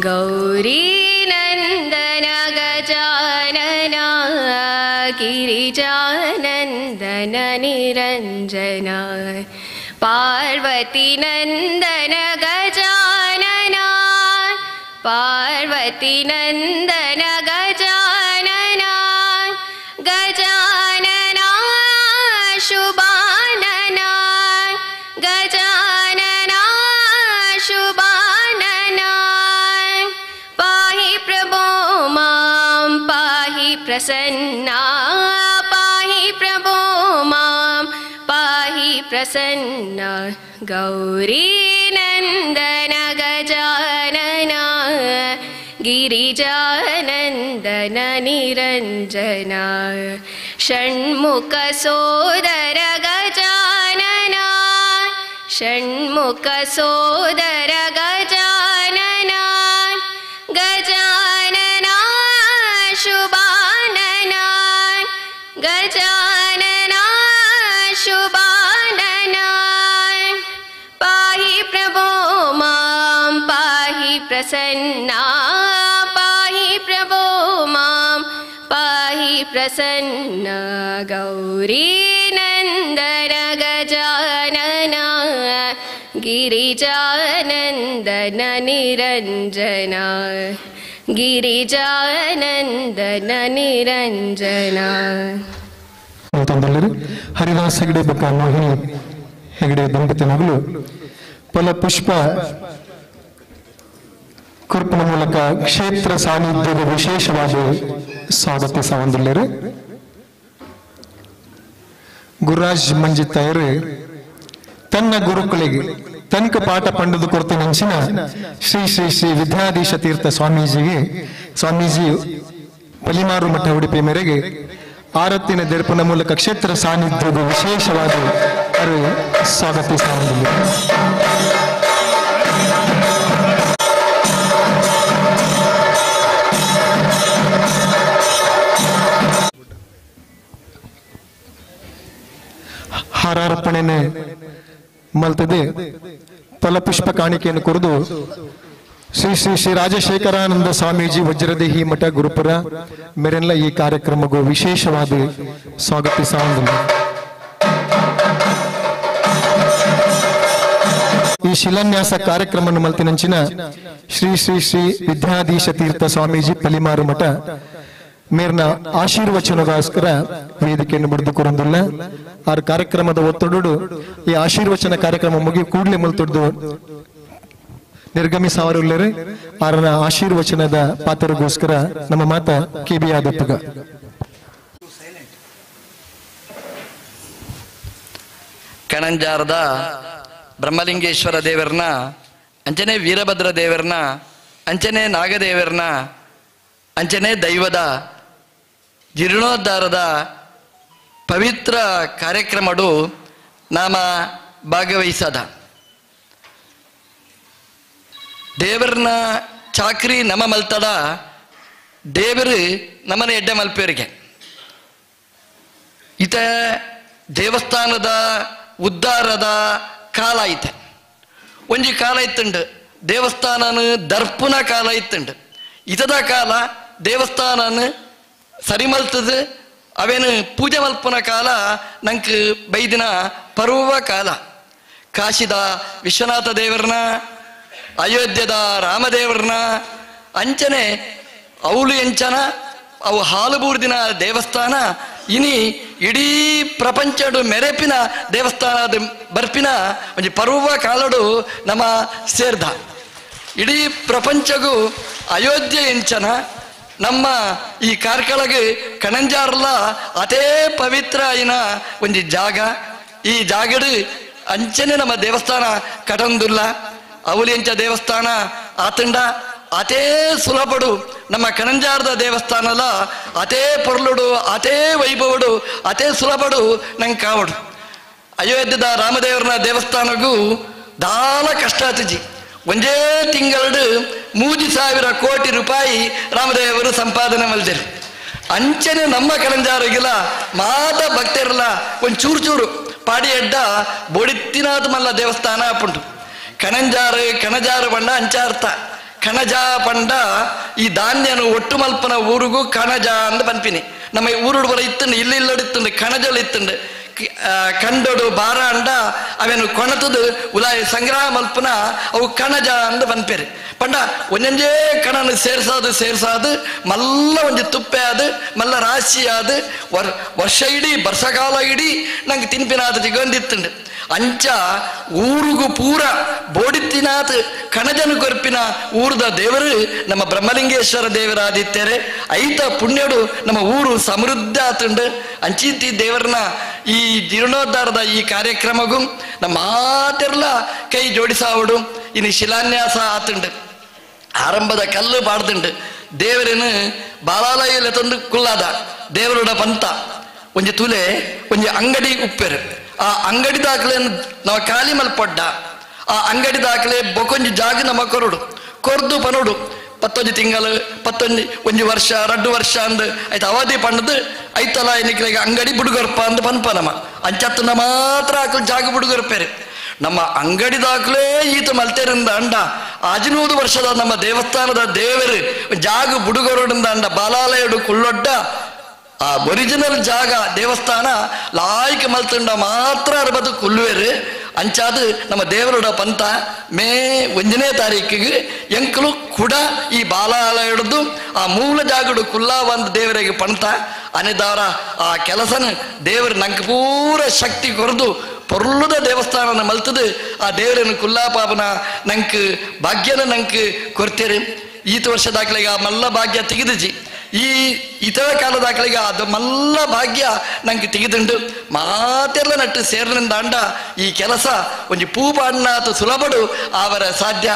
ಗೌರೀನಂದನ ಗಜಾನನ ಗಿರಿಜಾನಂದನ ನಿರಂಜನ ಪಾರ್ವತಿ ನಂದನ ಗಜಾನನ ಪಾರ್ವತಿ ನಂದನ ಗಜಾನನ ಗಜಾನನ ಶುಭಾನನ ಗಜಾನನ ಶುಭಾನನ ಪಾಹಿ ಪ್ರಭೋ ಮಾಂ ಪಾಹಿ ಪ್ರಸನ್ನಾ ಪಾಹಿ ಪ್ರಭೋ ಮಾಂ ಪಾಹಿ ಪ್ರಸನ್ನಾ ಗೌರೀನಂದನ ಗಜಾನನ ಗಿರಿಜಾನಂದನ ನಿರಂಜನ ಷಣ್ಮುಖ ಸೋದರ ಗಜಾನನ ಷಣ್ಮುಖ ಸೋದರ ಗಜಾನನ ಗಜಾನನ ಶುಭಾನನ ಗಜಾನನ ಶುಭಾನನ ಪಾಹಿ ಪ್ರಭೋ ಮಾಂ ಪಾಹಿ ಪ್ರಸನ್ನಾ ಪಾಹಿ ಪ್ರಭೋ ಮಾಂ ಪಾಹಿ ಪ್ರಸನ್ನ ಗೌರೀನಂದನ ಗಜಾನನ ಗಿರಿಜಾನಂದನ ನಿರಂಜನ ಗಿರಿಜಾನಂದನ ನಿರಂಜನ. ಹರಿದಾಸ್ ಹೆಗಡೆ ಬಕ್ಕ ಮೋಹಿನಿ ಹೆಗಡೆ ದಂಪತಿ ಮಗಳು ಫಲಪುಷ್ಪ ಕುರ್ಪನ ಮೂಲಕ ಕ್ಷೇತ್ರ ಸಾನ್ನಿಧ್ಯದ ವಿಶೇಷವಾದ ಸ್ವಾಗತಿಸ ಹೊಂದಿಲ್ಲರು. ಗುರುರಾಜ್ ಮಂಜಿತ್ತಯರು ತನ್ನ ಗುರುಕುಳಿಗೆ ತನಕ ಪಾಠ ಪಂಡದು ಕೊರತೆ ನೆಂಚಿನ ಶ್ರೀ ಶ್ರೀ ಶ್ರೀ ವಿದ್ಯಾಧೀಶ ತೀರ್ಥ ಸ್ವಾಮೀಜಿ ಪಲಿಮಾರು ಮಠ ಉಡುಪಿ ಮೇರೆಗೆ ಆರತ್ತಿನ ದರ್ಪಣ ಮೂಲಕ ಕ್ಷೇತ್ರ ಸಾನ್ನಿಧ್ಯದ ವಿಶೇಷವಾದ ಸ್ವಾಗತಿಸ ಹೊಂದಿಲ್ಲರು. ಹಾರಾರ್ಪಣೆನೆ ಮಲ್ತದೆ ಫಲಪುಷ್ಪ ಕಾಣಿಕೆಯನ್ನು ಕುರಿದು ಶ್ರೀ ಶ್ರೀ ಶ್ರೀ ರಾಜಶೇಖರಾನಂದ ಸ್ವಾಮೀಜಿ ವಜ್ರದೇಹಿ ಮಠ ಗುರುಪುರ ಮೇರೆಲ್ಲ ಈ ಕಾರ್ಯಕ್ರಮಕ್ಕೂ ವಿಶೇಷವಾದ ಸ್ವಾಗತಿಸ ಈ ಶಿಲಾನ್ಯಾಸ ಕಾರ್ಯಕ್ರಮ ಮಲ್ತಿನಂಚಿನ ಶ್ರೀ ಶ್ರೀ ಶ್ರೀ ವಿದ್ಯಾಧೀಶ ತೀರ್ಥ ಸ್ವಾಮೀಜಿ ಪಲಿಮಾರು ಮಠ ಮೇರ್ನ ಆಶೀರ್ವಚನಗೋಸ್ಕರ ವೇದಿಕೆಯನ್ನು ಬಡಿದುಕೊರಂದಿಲ್ಲ. ಆ ಕಾರ್ಯಕ್ರಮದ ಒತ್ತೊಡು ಈ ಆಶೀರ್ವಚನ ಕಾರ್ಯಕ್ರಮ ಮುಗಿ ಕೂಡಲೇ ಮುಲ್ತೊಡ್ದು ನಿರ್ಗಮಿಸಾವರುಳ್ಳರೆ ಆರನ ಆಶೀರ್ವಚನದ ಪಾತ್ರಗೋಸ್ಕರ ನಮ್ಮ ಮಾತ ಕೆಬಿ ಆದಪ್ಪಗ ಕಣಂಜಾರದ ಬ್ರಹ್ಮಲಿಂಗೇಶ್ವರ ದೇವರನ್ನ ಅಂಚನೆ ವೀರಭದ್ರ ದೇವರನ್ನ ಅಂಚನೆ ನಾಗದೇವರನ್ನ ಅಂಚನೆ ದೈವದ ಜೀರ್ಣೋದ್ಧಾರದ ಪವಿತ್ರ ಕಾರ್ಯಕ್ರಮಡು ನಾಮ ಭಾಗವಹಿಸದ ದೇವರನ್ನ ಚಾಕ್ರಿ ನಮ ಮಲ್ತಡ ದೇವರು ನಮ್ಮನೆ ಎಡ್ಡೆ ಮಲ್ಪೇರಿಗೆ ಈತ ದೇವಸ್ಥಾನದ ಉದ್ಧಾರದ ಕಾಲ ಐತೆ ಒಂಜಿ ಕಾಲ ಇತ್ತುಂಡು ದೇವಸ್ಥಾನನ ದರ್ಪುನ ಕಾಲ ಇತ್ತುಂಡು ಇತದ ಕಾಲ ದೇವಸ್ಥಾನನ ಸರಿ ಮಲ್ತದು ಅವೇನು ಪೂಜೆ ಮಲ್ಪನ ಕಾಲ ನಂಗೆ ಬೈದಿನ ಪರ್ವ ಕಾಲ ಕಾಶಿದ ವಿಶ್ವನಾಥ ದೇವರನ್ನ ಅಯೋಧ್ಯದ ರಾಮದೇವರನ್ನ ಅಂಚನೆ ಅವಳು ಎಂಚನ ಅವು ಹಾಲುಬೂರ್ದಿನ ದೇವಸ್ಥಾನ ಇನಿ ಇಡೀ ಪ್ರಪಂಚಡು ಮೆರೆಪಿನ ದೇವಸ್ಥಾನದ ಬರ್ಪಿನ ಒಂದು ಪರ್ವ ಕಾಲಡು ನಮ್ಮ ಸೇರ್ದ ಇಡೀ ಪ್ರಪಂಚಗೂ ಅಯೋಧ್ಯೆ ಎಂಚನ ನಮ್ಮ ಈ ಕಾರ್ಕಳಗೆ ಕಣಂಜಾರ್ಲ ಅತೇ ಪವಿತ್ರ ಆಯ್ನ ಒಂದು ಜಾಗ ಈ ಜಾಗಡು ಅಂಚನೆ ನಮ್ಮ ದೇವಸ್ಥಾನ ಕಟಂದುಲ್ಲ ಅವಲಿ ಎಂಚ ದೇವಸ್ಥಾನ ಆತಂಡ ಅತೇ ಸುಲಭಡು ನಮ್ಮ ಕಣಂಜಾರದ ದೇವಸ್ಥಾನಲ ಅತೇ ಪೊರ್ಲುಡು ಅತೇ ವೈಭವಡು ಅತೇ ಸುಲಭಡು ನಂಗೆ ಕಾವಡು ಅಯೋಧ್ಯದ ರಾಮದೇವರನ ದೇವಸ್ಥಾನಗೂ ದಾಲ ಕಷ್ಟ ಆತಜಿ ಒಂದೇ ತಿಂಗಳು 3,000 ಕೋಟಿ ರೂಪಾಯಿ ರಾಮದೇವರು ಸಂಪಾದನೆ ಮಲ್ದಿರು ಅಂಚನೆ ನಮ್ಮ ಕಣಂಜಾರಿಗಿಲ್ಲ ಮಾತ ಭಕ್ತರಿಲ್ಲ ಒಂದು ಚೂರು ಚೂರು ಪಾಡಿ ಎಡ್ಡ ಬೊಡಿತ್ತಿನಾದ ಮಲ್ಲ ದೇವಸ್ಥಾನ ಅಪ್ಪುಂಟು ಕಣಂಜಾರು ಕಣಜಾರು ಬಂಡ ಅಂಚಾರ್ಥ ಕಣಜ ಪಂಡ ಈ ಧಾನ್ಯನು ಒಟ್ಟು ಮಲ್ಪನ ಊರಿಗೂ ಕಣಜ ಅಂತ ಪನ್ಪಿನಿ. ನಮ್ಮ ಊರುಡು ಬರ ಇತ್ತಂಡು ಇಲ್ಲಿಲ್ಲಡಿತ್ತುಂಡು ಕಣಜಲು ಇತ್ತುಂಡು ಕಂಡೋಡು ಬಾರ ಅಂಡ ಅವೇನು ಕೊಣತದು ಉಲಾಯಿ ಸಂಗ್ರಹ ಮಲ್ಪನ ಅವು ಕಣಜ ಅಂತ ಪನ್ಪೇರಿ ಪಂಡ ಒಂಜೊಂಜೇ ಕಣನು ಸೇರ್ಸಾದು ಮಲ್ಲ ಒಂಜಿ ತುಪ್ಪೆ ಅದು ಮಲ್ಲ ರಾಶಿ ಅದು ವರ್ಷ ಇಡೀ ವರ್ಷಕಾಲ ಇಡೀ ನಂಗೆ ತಿನ್ಪಿನಾದ ಸಿಗೊಂದಿತ್ತುಂಡು. ಅಂಚ ಊರುಗೂ ಪೂರ ಬೋಡಿತ್ತಿನಾತ್ ಕಣಜನು ಕೊರ್ಪಿನ ಊರದ ದೇವರು ನಮ್ಮ ಬ್ರಹ್ಮಲಿಂಗೇಶ್ವರ ದೇವರಾದಿತ್ಯರೆ. ಐತ ಪುಣ್ಯಡು ನಮ್ಮ ಊರು ಸಮೃದ್ಧ ಆತುಂಡು. ಅಂಚೀತಿ ದೇವರನ್ನ ಈ ಜೀರ್ಣೋದ್ಧಾರದ ಈ ಕಾರ್ಯಕ್ರಮಗೂ ನಮ್ಮ ಮಾತೆರ್ಲ ಕೈ ಜೋಡಿಸಾವಡು. ಇನ್ನು ಶಿಲಾನ್ಯಾಸ ಆತುಂಡು, ಆರಂಭದ ಕಲ್ಲು ಬಾಡ್ದುಂಡು. ದೇವರೇನು ಬಾಲಾಲಯಲ್ಲಿ ತಂದು ಕುಲ್ಲಾದ ದೇವರುಡ ಪಂತ ಒಂಜಿ ತುಲೆ ಒಂಜಿ ಅಂಗಡಿ ಉಪ್ಪೆರು. ಆ ಅಂಗಡಿ ದಾಖಲೆ ನಾವು ಖಾಲಿ ಮಲ್ಪಡ್ಡ. ಆ ಅಂಗಡಿ ದಾಖಲೆ ಬೊಕೊಂಜಿ ಜಾಗ ನಮ್ಮ ಕೊರ್ದು ಪನೋಡು 11 ತಿಂಗಳು 11 ವರ್ಷ 2 ವರ್ಷ ಅಂದ್ ಆಯ್ತು ಅವಧಿ ಪಂಡದು ಐತಲ್ಲ ಎನ್ನಿಕ್ಕಿಗೆ ಅಂಗಡಿ ಬುಡುಗರ್ಪ ಅಂದ್ ಪನ್ಪ ನಮ್ಮ ಅಂಚತ್ತನ ಮಾತ್ರ ಹಾಕಲು ಜಾಗ ಬುಡುಗರ್ಪೇರಿ. ನಮ್ಮ ಅಂಗಡಿ ದಾಖಲೆ ಈತ ಮಲ್ತೇರಿಂದ ಅಂಡ 15 ವರ್ಷದ ನಮ್ಮ ದೇವಸ್ಥಾನದ ದೇವರು ಜಾಗ ಬುಡುಗರೋಡಿಂದ ಅಂಡ ಬಾಲಾಲಯಡು ಕುಳ್ಳೊಡ್ಡ ಆ ಒರಿಜಿನಲ್ ಜಾಗ ದೇವಸ್ಥಾನ ಲಾಯ್ಕ ಮಲ್ತುಂಡ ಮಾತ್ರ ಅರ್ಬದು ಕುಲ್ಲುವೇರು. ಅಂಚಾದು ನಮ್ಮ ದೇವರುಡ ಪಂತ ಮೇ 1ನೇ ತಾರೀಕಿಗೆ ಎಂಕಲು ಕೂಡ ಈ ಬಾಲಾಲಯಡ್ದು ಆ ಮೂಲ ಜಾಗಡು ಕುಲ್ಲಾ ಒಂದು ದೇವರಿಗೆ ಪಂತ ಅನೆದಾರ ಆ ಕೆಲಸನ ದೇವರು ನಂಗೆ ಪೂರ ಶಕ್ತಿ ಕೊರದು ಪೊರ್ಲುದ ದೇವಸ್ಥಾನ ಮಲ್ತದು ಆ ದೇವರನ್ನು ಕುಲ್ಲಾಪಾಪನ ನಂಗೆ ಭಾಗ್ಯನ ನಂಗೆ ಕೊಡ್ತೇರಿ. ಈತ ವರ್ಷ ದಾಖಲೆಗೆ ಆ ಮಲ್ಲ ಭಾಗ್ಯ ತೆಗೆದಿಜಿ. ಈ ಇತರ ಕಾಲ ದಾಖಲೆಗೆ ಅದು ಮಲ್ಲ ಭಾಗ್ಯ ನಂಗೆ ತೆಗೆದುಂಡು ಮಾತೆಲ್ಲ ನಟ್ಟು ಸೇರಿನಿಂದ ಅಂಡ ಈ ಕೆಲಸ ಒಂಜಿ ಪೂ ಪಾಡ್ನಾತು ಸುಲಭಡು ಅವರ ಸಾಧ್ಯ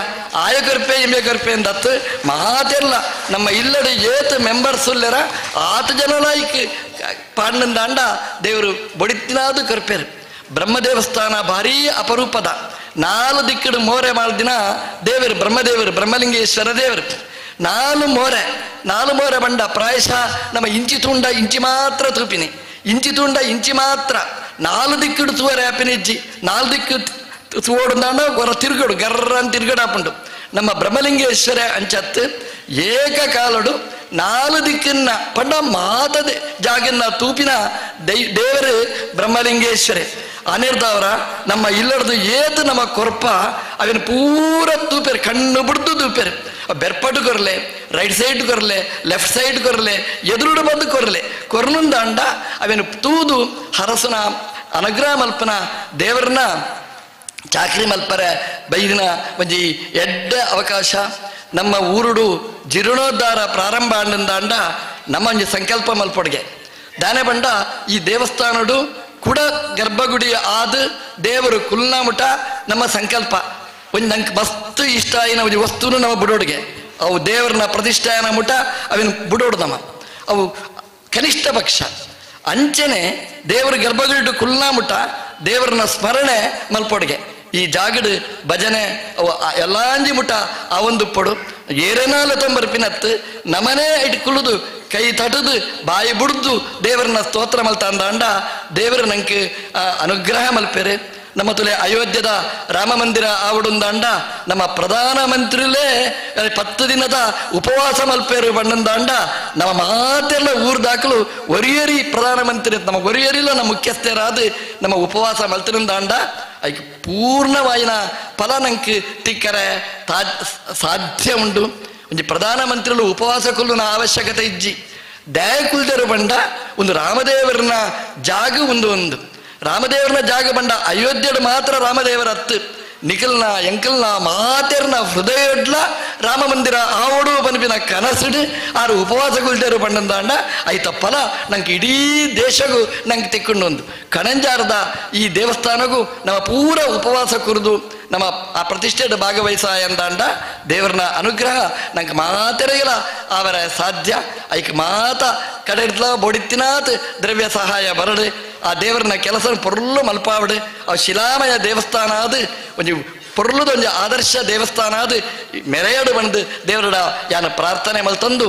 ಆಯಕರ್ಪೆ ಎಮ್ಮೆಕರ್ಪೆ ಅಂದತ್ತು ಮಾತೆಲ್ಲ ನಮ್ಮ ಇಲ್ಲಡೆ ಏತ್ ಮೆಂಬರ್ಸ್ ಉಲ್ಲೆರ 8 ಜನಲಾಯ್ಕ್ ಪಾಡ್ನಿಂದ ಅಂಡ ದೇವರು ಬೊಡಿತಿನಾದು ಕರ್ಪೇರು. ಬ್ರಹ್ಮ ದೇವಸ್ಥಾನ ಭಾರೀ ಅಪರೂಪದ 4 ದಿಕ್ಕಡು ಮೋರೆ ಮಾಡಿದಿನ ದೇವರು ಬ್ರಹ್ಮದೇವರು ಬ್ರಹ್ಮಲಿಂಗೇಶ್ವರ ದೇವರು 4 ಮೋರೆ ಬಂಡ ಪ್ರಾಯಶಃ ನಮ್ಮ ಇಂಚಿ ತುಂಡ ಇಂಚಿ ಮಾತ್ರ ತೂಪಿನಿ ಇಂಚಿ ತುಂಡ ಇಂಚಿ ಮಾತ್ರ 4 ದಿಕ್ಕಡು ತೂವರೆ ಆಪಿನಿಜ್ಜಿ 4 ದಿಕ್ಕು ತೂವೋಡುಂದಾಂಡ ಹೊರ ತಿರುಗಡು ಗರ್ರನ್ ತಿರುಗಡಾಪುಂಡು. ನಮ್ಮ ಬ್ರಹ್ಮಲಿಂಗೇಶ್ವರ ಅಂಚತ್ತು ಏಕಕಾಲಡು 4 ದಿಕ್ಕನ್ನ ಪಂಡ ಮಾತದೆ ಜಾಗನ್ನ ತೂಪಿನ ದೇವರು ಬ್ರಹ್ಮಲಿಂಗೇಶ್ವರೆ. ಅನಿರ್ದವರ ನಮ್ಮ ಇಲ್ಲಡ್ದು ಏತು ನಮ್ಮ ಕೊರ್ಪ ಅವನು ಪೂರ ತೂಪೇರು ಕಣ್ಣು ಬಿಡ್ದು ತೂಪೇರು. ಬೆರ್ಪಟ್ಟು ಕೊರಲೆ ರೈಟ್ ಸೈಡ್ ಕೊರಲೆ ಲೆಫ್ಟ್ ಸೈಡ್ ಕೊರಲೆ ಎದುರುಡು ಬಂದು ಕೊರ್ನುಂದಾಂಡ ಅವನು ತೂದು ಹರಸನ ಅನುಗ್ರಹ ಮಲ್ಪನ ದೇವರನ್ನ ಚಾಕ್ರಿ ಮಲ್ಪರೆ ಬೈದಿನ ಒಂಜಿ ಎಡ್ಡ ಅವಕಾಶ. ನಮ್ಮ ಊರುಡು ಜೀರ್ಣೋದ್ಧಾರ ಪ್ರಾರಂಭ ಅಂಡ ನಮ್ಮ ಒಂಜಿ ಸಂಕಲ್ಪ ಮಲ್ಪೊಡ್ಗೆ ದಾನೆ ಬಂಡ ಈ ದೇವಸ್ಥಾನಡು ಕೂಡ ಗರ್ಭಗುಡಿ ಆದ ದೇವರು ಕುಲ್ನಾಮುಟ ನಮ್ಮ ಸಂಕಲ್ಪ ಒಂದು ನಂಗೆ ಮಸ್ತ್ ಇಷ್ಟ ಆಯಿನ ಒಂದು ವಸ್ತುನು ನಮ್ಮ ಬಿಡೋಡಿಗೆ ಅವು ದೇವರನ್ನ ಪ್ರತಿಷ್ಠಾನ ಮುಟ ಅವನು ಬಿಡೋಡು ನಮ್ಮ ಅವು ಕನಿಷ್ಠ ಪಕ್ಷ ಅಂಚನೆ ದೇವರ ಗರ್ಭಗುಡಿ ಕುಲ್ನಾಮುಟ ದೇವರನ್ನ ಸ್ಮರಣೆ ಮಲ್ಪೊಡಿಗೆ ಈ ಜಾಗಡು ಭಜನೆ ಅವು ಎಲ್ಲಾಂಜಿ ಮುಟ ಆ ಒಂದು ಪೊಡು ಏರೇನಾಲ ತೊಂಬರ್ಪಿನತ್ತು ನಮನೇ ಇಟ್ಟು ಕುಳಿದು ಕೈ ತಟದು ಬಾಯಿ ಬುಡ್ದು ದೇವರನ್ನ ಸ್ತೋತ್ರ ಮಲ್ತಾಂದ ಅಂಡ ದೇವರು ನಂಗೆ ಅನುಗ್ರಹ ಮಲ್ಪೇರೆ. ನಮ್ಮ ತುಲೆ ಅಯೋಧ್ಯದ ರಾಮ ಮಂದಿರ ಆವಡುಂದಾಂಡ ನಮ್ಮ ಪ್ರಧಾನ ಮಂತ್ರಿಲೇ 10 ದಿನದ ಉಪವಾಸ ಮಲ್ಪೇರು ಬಣ್ಣಂದಾಂಡ ನಮ್ಮ ಮಾತೆಲ್ಲ ಊರು ದಾಖಲು ಒರಿಯರಿ ಪ್ರಧಾನ ಮಂತ್ರಿ ನಮ್ಮ ಒರಿಯರಿಲ್ಲ ನಮ್ಮ ಮುಖ್ಯಸ್ಥರಾದ ನಮ್ಮ ಉಪವಾಸ ಮಲ್ತಿನಿಂದಾಂಡ ಅದಕ್ಕೆ ಪೂರ್ಣವಾಯಿನ ಫಲ ನಂಗೆ ತಿಕ್ಕರೆ ಸಾಧ್ಯ ಉಂಟು. ಒಂಜಿ ಪ್ರಧಾನ ಮಂತ್ರಿಗಳು ಉಪವಾಸ ಕೊಲ್ಲುನ ಅವಶ್ಯಕತೆ ಇಜ್ಜಿ ದಯ ಕುಲ್ದರು ಬಂಡ ಒಂದು ರಾಮದೇವರನ್ನ ಜಾಗ ಒಂದು ರಾಮದೇವರನ್ನ ಜಾಗ ಬಂಡ ಅಯೋಧ್ಯೆಡು ಮಾತ್ರ ರಾಮದೇವರ ಹತ್ತು ನಿಖಲ್ನ ಎಂಕಲ್ನ ಮಾತೆರ್ನ ಹೃದಯಡ್ಲ ರಾಮ ಮಂದಿರ ಆವಡು ಬನ್ಪಿನ ಕನಸಿಡು ಆರು ಉಪವಾಸ ಕುಲ್ದರು ಬಂಡಂದಾಂಡ ಐತ ಫಲ ನಂಗೆ ಇಡೀ ದೇಶಗೂ ನಂಗೆ ತೆಕ್ಕೊಂಡು ಒಂದು ಕಣಂಜಾರದ ಈ ದೇವಸ್ಥಾನಗೂ ನಮ್ಮ ಪೂರ ಉಪವಾಸ ಕುರಿದು ನಮ್ಮ ಆ ಪ್ರತಿಷ್ಠೆಯ ಭಾಗವಹಿಸಾಯ ಅಂದಾಂಡ ದೇವರನ್ನ ಅನುಗ್ರಹ ನಂಗೆ ಮಾತೆರೆಗಿಲ್ಲ ಅವರ ಸಾಧ್ಯ ಐಕ್ ಮಾತ ಕಡೆಡ್ಲ ಬೊಡಿತ್ತಿನಾತ್ ದ್ರವ್ಯ ಸಹಾಯ ಬರಡು ಆ ದೇವರನ್ನ ಕೆಲಸ ಪೊರ್ಲು ಮಲ್ಪಾವಡು ಅವು ಶಿಲಾಮಯ ದೇವಸ್ಥಾನ ಅದು ಒಂದು ಪೊರ್ಲುದ ಒಂದು ಆದರ್ಶ ದೇವಸ್ಥಾನ ಅದು ಮೆರೆಯಡು ಬಂದು ದೇವರಡ ಯಾನ ಪ್ರಾರ್ಥನೆ ಮಲ್ತಂದು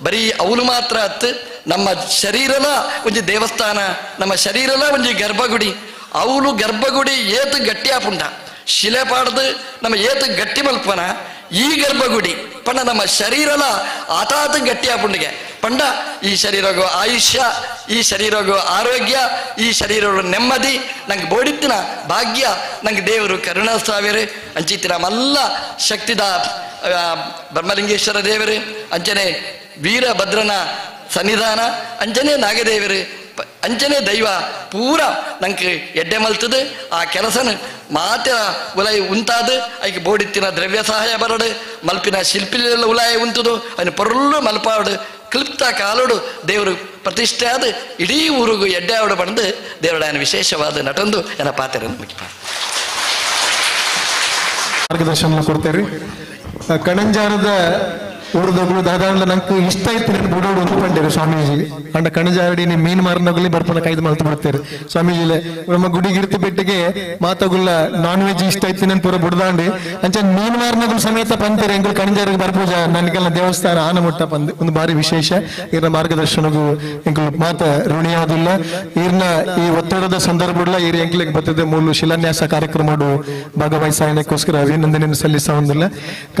ಬರೀ ಅವನು ಮಾತ್ರ ಹತ್ತು ನಮ್ಮ ಶರೀರಲ ಒಂದು ದೇವಸ್ಥಾನ ನಮ್ಮ ಶರೀರಲ ಒಂದು ಗರ್ಭಗುಡಿ ಅವಳು ಗರ್ಭಗುಡಿ ಏತು ಗಟ್ಟಿ ಆಪುಂಡ ಶಿಲೆ ಪಾಡ್ದು ನಮ್ಮ ಏತು ಗಟ್ಟಿ ಮಲ್ಪನ ಈ ಗರ್ಭಗುಡಿ ಪಂಡ ನಮ್ಮ ಶರೀರಲ ಆತಾತ ಗಟ್ಟಿಯ ಪುಂಡಿಗೆ ಪಂಡ ಈ ಶರೀರಗೂ ಆಯುಷ್ಯ, ಈ ಶರೀರಗೂ ಆರೋಗ್ಯ, ಈ ಶರೀರ ನೆಮ್ಮದಿ ನಂಗೆ ಬೋಡಿತ್ತಿನ ಭಾಗ್ಯ ನಂಗೆ ದೇವರು ಕರುಣಾಸ್ವಾಮಿಯರು ಅಂಚಿತ್ತಿನ ಮಲ್ಲ ಶಕ್ತಿದ ಬ್ರಹ್ಮಲಿಂಗೇಶ್ವರ ದೇವರು ಅಂಚನೆ ವೀರಭದ್ರನ ಸನ್ನಿಧಾನ ಅಂಚನೆ ನಾಗದೇವರು ಅಂಚನೆ ದೈವ ಪೂರ ನಂಗೆ ಎಡ್ಡೆ ಮಲ್ತದು ಆ ಕೆಲಸನ ಮಾತ ಉಲಾಯಿ ಉಂತಾದು ಅದಕ್ಕೆ ಬೋಡಿತ್ತಿನ ದ್ರವ್ಯ ಸಹಾಯ ಬರಡು ಮಲ್ಪಿನ ಶಿಲ್ಪಿಲೆಲ್ಲ ಉಲಾಯಿ ಉಂಟದು ಅವನು ಪೊರ್ಲು ಮಲ್ಪಾಡು ಕ್ಲಿಪ್ತ ಕಾಲೋಡು ದೇವರು ಪ್ರತಿಷ್ಠೆ ಆದ ಇಡೀ ಊರಿಗೂ ಎಡ್ಡೆ ಆವಡು ಬಂದು ದೇವರ ವಿಶೇಷವಾದ ನಟೊಂದು ಎನ್ನ ಪಾತ್ರ ಮಾರ್ಗದರ್ಶನ ಕೊಡ್ತೇವೆ. ಕಣಂಜಾರದ ಊರದೊಬ್ರು ದಾದಾಂಡ್ಲ ನಂಗೆ ಇಷ್ಟ ಇತ್ತು నేను ಬುಡೋಡು ಅಂದ್ಕೊಂಡಿರು ಸ್ವಾಮೀಜಿ ಅಂಡ ಕಣಜಾರಡಿ ನೀವು ಮೀನು ಮಾರನಗಲಿ ಬರ್ಪನ ಕೈದು ಮಲ್ತು ಬಿಡ್ತೇವೆ ಸ್ವಾಮೀಜಿಲೆ ನಮ್ಮ ಗುಡಿಗಿರ್ತಿ ಬೆಟ್ಟಿಗೆ ಮಾತಗುಲ್ಲ ನಾನ್ ವೆಜ್ ಇಷ್ಟ ಇತ್ತು ನಾನು ಪೂರ ಬುಡ್ದಾಂಡಿ ಅಂಚ ಮೀನು ಮಾರನಗಲು ಸಮೇತ ಪಂತೀರಿ ಎಂಗಳು ಕಣಜಾರಿಗೆ ಬರ್ಪೂಜ ನನಗೆಲ್ಲ ದೇವಸ್ಥಾನ ಆನ ಮುಟ್ಟ ಪಂದ್ ಒಂದು ಬಾರಿ ವಿಶೇಷ ಇರ್ನ ಮಾರ್ಗದರ್ಶನಗೂ ಎಂಗಳು ಮಾತ ಋಣಿಯಾದಿಲ್ಲ ಇರ್ನ ಈ ಒತ್ತಡದ ಸಂದರ್ಭ ಇರ್ ಎಂಕ್ಲಿಗೆ ಬರ್ತದೆ ಮೂಲ ಶಿಲಾನ್ಯಾಸ ಕಾರ್ಯಕ್ರಮ ಭಾಗವಹಿಸೋಕ್ಕೋಸ್ಕರ ಅಭಿನಂದನೆಯನ್ನು ಸಲ್ಲಿಸೋದಿಲ್ಲ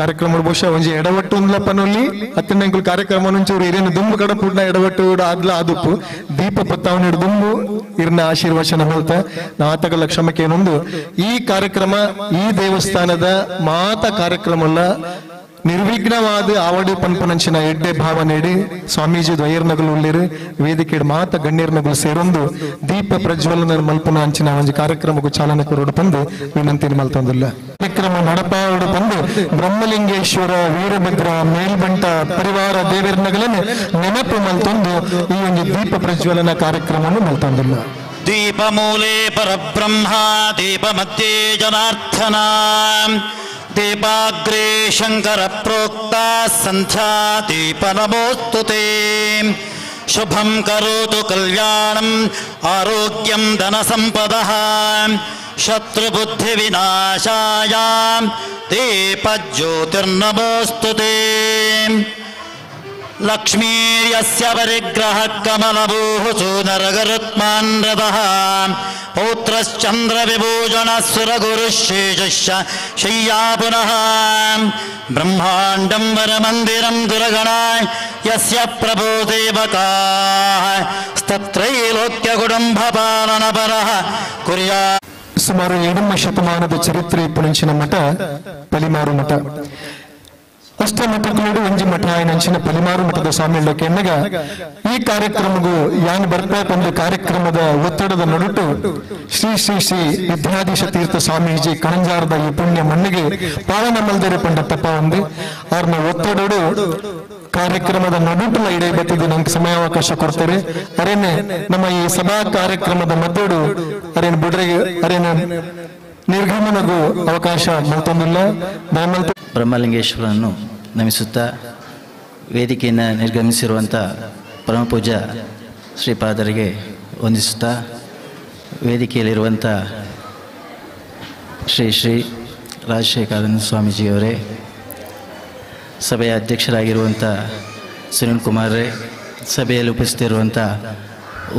ಕಾರ್ಯಕ್ರಮ ಬಹುಶಃ ಒಂಜಿ ಎಡವಟ್ಟು ಒಂದ್ಲಪ್ಪ ಅತ್ತಿನ ಕಾರ್ಯಕ್ರಮ నుంచి ಹಿರಿಯನ ದುಂಬು ಕಡಪುಡ್ನ ಎಡವಟ್ಟು ಆದ್ಲ ಆದುಪ್ಪು ದೀಪ ಪತ್ತಾವನ ದುಂಬು ಇರ್ನ ಆಶೀರ್ವಚನ ಹೇಳ್ತ ನಾತಗಳ ಕ್ಷಮಕ್ಕೆ ಏನೊಂದು ಈ ಕಾರ್ಯಕ್ರಮ ಈ ದೇವಸ್ಥಾನದ ಮಾತ ಕಾರ್ಯಕ್ರಮಲ್ಲ ನಿರ್ವಿಘ್ನವಾದ ಆವಡಿ ಪನ್ಪನಂಚಿನ ಎಡ್ಡೆ ಭಾವ ನೀಡಿ ಸ್ವಾಮೀಜಿ ದ್ವೈರ್ನಗಲು ಉಳ್ಳಿರು ವೇದಿಕೆ ಮಾತ ಗಣ್ಯರ್ನಗಲು ಸೇರೊಂದು ದೀಪ ಪ್ರಜ್ವಲನ ಮಲ್ಪನ ಅಂಚಿನ ಒಂದು ಕಾರ್ಯಕ್ರಮಕ್ಕೂ ಚಾಲನೆ ಕೊರೋಡು ಬಂದು ವಿನಂತಿ ಮಲ್ತೊಂದಿಲ್ಲ ಕಾರ್ಯಕ್ರಮ ನಡಪಾಡು ಬಂದು ಬ್ರಹ್ಮಲಿಂಗೇಶ್ವರ ವೀರಭದ್ರ ಮೇಲ್ಬಂಟ ಪರಿವಾರ ದೇವರ್ನಗಳನ್ನು ನೆನಪು ಮಲ್ತೊಂದು ಈ ಒಂದು ದೀಪ ಪ್ರಜ್ವಲನ ಕಾರ್ಯಕ್ರಮವನ್ನು ಮಲ್ತೊಂದಿಲ್ಲ. ದೀಪ ಮೂಲೆ ಪರಬ್ರಹ್ಮ ದೀಪ ಮಧ್ಯೆ ಜನಾರ್ದನ दीपाग्रे शंकर प्रोक्ता संध्या दीप नमोस्तुते शुभं करोतु कल्याणं आरोग्यं धनसंपदः शत्रुबुद्धिविनाशाय दीपज्योतिर्नमोस्तुते लक्ष्मीर्यस्य परिग्रहः कमलभूः सुनरगरुत्मानरदः पौत्रश्चन्द्रविभूषणः सुरगुरुशेषश्च शय्या पुनः ब्रह्माण्डं वरमन्दिरं दुर्गणाय यस्य प्रभो देवकाः स्तत्रैलोक्यकुटुम्बपालनपरः कुर्यात्. ಸುಮಾರು 7ನೇ ಶತಮಾನದ ಚರಿತ್ರೆ ಪುಣಂಚಿನ ಮಠ ಪಲಿಮಾರು ಮಠ ಅಷ್ಟಮಠಗಳು ಒಂಜಿ ಮಠ ಆಯ್ನಂಚಿನ ಪಲಿಮಾರು ಮಠದ ಸ್ವಾಮಿಳ್ಳಕ್ಕೆ ಎನ್ನಗ ಈ ಕಾರ್ಯಕ್ರಮಗೂ ಯಾನ್ ಬರ್ಬೇಕಂದು ಕಾರ್ಯಕ್ರಮದ ಒತ್ತಡದ ನಡುಟು ಶ್ರೀ ಶ್ರೀ ಶ್ರೀ ವಿದ್ಯಾಧೀಶ ತೀರ್ಥ ಸ್ವಾಮೀಜಿ ಕಣಂಜಾರದ ಈ ಪುಣ್ಯ ಮಣ್ಣಿಗೆ ಪಾಲನ ಮಲ್ದೇರಿ ಪಂಡ ತಪ್ಪ ಒಂದು ಅವ್ರನ್ನ ಒತ್ತಡೋಡು ಕಾರ್ಯಕ್ರಮದ ನಡುಟುಲ ಇಡೇ ಬತ್ತಿದ್ದು ನಮ್ಗೆ ಸಮಯಾವಕಾಶ ಕೊಡ್ತಾರೆ ಅರೇನೆ ನಮ್ಮ ಈ ಸಭಾ ಕಾರ್ಯಕ್ರಮದ ಮದ್ದೋಡು ಅರೇನು ಬಿಡ್ರಿಗೆ ಅರೇನು ನಿರ್ಗಮನಗೂ ಅವಕಾಶ ಮಲ್ತೊಂದಿಲ್ಲ. ಬ್ರಹ್ಮಲಿಂಗೇಶ್ವರನ್ನು ನಮಿಸುತ್ತಾ ವೇದಿಕೆಯನ್ನು ನಿರ್ಗಮಿಸಿರುವಂಥ ಪರಮಪೂಜ್ಯ ಶ್ರೀಪಾದರಿಗೆ ವಂದಿಸುತ್ತಾ ವೇದಿಕೆಯಲ್ಲಿರುವಂಥ ಶ್ರೀ ಶ್ರೀ ರಾಜಶೇಖರಾನಂದ ಸ್ವಾಮೀಜಿಯವರೇ, ಸಭೆಯ ಅಧ್ಯಕ್ಷರಾಗಿರುವಂಥ ಸುನಿಲ್ ಕುಮಾರ್ರೇ, ಸಭೆಯಲ್ಲಿ ಉಪಸ್ಥಿತಿರುವಂಥ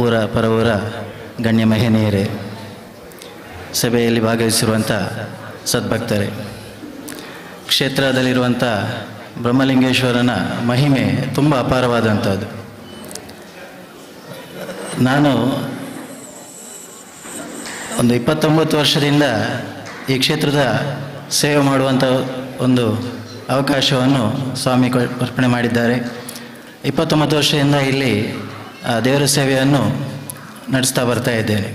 ಊರ ಪರವೂರ ಗಣ್ಯ ಮಹಿಳೆಯರೇ, ಸಭೆಯಲ್ಲಿ ಭಾಗವಹಿಸಿರುವಂಥ ಸದ್ಭಕ್ತರೇ, ಕ್ಷೇತ್ರದಲ್ಲಿರುವಂಥ ಬ್ರಹ್ಮಲಿಂಗೇಶ್ವರನ ಮಹಿಮೆ ತುಂಬ ಅಪಾರವಾದಂಥದ್ದು. ನಾನು ಒಂದು 29 ವರ್ಷದಿಂದ ಈ ಕ್ಷೇತ್ರದ ಸೇವೆ ಮಾಡುವಂಥ ಒಂದು ಅವಕಾಶವನ್ನು ಸ್ವಾಮಿ ಅರ್ಪಣೆ ಮಾಡಿದ್ದಾರೆ. 29 ವರ್ಷದಿಂದ ಇಲ್ಲಿ ದೇವರ ಸೇವೆಯನ್ನು ನಡೆಸ್ತಾ ಬರ್ತಾ ಇದ್ದೇನೆ.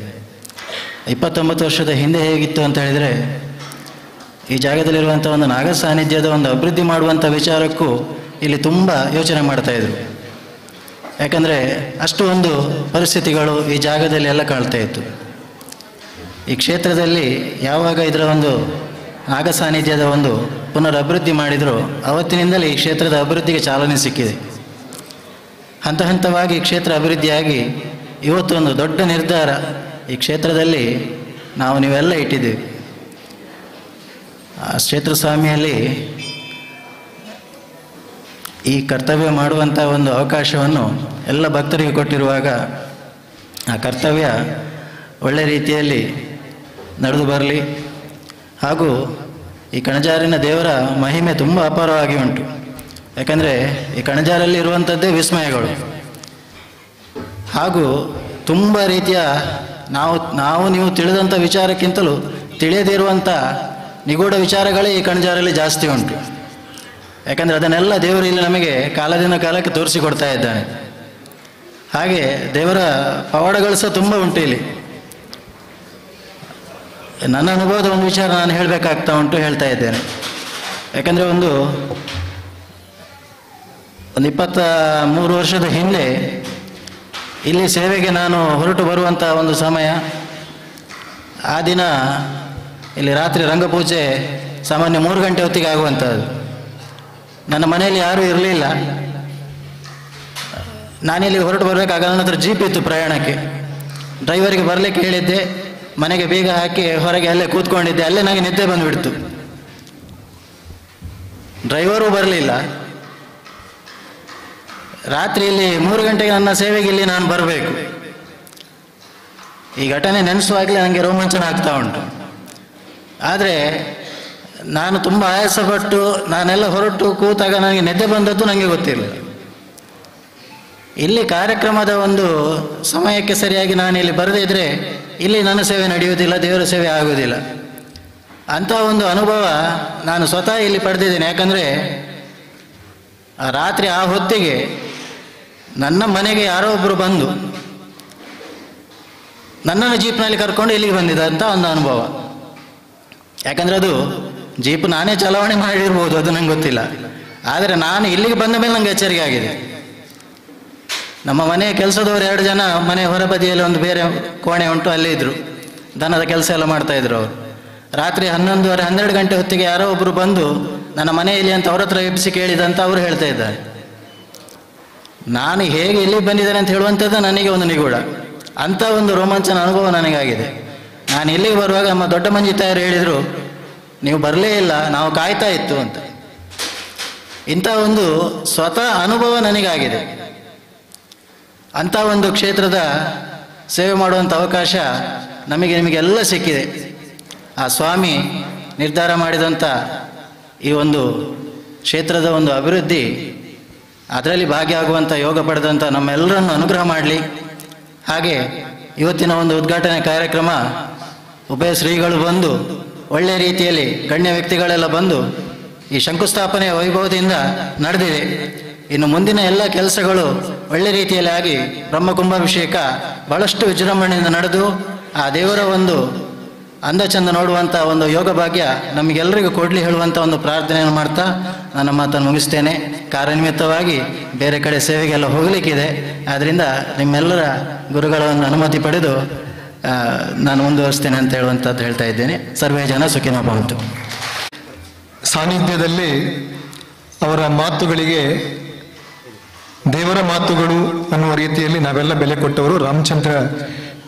29 ವರ್ಷದ ಹಿಂದೆ ಹೇಗಿತ್ತು ಅಂತ ಹೇಳಿದರೆ, ಈ ಜಾಗದಲ್ಲಿರುವಂಥ ಒಂದು ನಾಗ ಸಾನ್ನಿಧ್ಯದ ಒಂದು ಅಭಿವೃದ್ಧಿ ಮಾಡುವಂಥ ವಿಚಾರಕ್ಕೂ ಇಲ್ಲಿ ತುಂಬ ಯೋಚನೆ ಮಾಡ್ತಾಯಿದ್ರು. ಯಾಕಂದರೆ ಅಷ್ಟು ಒಂದು ಪರಿಸ್ಥಿತಿಗಳು ಈ ಜಾಗದಲ್ಲಿ ಎಲ್ಲ ಕಾಣ್ತಾ ಇತ್ತು. ಈ ಕ್ಷೇತ್ರದಲ್ಲಿ ಯಾವಾಗ ಇದರ ಒಂದು ನಾಗ ಸಾನ್ನಿಧ್ಯದ ಒಂದು ಪುನರ್ ಅಭಿವೃದ್ಧಿ ಮಾಡಿದರೂ ಅವತ್ತಿನಿಂದಲೇ ಈ ಕ್ಷೇತ್ರದ ಅಭಿವೃದ್ಧಿಗೆ ಚಾಲನೆ ಸಿಕ್ಕಿದೆ. ಹಂತ ಹಂತವಾಗಿ ಈ ಕ್ಷೇತ್ರ ಅಭಿವೃದ್ಧಿಯಾಗಿ ಇವತ್ತು ಒಂದು ದೊಡ್ಡ ನಿರ್ಧಾರ ಈ ಕ್ಷೇತ್ರದಲ್ಲಿ ನೀವೆಲ್ಲ ಇಟ್ಟಿದ್ದೀವಿ. ಆ ಕ್ಷೇತ್ರ ಸ್ವಾಮಿಯಲ್ಲಿ ಈ ಕರ್ತವ್ಯ ಮಾಡುವಂಥ ಒಂದು ಅವಕಾಶವನ್ನು ಎಲ್ಲ ಭಕ್ತರಿಗೆ ಕೊಟ್ಟಿರುವಾಗ ಆ ಕರ್ತವ್ಯ ಒಳ್ಳೆ ರೀತಿಯಲ್ಲಿ ನಡೆದು ಬರಲಿ. ಹಾಗೂ ಈ ಕಣಜಾರಿನ ದೇವರ ಮಹಿಮೆ ತುಂಬ ಅಪಾರವಾಗಿ ಉಂಟು. ಯಾಕಂದರೆ ಈ ಕಣಜಾಲಲ್ಲಿ ಇರುವಂಥದ್ದೇ ವಿಸ್ಮಯಗಳು, ಹಾಗೂ ತುಂಬ ರೀತಿಯ ನಾವು ನೀವು ತಿಳಿದಂಥ ವಿಚಾರಕ್ಕಿಂತಲೂ ತಿಳಿಯದೇ ಇರುವಂಥ ನಿಗೂಢ ವಿಚಾರಗಳೇ ಈ ಕಣಜಾಲಲ್ಲಿ ಜಾಸ್ತಿ ಉಂಟು. ಯಾಕಂದರೆ ಅದನ್ನೆಲ್ಲ ದೇವರು ಇಲ್ಲಿ ನಮಗೆ ಕಾಲದಿಂದ ಕಾಲಕ್ಕೆ ತೋರಿಸಿಕೊಡ್ತಾ ಇದ್ದಾನೆ. ಹಾಗೆ ದೇವರ ಪವಾಡಗಳು ಸಹ ತುಂಬ ಉಂಟು ಇಲ್ಲಿ. ನನ್ನ ಅನುಭವದ ಒಂದು ವಿಚಾರ ನಾನು ಹೇಳಬೇಕಾಗ್ತಾ ಉಂಟು, ಹೇಳ್ತಾ ಇದ್ದೇನೆ. ಯಾಕಂದರೆ ಒಂದು 23 ವರ್ಷದ ಹಿಂದೆ ಇಲ್ಲಿ ಸೇವೆಗೆ ನಾನು ಹೊರಟು ಬರುವಂಥ ಒಂದು ಸಮಯ. ಆ ದಿನ ಇಲ್ಲಿ ರಾತ್ರಿ ರಂಗಪೂಜೆ ಸಾಮಾನ್ಯ 3 ಗಂಟೆ ಹೊತ್ತಿಗೆ ಆಗುವಂಥದ್ದು. ನನ್ನ ಮನೆಯಲ್ಲಿ ಯಾರೂ ಇರಲಿಲ್ಲ. ನಾನಿಲ್ಲಿ ಹೊರಟು ಬರಬೇಕಾಗ ನನ್ನ ಹತ್ರ ಜೀಪ್ ಇತ್ತು ಪ್ರಯಾಣಕ್ಕೆ. ಡ್ರೈವರಿಗೆ ಬರಲಿಕ್ಕೆ ಹೇಳಿದ್ದೆ, ಮನೆಗೆ ಬೀಗ ಹಾಕಿ ಹೊರಗೆ ಅಲ್ಲೇ ಕೂತ್ಕೊಂಡಿದ್ದೆ. ಅಲ್ಲೇ ನನಗೆ ನಿದ್ದೆ ಬಂದುಬಿಡ್ತು. ಡ್ರೈವರು ಬರಲಿಲ್ಲ. ರಾತ್ರಿ ಇಲ್ಲಿ 3 ಗಂಟೆಗೆ ನನ್ನ ಸೇವೆಗೆ ಇಲ್ಲಿ ನಾನು ಬರಬೇಕು. ಈ ಘಟನೆ ನೆನೆಸುವಾಗಲೇ ನನಗೆ ರೋಮಾಂಚನ ಆಗ್ತಾ ಉಂಟು. ಆದರೆ ನಾನು ತುಂಬ ಆಯಾಸಪಟ್ಟು ನಾನೆಲ್ಲ ಹೊರಟು ಕೂತಾಗ ನನಗೆ ನಿದ್ದೆ ಬಂದದ್ದು ನನಗೆ ಗೊತ್ತಿರಲಿಲ್ಲ. ಇಲ್ಲಿ ಕಾರ್ಯಕ್ರಮದ ಒಂದು ಸಮಯಕ್ಕೆ ಸರಿಯಾಗಿ ನಾನು ಇಲ್ಲಿ ಬರದೇ ಇದ್ದರೆ ಇಲ್ಲಿ ನನ್ನ ಸೇವೆ ನಡೆಯುವುದಿಲ್ಲ, ದೇವರ ಸೇವೆ ಆಗುವುದಿಲ್ಲ. ಅಂಥ ಒಂದು ಅನುಭವ ನಾನು ಸ್ವತಃ ಇಲ್ಲಿ ಪಡೆದಿದ್ದೇನೆ. ಯಾಕಂದರೆ ರಾತ್ರಿ ಆ ಹೊತ್ತಿಗೆ ನನ್ನ ಮನೆಗೆ ಯಾರೋ ಒಬ್ಬರು ಬಂದು ನನ್ನನ್ನು ಜೀಪ್ನಲ್ಲಿ ಕರ್ಕೊಂಡು ಇಲ್ಲಿಗೆ ಬಂದಿದ್ದಂಥ ಒಂದು ಅನುಭವ. ಯಾಕಂದರೆ ಅದು ಜೀಪ್ ನಾನೇ ಚಲಾವಣೆ ಮಾಡಿರ್ಬೋದು, ಅದು ನಂಗೆ ಗೊತ್ತಿಲ್ಲ. ಆದರೆ ನಾನು ಇಲ್ಲಿಗೆ ಬಂದ ಮೇಲೆ ನನಗೆ ಎಚ್ಚರಿಕೆ ಆಗಿದೆ. ನಮ್ಮ ಮನೆಯ ಕೆಲಸದವರು 2 ಜನ ಮನೆ ಹೊರಬದಿಯಲ್ಲಿ ಒಂದು ಬೇರೆ ಕೋಣೆ ಉಂಟು, ಅಲ್ಲೇ ಇದ್ದರು. ದನದ ಕೆಲಸ ಎಲ್ಲ ಮಾಡ್ತಾಯಿದ್ರು ಅವರು. ರಾತ್ರಿ 11:30 12 ಗಂಟೆ ಹೊತ್ತಿಗೆ ಯಾರೋ ಒಬ್ಬರು ಬಂದು ನನ್ನ ಮನೆಯಲ್ಲಿ ಅಂತ ಅವ್ರ ಹತ್ರ ಎಬ್ಬಿಸಿ ಕೇಳಿದಂತ ಅವರು ಹೇಳ್ತಾ ಇದ್ದಾರೆ. ನಾನು ಹೇಗೆ ಇಲ್ಲಿ ಬಂದಿದ್ದೇನೆ ಅಂತ ಹೇಳುವಂಥದ್ದು ನನಗೆ ಒಂದು ನಿಗೂಢ. ಅಂಥ ಒಂದು ರೋಮಾಂಚನ ಅನುಭವ ನನಗಾಗಿದೆ. ನಾನು ಇಲ್ಲಿಗೆ ಬರುವಾಗ ನಮ್ಮ ದೊಡ್ಡ ಮಂಜಿ ತಾಯರು ಹೇಳಿದರು, ನೀವು ಬರಲೇ ಇಲ್ಲ, ನಾವು ಕಾಯ್ತಾ ಇತ್ತು ಅಂತ. ಇಂಥ ಒಂದು ಸ್ವತಃ ಅನುಭವ ನನಗಾಗಿದೆ. ಅಂಥ ಒಂದು ಕ್ಷೇತ್ರದ ಸೇವೆ ಮಾಡುವಂಥ ಅವಕಾಶ ನಿಮಗೆಲ್ಲ ಸಿಕ್ಕಿದೆ. ಆ ಸ್ವಾಮಿ ನಿರ್ಧಾರ ಮಾಡಿದಂಥ ಈ ಒಂದು ಕ್ಷೇತ್ರದ ಒಂದು ಅಭಿವೃದ್ಧಿ, ಅದರಲ್ಲಿ ಭಾಗಿಯಾಗುವಂಥ ಯೋಗ ಪಡೆದಂಥ ನಮ್ಮೆಲ್ಲರನ್ನು ಅನುಗ್ರಹ ಮಾಡಲಿ. ಹಾಗೆ ಇವತ್ತಿನ ಒಂದು ಉದ್ಘಾಟನೆ ಕಾರ್ಯಕ್ರಮ ಉಭಯ ಶ್ರೀಗಳು ಬಂದು ಒಳ್ಳೆಯ ರೀತಿಯಲ್ಲಿ ಗಣ್ಯ ವ್ಯಕ್ತಿಗಳೆಲ್ಲ ಬಂದು ಈ ಶಂಕುಸ್ಥಾಪನೆಯ ವೈಭವದಿಂದ ನಡೆದಿದೆ. ಇನ್ನು ಮುಂದಿನ ಎಲ್ಲ ಕೆಲಸಗಳು ಒಳ್ಳೆ ರೀತಿಯಲ್ಲಿ ಆಗಿ ಬ್ರಹ್ಮಕುಂಭಾಭಿಷೇಕ ಬಹಳಷ್ಟು ವಿಜೃಂಭಣೆಯಿಂದ ನಡೆದು ಆ ದೇವರ ಒಂದು ಅಂದ ಚಂದ ನೋಡುವಂಥ ಒಂದು ಯೋಗ ಭಾಗ್ಯ ನಮಗೆಲ್ಲರಿಗೂ ಕೊಡಲಿ ಹೇಳುವಂಥ ಒಂದು ಪ್ರಾರ್ಥನೆಯನ್ನು ಮಾಡ್ತಾ ನನ್ನ ಮಾತನ್ನು ಮುಗಿಸ್ತೇನೆ. ಕಾರ್ಯನಿಮಿತ್ತವಾಗಿ ಬೇರೆ ಕಡೆ ಸೇವೆಗೆಲ್ಲ ಹೋಗಲಿಕ್ಕಿದೆ. ಆದ್ದರಿಂದ ನಿಮ್ಮೆಲ್ಲರ ಗುರುಗಳ ಒಂದು ಅನುಮತಿ ಪಡೆದು ನಾನು ಮುಂದುವರಿಸ್ತೇನೆ ಅಂತ ಹೇಳುವಂಥದ್ದು ಹೇಳ್ತಾ ಇದ್ದೇನೆ. ಸರ್ವೇ ಜನ ಸುಖಿನೋ ಭವಂತು. ಸಾನ್ನಿಧ್ಯದಲ್ಲಿ ಅವರ ಮಾತುಗಳಿಗೆ ದೇವರ ಮಾತುಗಳು ಅನ್ನುವ ರೀತಿಯಲ್ಲಿ ನಾವೆಲ್ಲ ಬೆಲೆ ಕೊಟ್ಟವರು ರಾಮಚಂದ್ರ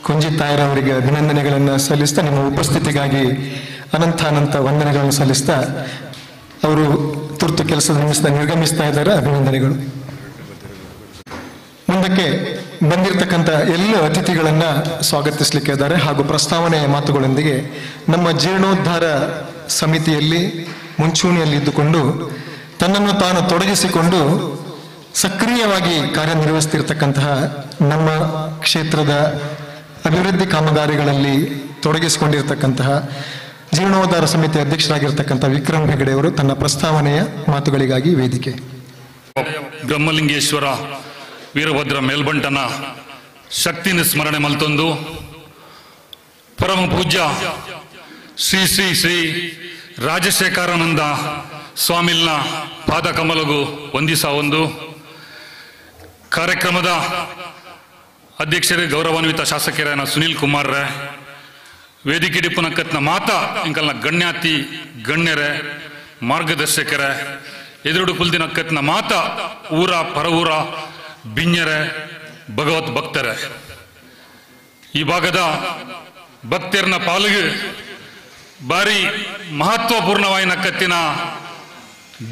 ಕುಂಜಿತಾಯರವರಿಗೆ ಅಭಿನಂದನೆಗಳನ್ನು ಸಲ್ಲಿಸ್ತಾ, ನಿಮ್ಮ ಉಪಸ್ಥಿತಿಗಾಗಿ ಅನಂತ ವಂದನೆಗಳನ್ನು ಸಲ್ಲಿಸ್ತಾ ಅವರು ತುರ್ತು ಕೆಲಸದ ನಿಮಿತ್ತ ನಿರ್ಗಮಿಸ್ತಾ ಇದ್ದಾರೆ. ಅಭಿನಂದನೆಗಳು. ಮುಂದಕ್ಕೆ ಬಂದಿರತಕ್ಕಂಥ ಎಲ್ಲ ಅತಿಥಿಗಳನ್ನ ಸ್ವಾಗತಿಸಲಿಕ್ಕೆ ಇದ್ದಾರೆ. ಹಾಗೂ ಪ್ರಸ್ತಾವನೆಯ ಮಾತುಗಳೊಂದಿಗೆ ನಮ್ಮ ಜೀರ್ಣೋದ್ಧಾರ ಸಮಿತಿಯಲ್ಲಿ ಮುಂಚೂಣಿಯಲ್ಲಿ ಇದ್ದುಕೊಂಡು ತನ್ನನ್ನು ತಾನು ತೊಡಗಿಸಿಕೊಂಡು ಸಕ್ರಿಯವಾಗಿ ಕಾರ್ಯನಿರ್ವಹಿಸ್ತಿರ್ತಕ್ಕಂತಹ ನಮ್ಮ ಕ್ಷೇತ್ರದ ಅಭಿವೃದ್ಧಿ ಕಾಮಗಾರಿಗಳಲ್ಲಿ ತೊಡಗಿಸಿಕೊಂಡಿರ್ತಕ್ಕಂತಹ ಜೀರ್ಣೋದ್ಧಾರ ಸಮಿತಿ ಅಧ್ಯಕ್ಷರಾಗಿರ್ತಕ್ಕಂಥ ವಿಕ್ರಮ್ ಹೆಗಡೆ ಅವರು ತನ್ನ ಪ್ರಸ್ತಾವನೆಯ ಮಾತುಗಳಿಗಾಗಿ ವೇದಿಕೆ. ಬ್ರಹ್ಮಲಿಂಗೇಶ್ವರ ವೀರಭದ್ರ ಮೇಲ್ಬಂಟನ ಶಕ್ತಿನ ಸ್ಮರಣೆ ಮಲ್ತೊಂದು ಪರಮ ಪೂಜ್ಯ ಶ್ರೀ ಶ್ರೀ ಶ್ರೀ ರಾಜಶೇಖರಾನಂದ ಸ್ವಾಮಿಲ್ನ ಪಾದ ಕಮಲಗು ವಂದಿಸ ಒಂದು ಕಾರ್ಯಕ್ರಮದ ಅಧ್ಯಕ್ಷರೇ ಗೌರವಾನ್ವಿತ ಶಾಸಕರಾಯನ ಸುನೀಲ್ ಕುಮಾರ್ ರೇ, ವೇದಿಕೆ ಡಿಪ್ಪುನಕ್ಕತ್ನ ಮಾತಾ ಇಂಕಲ್ನ ಗಣ್ಯಾತಿ ಗಣ್ಯರೇ, ಮಾರ್ಗದರ್ಶಕರೇ, ಎದುರುಡು ಕುಲ್ದಿನಕ್ಕತ್ನ ಮಾತಾ ಊರ ಪರವೂರ ಬಿඤ್ಯರೇ, ಭಗವತ್ ಭಕ್ತರೇ, ಈ ಭಾಗದ ಭಕ್ತರನ್ನ ಪಾಲಿಗೆ ಬಾರಿ ಮಹತ್ವಪೂರ್ಣವಾಯಿನ ಕತ್ತಿನ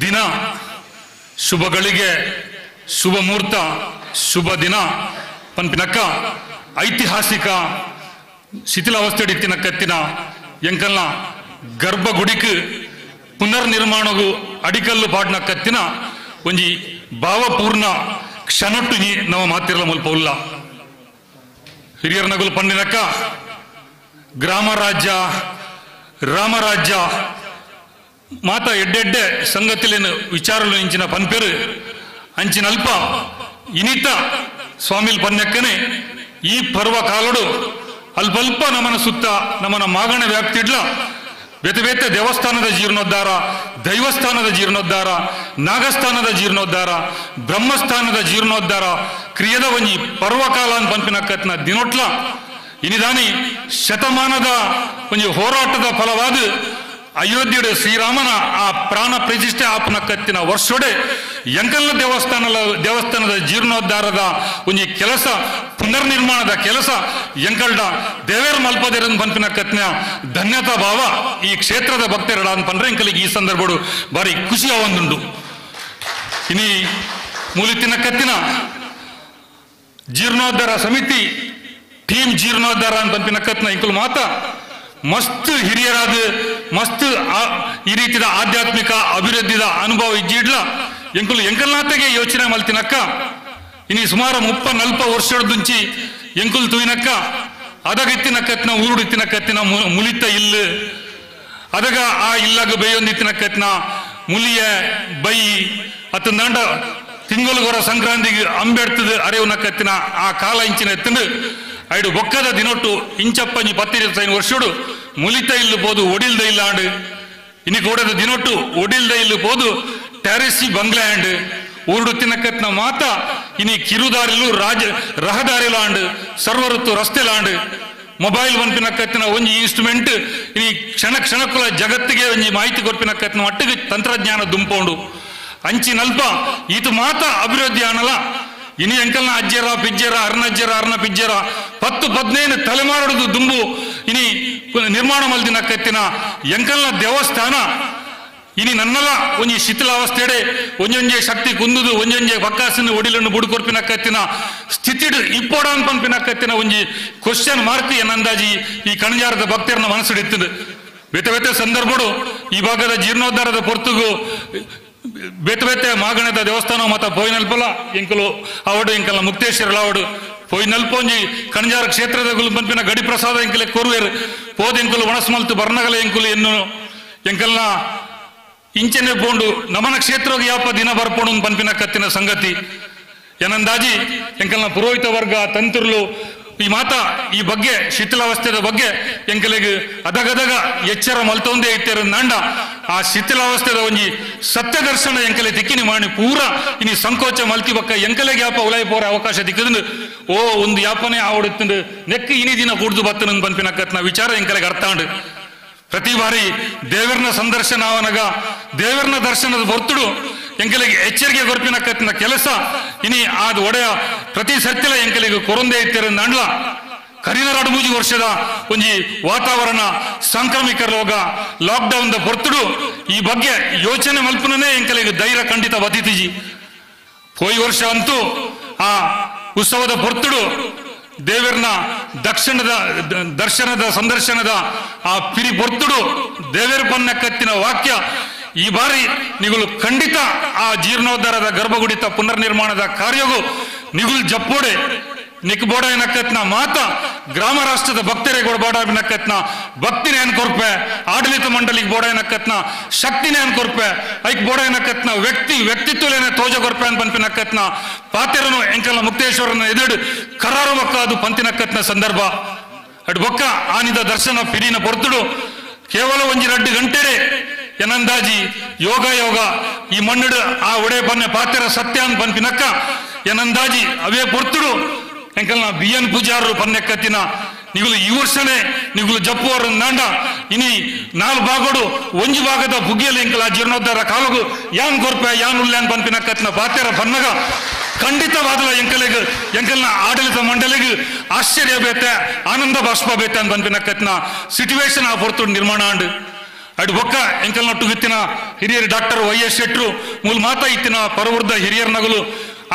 ದಿನ, ಶುಭಗಳಿಗೆ ಶುಭ ಮುಹೂರ್ತ ಶುಭ ದಿನ ಪನ್ಪಿನಕ್ಕ ಐತಿಹಾಸಿಕ ಶಿಥಿಲಾವಸ್ಥೆ ಇತ್ತಿನ ಕತ್ತಿನ ಎಂಕಲ್ನ ಗರ್ಭಗುಡಿಕ್ ಪುನರ್ ನಿರ್ಮಾಣಗೂ ಅಡಿಕಲ್ಲು ಪಾಡ್ನ ಕತ್ತಿನ ಒಂಜಿ ಭಾವಪೂರ್ಣ ಕ್ಷಣಟ್ಟು ನಾವು ಮಾತಿರಲ ಮುಲ್ಪ ಉಲ್ಲ ಹಿರಿಯರ ನಗುಲು ಪಂಡಿನಕ್ಕ ಗ್ರಾಮ ರಾಜ್ಯ ರಾಮರಾಜ್ಯ ಮಾತ ಎಡ್ಡೆಡ್ಡೆ ಸಂಗತಿಲೇನು ವಿಚಾರಲು ಇಂಚಿನ ಪನ್ಪೇರು ಅಂಚಿನ ಅಲ್ಪ ಇನಿತ ಸ್ವಾಮಿಲ್ ಪನ್ಯಕ್ಕನೆ ಈ ಪರ್ವ ಕಾಲಡು ಅಲ್ಪಲ್ಪ ನಮನ ಸುತ್ತ ನಮನ ಮಾಗಣ ವ್ಯಾಪ್ತಿಡ್ಲ ಬೇತೆ ಬೇತೆ ದೇವಸ್ಥಾನದ ಜೀರ್ಣೋದ್ಧಾರ ದೈವಸ್ಥಾನದ ಜೀರ್ಣೋದ್ಧಾರ ನಾಗಸ್ಥಾನದ ಜೀರ್ಣೋದ್ಧಾರ ಬ್ರಹ್ಮಸ್ಥಾನದ ಜೀರ್ಣೋದ್ಧಾರ ಕ್ರಿಯದ ಒಂಜಿ ಪರ್ವಕಾಲ ಅಂತ ಪಂಪಿನಕ್ಕತ್ನ ದಿನೊಟ್ಲ ಇನಿದಾನಿ ಶತಮಾನದ ಒಂಜಿ ಹೋರಾಟದ ಫಲವಾದ ಅಯೋಧ್ಯೆಯ ಶ್ರೀರಾಮನ ಆ ಪ್ರಾಣ ಪ್ರತಿಷ್ಠೆ ಆಪನ ಕತ್ತಿನ ವರ್ಷೊಡೆ ಎಂಕಲ್ನ ದೇವಸ್ಥಾನದ ಜೀರ್ಣೋದ್ಧಾರದ ಒಂಜಿ ಕೆಲಸ ಪುನರ್ನಿರ್ಮಾಣದ ಕೆಲಸ ಎಂಕಲ್ಡ ದೇವೇರ್ ಮಲ್ಪದೇರನ್ ಪಂಪಿನ ಕತ್ತಿನ ಧನ್ಯತಾ ಭಾವ ಈ ಕ್ಷೇತ್ರದ ಭಕ್ತರಡ ಅಂತ ಪಂಡ್ರೆ ಎಂಕಲಿಗೆ ಈ ಸಂದರ್ಭಡು ಬಾರಿ ಖುಷಿ ಒಂದುಂಡು ಇನಿ ಮೂಲಿತಿನ ಕತ್ತಿನ ಜೀರ್ಣೋದ್ಧಾರ ಸಮಿತಿ ಟೀಮ್ ಜೀರ್ಣೋದ್ಧಾರ ಅಂತ ಪಂಪಿನ ಕತ್ತಿನ ಇಂಕಲು ಮಾತ ಮಸ್ತ್ ಹಿರಿಯರಾದ ಮಸ್ತ್ ಈ ರೀತಿಯ ಆಧ್ಯಾತ್ಮಿಕ ಅಭಿವೃದ್ಧಿದ ಅನುಭವ ಇಜ್ಜಿಡ್ಲ ಎಂಕುಲು ಎಂಕಲ್ನಾತೆಗೆ ಯೋಚನೆ ಮಲ್ತಿನಕ್ಕ ಇನಿ ಸುಮಾರು 30-40 ವರ್ಷದುಂಚಿ ಎಂಕುಲ್ ತುಯಿನಕ್ಕ ಅದಗತ್ತಿನ ಕತ್ನ ಊರುಡಿತ್ತಿನ ಕತ್ತಿನ ಮುಲಿತ ಇಲ್ಲು ಅದಗ ಆ ಇಲ್ಲಾಗ ಬೇಯೊಂದಿತ್ತಿನ ಕತ್ನ ಮುಲಿಯ ಬೈ ಅತ್ತಂದಾಂಡ ತಿಂಗಳುಗೊರ ಸಂಕ್ರಾಂತಿಗೆ ಅಂಬೆಡ್ತದ ಅರೆವನ ಕತ್ತಿನ ಆ ಕಾಲ ಇಂಚಿನ ಎತ್ತಂಡು ಐಡು ಬೊಕ್ಕದ ದಿನೊಟ್ಟು ಇಂಚಪ್ಪಂಜಿ 10-25 ವರ್ಷಡು ಮುಲಿತ ಇಲ್ಲು ಪೋದು ಒಡಿಲ್ದ ಇಲ್ಲಾಂಡು ಇನಿ ಕೂಡದ ದಿನೊಟ್ಟು ಒಡಿಲ್ದ ಇಲ್ಲು ಪೋದು ಟ್ಯಾರಿಸಿ ಬಂಗ್ಲ್ಯಾಂಡ್ ಊರುಡುತ್ತಿನ ಕತ್ನ ಮಾತ ಇನಿ ಕಿರುದಾರಿಲು ರಹದಾರಿಲಾಂಡು ಸರ್ವಋತ್ತು ರಸ್ತೆಲಾಂಡು ಮೊಬೈಲ್ ಪಂಪಿನ ಕತ್ತಿನ ಒಂಜಿ ಇನ್ಸ್ಟ್ರುಮೆಂಟ್ ಇನಿ ಕ್ಷಣ ಕ್ಷಣಕ್ಕುಲ ಜಗತ್ತಿಗೆ ಒಂಜಿ ಮಾಹಿತಿ ಕೊರ್ಪಿನ ಕತ್ತಿನ ಮಟ್ಟಿಗೆ ತಂತ್ರಜ್ಞಾನ ದುಂಪೋಂಡು ಅಂಚಿನಲ್ಪ ಇದು ಮಾತ ಅಭಿವೃದ್ಧಿ ಆನಲ ಇನಿ ಎಂಕಲ್ನ ಅಜ್ಜರ ಪಿಜ್ಜರ ಅರ್ನಜ್ಜರ ಅರ್ನ ಪಿಜ್ಜರ 10-15 ತಲೆಮಾರುದು ದುಂಬು ಇನಿ ನಿರ್ಮಾಣ ಮಲ್ದಿನ ಕತ್ತಿನ ಎಂಕಲ್ನ ದೇವಸ್ಥಾನ ಇನಿ ನನ್ನಲ ಒಂಜಿ ಶಿಥಿಲಾವಸ್ಥೆಡೆ ಒಂಜೊಂಜೆ ಶಕ್ತಿ ಕುಂದುದು ಒಂಜೊಂಜೆ ಬಕ್ಕಾಸಿನ ಒಡಿಲನ್ನು ಬುಡುಕೊರ್ಪಿನ ಕತ್ತಿನ ಸ್ಥಿತಿಡು ಇಪ್ಪೋಡಾನ್ ಪಂಪಿನ ಕತ್ತಿನ ಒಂಜಿ ಕ್ವಶನ್ ಮಾರ್ಕ್ ಏನಂದಾಜಿ ಈ ಕಣಜಾರದ ಭಕ್ತರನ್ನ ಮನಸ್ಸಿಡಿತ್ತದೆ ಬೇತೆ ಬೇತೆ ಸಂದರ್ಭಡು ಈ ಭಾಗದ ಜೀರ್ಣೋದ್ಧಾರದ ಪೊರ್ತುಗು ಬೇತೆ ಬೇತೆ ಮಾಗಣದ ದೇವಸ್ಥಾನ ಮತ ಪೋಯಿನಲ್ಪಲ ಎಂಕಲು ಅವಡು ಎಂಕಲ್ನ ಮುಕ್ತೇಶ್ವರ ಅವಡು ಪೋಯಿನಲ್ಪೊಂಜಿ ಕಣಜಾರ ಕ್ಷೇತ್ರದ ಗುಲು ಪಂಪಿನ ಗಡಿ ಪ್ರಸಾದ ಎಂಕಲೆ ಕೋರುವೇರು ಪೋದ ಎಂಕುಲು ಒಣಸ್ಮಲ್ತು ಬರ್ನಗಲ ಎಂಕುಲು ಎನ್ನು ಎಂಕಲ್ನ ಇಂಚನೆ ಪೋಂಡು ನಮನ ಕ್ಷೇತ್ರಕ್ಕೆ ಯಾಪ ದಿನ ಬರ್ಪೋಡು ಪಂಪಿನ ಕತ್ತಿನ ಸಂಗತಿ ಏನಂದಾಜಿ ಎಂಕಲ್ನ ಪುರೋಹಿತ ವರ್ಗ ತಂತ್ರಲು ಈ ಮಾತ ಈ ಬಗ್ಗೆ ಶಿಥಿಲಾವಸ್ಥೆದ ಬಗ್ಗೆ ಎಂಕಲಿಗೆ ಅದಗದಗ ಎಚ್ಚರ ಮಲ್ತೊಂದೇ ಇಟ್ಟೇರ ನಾಂಡ ಆ ಶಿಥಿಲಾವಸ್ಥೆದ ಒಂಜಿ ಸತ್ಯ ದರ್ಶನ ಎಂಕಲೆ ತಿಕ್ಕಿನಿ ಮಾಡಿ ಪೂರ ಇನಿ ಸಂಕೋಚ ಮಲ್ತಿ ಬಕ್ಕ ಎಂಕಲೆಗೆ ಯಾಪ ಉಲಾಯಿ ಪೋರ ಅವಕಾಶ ತಿಕ್ಕದಂದು ಓ ಒಂದು ಯಾಪನೆ ಆವಡುತ್ತಂದು ನೆಕ್ಕ ಇನಿ ದಿನ ಕೂಡ್ದು ಬತ್ತನ ಪಂಪಿನ ಕತ್ನ ವಿಚಾರ ಎಂಕಲೆಗೆ ಅರ್ಥಾಂಡು ಪ್ರತಿ ಬಾರಿ ದೇವರನ ಸಂದರ್ಶನ ಅವನಗ ದೇವರನ ದರ್ಶನದ ಹೊರ್ತುಡು ಎಂಕಲಿಗೆ ಎಚ್ಚರಿಕೆ ಗೊರ್ಪಿನ ಕತ್ತಿನ ಕೆಲಸ ಇನಿ ಆದ ಒಡೆಯ ಪ್ರತಿ ಸತ್ಯಲ ಎಂಕಲಿಗೆ ಕೊರೊಂದೇ ಇತ್ತೇರ ನಂಡ್ಲ ಕರಿನ 2-3 ವರ್ಷದ ಒಂಜಿ ವಾತಾವರಣ ಸಾಂಕ್ರಾಮಿಕ ರೋಗ ಲಾಕ್ಡೌನ್ ದ ಹೊರ್ತುಡು ಈ ಬಗ್ಗೆ ಯೋಚನೆ ಮಲ್ಪನೇ ಎಂಕಲಿಗೆ ಧೈರ್ಯ ಖಂಡಿತ ಬದಿತಿಜಿ ಹೋಯ್ ವರ್ಷ ಅಂತೂ ಆ ಉತ್ಸವದ ಹೊರ್ತುಡು ದೇವರನ ದರ್ಶನದ ಸಂದರ್ಶನದ ಆ ಪಿರಿ ಪೊರ್ತುಡು ದೇವರ ಪನ್ನ ಕತ್ತಿನ ವಾಕ್ಯ ಈ ಬಾರಿ ನಿಗುಲು ಖಂಡಿತ ಆ ಜೀರ್ಣೋದ್ಧಾರದ ಗರ್ಭಗುಡಿತ ಪುನರ್ನಿರ್ಮಾಣದ ಕಾರ್ಯಗೂ ನಿಗುಲ್ ಜಪ್ಪೋಡೆ ನಿಕ್ಬೋಡ ಏನಕ್ಕತ್ನ ಮಾತ ಗ್ರಾಮ ರಾಷ್ಟ್ರದ ಭಕ್ತರೇ ಗೊಡಬೋಡ ಏನಕ್ಕತ್ನ ಭಕ್ತಿನೇ ಅನ್ಕೊರ್ಪೆ ಆಡಳಿತ ಮಂಡಳಿಗೆ ಬೋಡ ಏನಕ್ಕತ್ನ ಶಕ್ತಿನೇ ಅನ್ಕೊರ್ಪೆ ಐಕ್ ಬೋಡ ಏನಕ್ಕತ್ನ ವ್ಯಕ್ತಿತ್ವಲೇನೆ ತೋಜ ಗೊರ್ಪೆ ಅಂತ ಪಂಪಿನಕ್ಕತ್ನ ಪಾತೆರನು ಎಂಕಲ್ನ ಮುಕ್ತೇಶ್ವರನ ಎದುರು ಕರಾರು ಬಕ್ಕ ಅದು ಪಂತಿನಕ್ಕತ್ನ ಸಂದರ್ಭ ಅಡ್ ಬೊಕ್ಕ ಆನಿದ ದರ್ಶನ ಪಿರಿನ ಪೊರ್ತುಡು ಕೇವಲ ಒಂಜಿ 2 ಗಂಟೆಡೆ ಏನಂದಾಜಿ ಯೋಗ ಈ ಮಣ್ಣುಡು ಆ ಒಡೆ ಪನ್ನೆ ಪಾತೆರ ಸತ್ಯ ಅಂತ ಪಂಪಿನಕ್ಕ ಏನಂದಾಜಿ ಅವೇ ಪೊರ್ತುಡು ಎಂಕಲ್ನ ಬಿಎನ್ ಪೂಜಾರರು ಪನ್ನೆಕ್ಕತ್ತಿನ ನಿಗುಲು ಈ ವರ್ಷನೇ ನಿಗುಲು ಜಪ್ಪುವರ ನಾಂಡ ಇನಿ 4 ಭಾಗಡು ಒಂಜಿ ಭಾಗದ ಬುಗ್ಗಿಯಲ್ಲಿ ಎಂಕಲ ಜೀರ್ಣೋದ್ಧಾರ ಕಾಲಗು ಯಾನ್ ಗೊರ್ಪೆ ಯಾನ್ ಉಲ್ಯಾನ್ ಪಂಪಿನಕ್ಕತ್ತಿನ ಪಾತೆರ ಪನ್ನಗ ಖಂಡಿತವಾದ ಎಂಕಲ್ನ ಆಡಳಿತ ಮಂಡಳಿಗೆ ಆಶ್ಚರ್ಯ ಬೇತೆ ಆನಂದ ಬಾಷ್ಪ ಬೇತೆ ಅಂತ ಪಂಪಿನಕ್ಕತ್ತಿನ ಸಿಚುವೇಶನ್ ಆ ಪೊರ್ತು ನಿರ್ಮಾಣ ಆಂಡು ಅಡ್ ಬೊಕ್ಕ ಎಂಕಲ್ನೊಟ್ಟು ಇತ್ತಿನ ಹಿರಿಯರು ಡಾಕ್ಟರ್ ವೈ.ಎಸ್. ಶೆಟ್ರು ಮೂಲ ಮಾತಾ ಇತ್ತಿನ ಪರವೃದ್ಧ ಹಿರಿಯರ ನಗಲು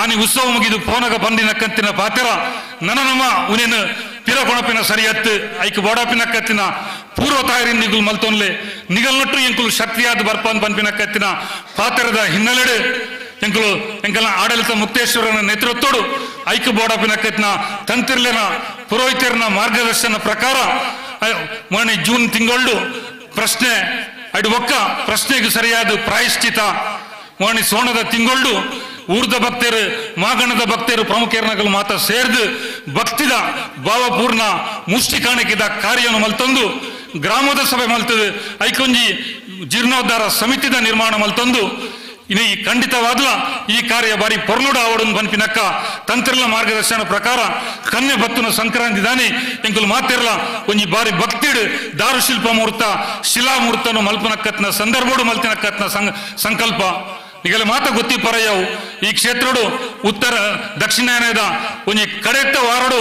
ಆನಿ ಉತ್ಸವ ಮುಗಿದು ಪೋನಗ ಬಂದಿನ ಕಂತಿನ ಪಾತೆರ ನಮ್ಮ ಉನೇನು ಪಿರಕೊಣಪಿನ ಸರಿಯತ್ತು ಐಕ್ ಬೋಡಾಪಿನ ಕತ್ತಿನ ಪೂರ್ವ ತಾಯರಿನ ನಿಗುಲ್ ಮಲ್ತೊನ್ಲೆ ನಿಗಲ್ನೊಟ್ಟು ಎಂಕುಲು ಶಕ್ತಿಯಾದ ಬರ್ಪನ್ ಪಂಪಿನ ಕತ್ತಿನ ಪಾತೆರದ ಹಿನ್ನೆಲೆಡೆ ಎಂಕಲು ಎಂಕಲ್ನ ಆಡಳಿತ ಮುಕ್ತೇಶ್ವರನ ನೇತೃತ್ವಡು ಐಕ್ಯ ಬೋರ್ಡ್ ಕತ್ನ ತಂತ್ರಿಲಿನ ಪುರೋಹಿತರನ ಮಾರ್ಗದರ್ಶನ ಪ್ರಕಾರ ಮೊನ್ನೆ ಜೂನ್ ತಿಂಗಳು ಪ್ರಶ್ನೆ ಅಡು ಒಕ್ಕ ಪ್ರಶ್ನೆಗೆ ಸರಿಯಾದ ಪ್ರಾಯಶ್ಚಿತ ಮೊನ್ನೆ ಸೋಣದ ತಿಂಗಳು ಊರ್ದ ಭಕ್ತರು ಮಾಗಣದ ಭಕ್ತರು ಪ್ರಮುಖರನಗಳು ಮಾತ್ರ ಸೇರಿದು ಭಕ್ತಿದ ಭಾವಪೂರ್ಣ ಮುಷ್ಟಿ ಕಾಣಿಕೆದ ಕಾರ್ಯವನ್ನು ಮಲ್ತಂದು ಗ್ರಾಮದ ಸಭೆ ಮಲ್ತದು ಐಕೊಂಜಿ ಜೀರ್ಣೋದ್ಧಾರ ಸಮಿತಿದ ನಿರ್ಮಾಣ ಮಲ್ತಂದು ಇನ್ನು ಈ ಖಂಡಿತವಾದ್ಲ ಈ ಕಾರ್ಯ ಬಾರಿ ಪೊರ್ಲುಡ ಆವಡನ್ನು ಬನ್ಪಿನಕ್ಕ ತಂತ್ರಲ ಮಾರ್ಗದರ್ಶನ ಪ್ರಕಾರ ಕನ್ಯೆ ಬತ್ತುನ ಸಂಕ್ರಾಂತಿ ದಾನಿ ಎಂಕುಲು ಮಾತಿರಲ ಒಂಜಿ ಬಾರಿ ಭಕ್ತಿಡ್ ದಾರುಶಿಲ್ಪ ಮುಹೂರ್ತ ಶಿಲಾ ಮುಹೂರ್ತನು ಮಲ್ಪನಕ್ಕತ್ನ ಸಂದರ್ಭಡು ಮಲ್ತಿನಕ್ಕತ್ನ ಸಂಕಲ್ಪ ಈಗಲೇ ಮಾತ ಗೊತ್ತಿ ಪರಯವು ಈ ಕ್ಷೇತ್ರಡು ಉತ್ತರ ದಕ್ಷಿಣಾಯನದ ಒಂಜಿ ಕಡೆತ್ತ ವಾರಡು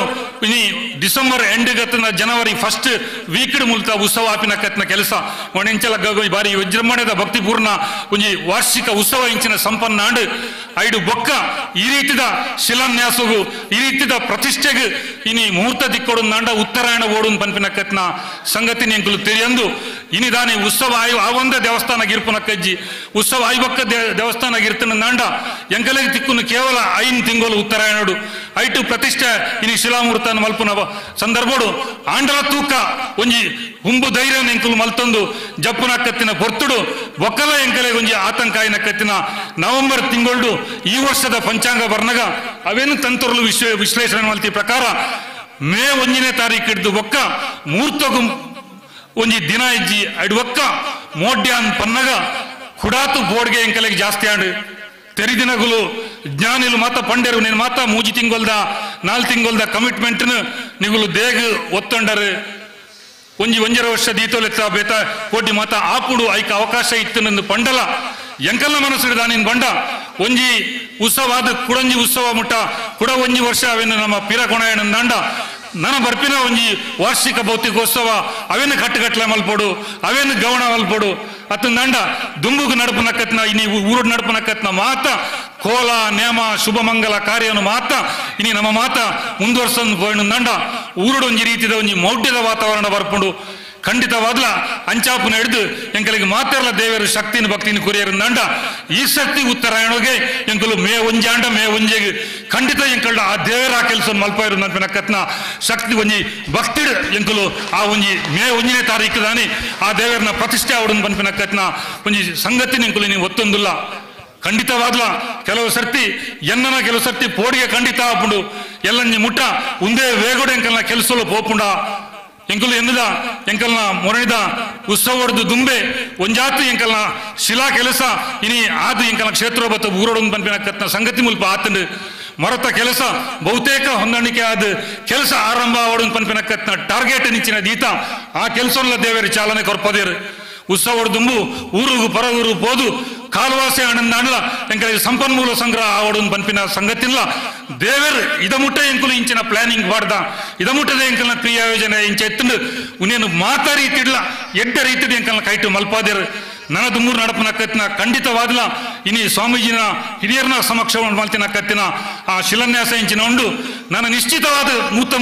ಇನಿ ಡಿಸೆಂಬರ್ ಎಂಡ್ಗತ್ತನ ಜನವರಿ ಫಸ್ಟ್ ವೀಕ್ಡ್ ಮುಲ್ತ ಉತ್ಸವ ಆಪಿನಕ್ಕತ್ನ ಕೆಲಸ ಒಣೆಂಚಲ ಬಾರಿ ವಿಜೃಂಭಣೆದ ಭಕ್ತಿಪೂರ್ಣ ಒಂಜಿ ವಾರ್ಷಿಕ ಉತ್ಸವ ಇಂಚಿನ ಸಂಪನ್ನ ಆಂಡ್ ಐಡು ಬೊಕ್ಕ ಈ ರೀತಿದ ಶಿಲಾನ್ಯಾಸಗು ಈ ರೀತಿದ ಪ್ರತಿಷ್ಠೆಗೆ ಇನಿ ಮುಹೂರ್ತ ದಿಕ್ಕೊಡು ನಾಂಡ ಉತ್ತರಾಯಣ ಓಡು ಪನ್ಪಿನಕ್ಕತ್ನ ಸಂಗತಿನ ಎಂಕುಲು ತಿಳಿಯಂದು ಇನಿದಾನಿ ಉತ್ಸವ ಆವಂದ ದೇವಸ್ಥಾನ ಗಿರ್ಪುನಕ್ಕಜ್ಜಿ ಉತ್ಸವ ಆಯ್ಬಕ್ಕ ದೇವಸ್ಥಾನ ಗಿರ್ತನ ನಾಂಡ ಎಂಕಲೆಗೆ ತಿಕ್ಕುನು ಕೇವಲ 5 ತಿಂಗಳು ಉತ್ತರಾಯಣಡು ಐಟು ಪ್ರತಿಷ್ಠೆ ಇನಿ ಶಿಲಾಮೂರ್ತನ ಮಲ್ಪುನ ಸಂದರ್ಭಡು ಆಂಡಲ ತೂಕ ಒಂಜಿ ಹುಂಬು ಧೈರ್ಯ ಎಂಕುಲು ಮಲ್ತೊಂದು ಜಪ್ಪುನಕ್ಕತ್ತಿನ ಪೊರ್ತುಡು ಒಕ್ಕಲ ಎಂಕಲೆಗೆ ಒಂಜಿ ಆತಂಕಾಯಿನಕ್ಕತ್ತಿನ ನವೆಂಬರ್ ತಿಂಗಳು ಈ ವರ್ಷದ ಪಂಚಾಂಗ ಬರ್ನಗ ಅವೇನು ತಂತ್ರಲು ವಿಶ್ಲೇಷಣೆ ಮಲ್ತಿ ಪ್ರಕಾರ ಮೇ 1ನೇ ತಾರೀಕು ಹಿಡಿದು ಒಕ್ಕ ಮುಹೂರ್ತಗು ಒಂಜಿ ದಿನ ಇಜ್ಜಿ ಅಡ್ ಒಕ್ಕ ಮೋಡ್ಯಾನ್ ಪನ್ನಗ ಕುಡಾತು ಬೋರ್ಡ್ಗೆ ಎಂಕಲೆಗೆ ಜಾಸ್ತಿ ಆಂಡು ತೆರಿದಿನಗುಲು ಜ್ಞಾನಿಲು ಮಾತ ಪಂಡೆರು ನೀನು ಮಾತ 3 ತಿಂಗೊಲ್ದ 4 ತಿಂಗೊಲ್ದ ಕಮಿಟ್ಮೆಂಟ್ ನಿಗುಲು ದೇಗ ಒತ್ತೊಂಡರು ಒಂಜರ ವರ್ಷ ದೀತೋಲೆತ್ತ ಬೇತ ಕೋಟಿ ಮಾತ ಆಪುಡು ಐಕ ಅವಕಾಶ ಇತ್ತು ನಂದು ಪಂಡಲ ಎಂಕಲ್ನ ಮನಸ್ಸಿಡ್ದ ನೀನ್ ಬಂಡ ಒಂಜಿ ಉತ್ಸವಾದ ಕುಡಂಜಿ ಉತ್ಸವ ಮುಟ್ಟ ಕುಡ ಒಂಜಿ ವರ್ಷ ಅವೇನು ನಮ್ಮ ಪಿರ ಕೊಣಯನ ದಂಡ ನನ್ನ ಬರ್ಪಿನ ಒಂಜಿ ವಾರ್ಷಿಕ ಭೌತಿಕೋತ್ಸವ ಅವೇನು ಕಟ್ಟುಗಟ್ಲೆ ಮಲ್ಪೋಡು ಅವೇನು ಗೌಣ ಮಲ್ಪೋಡು ಅತ್ತ ದಂಡ ದುಂಬುಗು ನಡುಪನಕ್ಕತ್ನ ಇನಿ ಊರು ನಡುಪನಕ್ಕತ್ನ ಮಾತ ಕೋಲ ನೇಮ ಶುಭ ಮಂಗಲ ಕಾರ್ಯವನ್ನು ಮಾತ ಇನಿ ನಮ್ಮ ಮಾತ ಮುಂದುವರ್ಸಂದು ಪೋಯ್ನು ದಂಡ ಊರುಡು ಒಂಜಿ ರೀತಿದ ಒಂಜಿ ಮೌಢ್ಯದ ವಾತಾವರಣ ಬರ್ಪುಂಡು ಖಂಡಿತವಾದ್ಲ ಅಂಚಾಪುನ ಹಿಡಿದು ಎಂಕಲಿಗೆ ಮಾತಾಡಲ ದೇವರು ಶಕ್ತಿನ ಭಕ್ತಿನ ಕುರಿಯರು ದಂಡ ಈ ಶಕ್ತಿ ಉತ್ತರಾಯಣಗೆ ಎಂಕಲು ಮೇ 1 ಮೇ 1 ಖಂಡಿತ ಎಂಕಲ್ಡ ಆ ದೇವರ ಕೆಲಸ ಮಲ್ಪ ಇರು ನನ್ಪಿನಕ್ಕತ್ನ ಶಕ್ತಿ ಒಂಜಿ ಭಕ್ತಿ ಎಂಕಲು ಆ ಒಂಜಿ ಮೇ 1ನೇ ತಾರೀಕು ದಾನಿ ಆ ದೇವರನ್ನ ಪ್ರತಿಷ್ಠೆ ಅವಡನ್ನು ಬನ್ಪಿನಕ್ಕತ್ನ ಒಂಜಿ ಸಂಗತಿ ಎಂಕಲು ನೀವು ಒತ್ತೊಂದಿಲ್ಲ ಖಂಡಿತವಾದ್ಲ ಕೆಲವು ಸರ್ತಿ ಕೆಲವು ಸರ್ತಿ ಪೋಡಿಗೆ ಖಂಡಿತ ಆಪುಂಡು ಎಲ್ಲಂಜಿ ಮುಟ್ಟ ಒಂದೇ ವೇಗೋಡು ಎಂಕಲ್ನ ಕೆಲಸಲು ಪೋಪುಂಡ ಎಂಕಲು ಎನ್ನದ ಎಂಕಲ್ನ ಮೊರಣಿದ ಉತ್ಸವಡ್ದು ದುಂಬೆ ಒಂಜಾತು ಎಂಕಲ್ನ ಶಿಲಾ ಕೆಲಸ ಇನಿ ಆದು ಎಂಕಲ್ನ ಕ್ಷೇತ್ರೋಬತ್ತ ಊರೋಡೊಂದು ಪನ್ಪಿನಕ್ಕತ್ನ ಸಂಗತಿ ಮುಲ್ಪ ಆತಂಡು ಮರತ ಕೆಲಸ ಬಹುತೇಕ ಹೊಂದಾಣಿಕೆ ಆದ ಕೆಲಸ ಆರಂಭ ಅವಡೊಂದು ಪನ್ಪಿನಕ್ಕತ್ನ ಟಾರ್ಗೆಟ್ ನಿಚ್ಚಿನ ದೀತ ಆ ಕೆಲಸಲ್ಲ ದೇವರ ಚಾಲನೆ ಕೊರ್ಪದೇರು ಉತ್ಸವಡು ದುಂಬು ಊರುಗು ಪರಗೂರು ಪೋದು ಕಾಲುವಾಸೆ ಆನಂದ ಎಂಕಲಿಗೆ ಸಂಪನ್ಮೂಲ ಸಂಗ್ರಹ ಆವಡೊಂದು ಪನ್ಪಿನ ಸಂಗತಿಲ್ಲ ದೇವರು ಇದಮುಟ್ಟ ಎಂಕುಲು ಇಂಚಿನ ಪ್ಲಾನಿಂಗ್ ಮಾಡ್ದ ಇದಮುಟ್ಟದ ಎಂಕಲ್ನ ಕ್ರಿಯಾ ಯೋಜನೆ ಇಂಚ ಎತ್ತಂಡು ಉನೇನು ಮಾತಾ ರೀತಿಡ್ಲ ಎಡ್ಡ ರೀತಿಡ್ ಎಂಕಲ್ನ ಕೈಟು ಮಲ್ಪಾದೇರು ನನ್ನ ದುಮ್ಮೂರು ನಡಪನಕ್ಕತ್ತಿನ ಖಂಡಿತವಾದ್ಲ ಇನಿ ಸ್ವಾಮೀಜಿನ ಹಿರಿಯರ್ನ ಸಮಕ್ಷ ಮಲ್ತಿನಕ್ಕತ್ತಿನ ಆ ಶಿಲಾನ್ಯಾಸ ಇಂಚಿನ ಉಂಡು ನನ್ನ ನಿಶ್ಚಿತವಾದ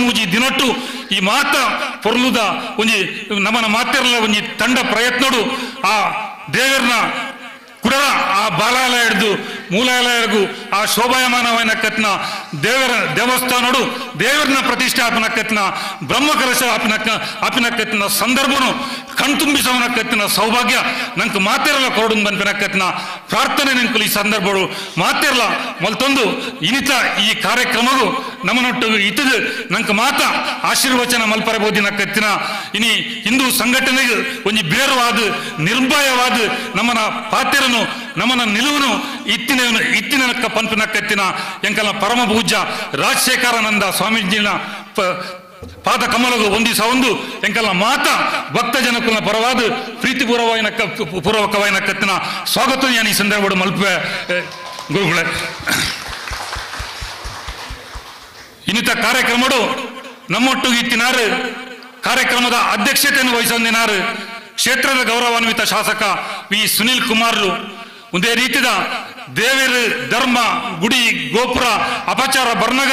ಮೂಜಿ ದಿನೊಟ್ಟು ಈ ಮಾತ ಪೊರ್ಲುದ ಒಂಜಿ ನಮ್ಮನ ಮಾತೆರಲ ಒಂಜಿ ತಂಡ ಪ್ರಯತ್ನಡು ಆ ದೇವರನ್ನ ಕುಡಲ ಆ ಬಾಲಾಲಯ ಹಿಡಿದು ಮೂಲಾಲಯಗೂ ಆ ಶೋಭಾಯಮಾನವೈನಕ್ಕತ್ನ ದೇವರ ದೇವಸ್ಥಾನಡು ದೇವರನ್ನ ಪ್ರತಿಷ್ಠಾಪನಕ್ಕತ್ನ ಬ್ರಹ್ಮಕಲಶ ಆಪಿನಕ್ಕತ್ನ ಸಂದರ್ಭನು ಕಣ್ತುಂಬಿಸವನಕ್ಕತ್ನ ಸೌಭಾಗ್ಯ ನಂಗೆ ಮಾತಿರಲ್ಲ ಕೊರಡು ಬಂಪಿನಕ್ಕತ್ನ ಪ್ರಾರ್ಥನೆ ನಂಕಲು ಈ ಸಂದರ್ಭಗಳು ಮಾತಿರಲ್ಲ ಮಲ್ತೊಂದು ಇನಿತ ಈ ಕಾರ್ಯಕ್ರಮವು ನಮ್ಮನೊಟ್ಟು ಇತದು ನಂಗೆ ಮಾತ ಆಶೀರ್ವಚನ ಮಲ್ಪರಬಹುದಿನಕ್ಕತ್ತಿನ ಇನಿ ಹಿಂದೂ ಸಂಘಟನೆಗೆ ಒಂಜಿ ಬೇರವಾದ ನಿರ್ಭಯವಾದ ನಮ್ಮನ ಪಾತ್ರನು ನಮ್ಮನ ನಿಲುವನು ಇತ್ತಿನಕ್ಕ ಪಂಪಿನಕ್ಕತ್ತಿನ ಎಂಕಲ್ನ ಪರಮ ಪೂಜ್ಯ ರಾಜಶೇಖರಾನಂದ ಸ್ವಾಮೀಜಿನ ಪಾದ ಕಮಲಗು ಒಂದಿಸ ಒಂದು ಎಂಕಲ್ನ ಮಾತ ಭಕ್ತ ಜನಕುಲ ಪರವಾದ ಪ್ರೀತಿಪೂರ್ವಕವೈನಕ್ಕತ್ತಿನ ಸ್ವಾಗತ ಈ ಸಂದರ್ಭ ಮಲ್ಪೆ ಗುರುಗಳೇ ಇನ್ನಿತ ಕಾರ್ಯಕ್ರಮಡು ನಮ್ಮೊಟ್ಟು ಇತ್ತಿನಾರು ಕಾರ್ಯಕ್ರಮದ ಅಧ್ಯಕ್ಷತೆಯನ್ನು ವಹಿಸೊಂದಿನಾರು ಕ್ಷೇತ್ರದ ಗೌರವಾನ್ವಿತ ಶಾಸಕ ವಿ ಸುನೀಲ್ ಕುಮಾರ್ರು ಒಂದೇ ರೀತಿದ ದೇವರು ಧರ್ಮ ಗುಡಿ ಗೋಪುರ ಅಪಚಾರ ಬರ್ನಗ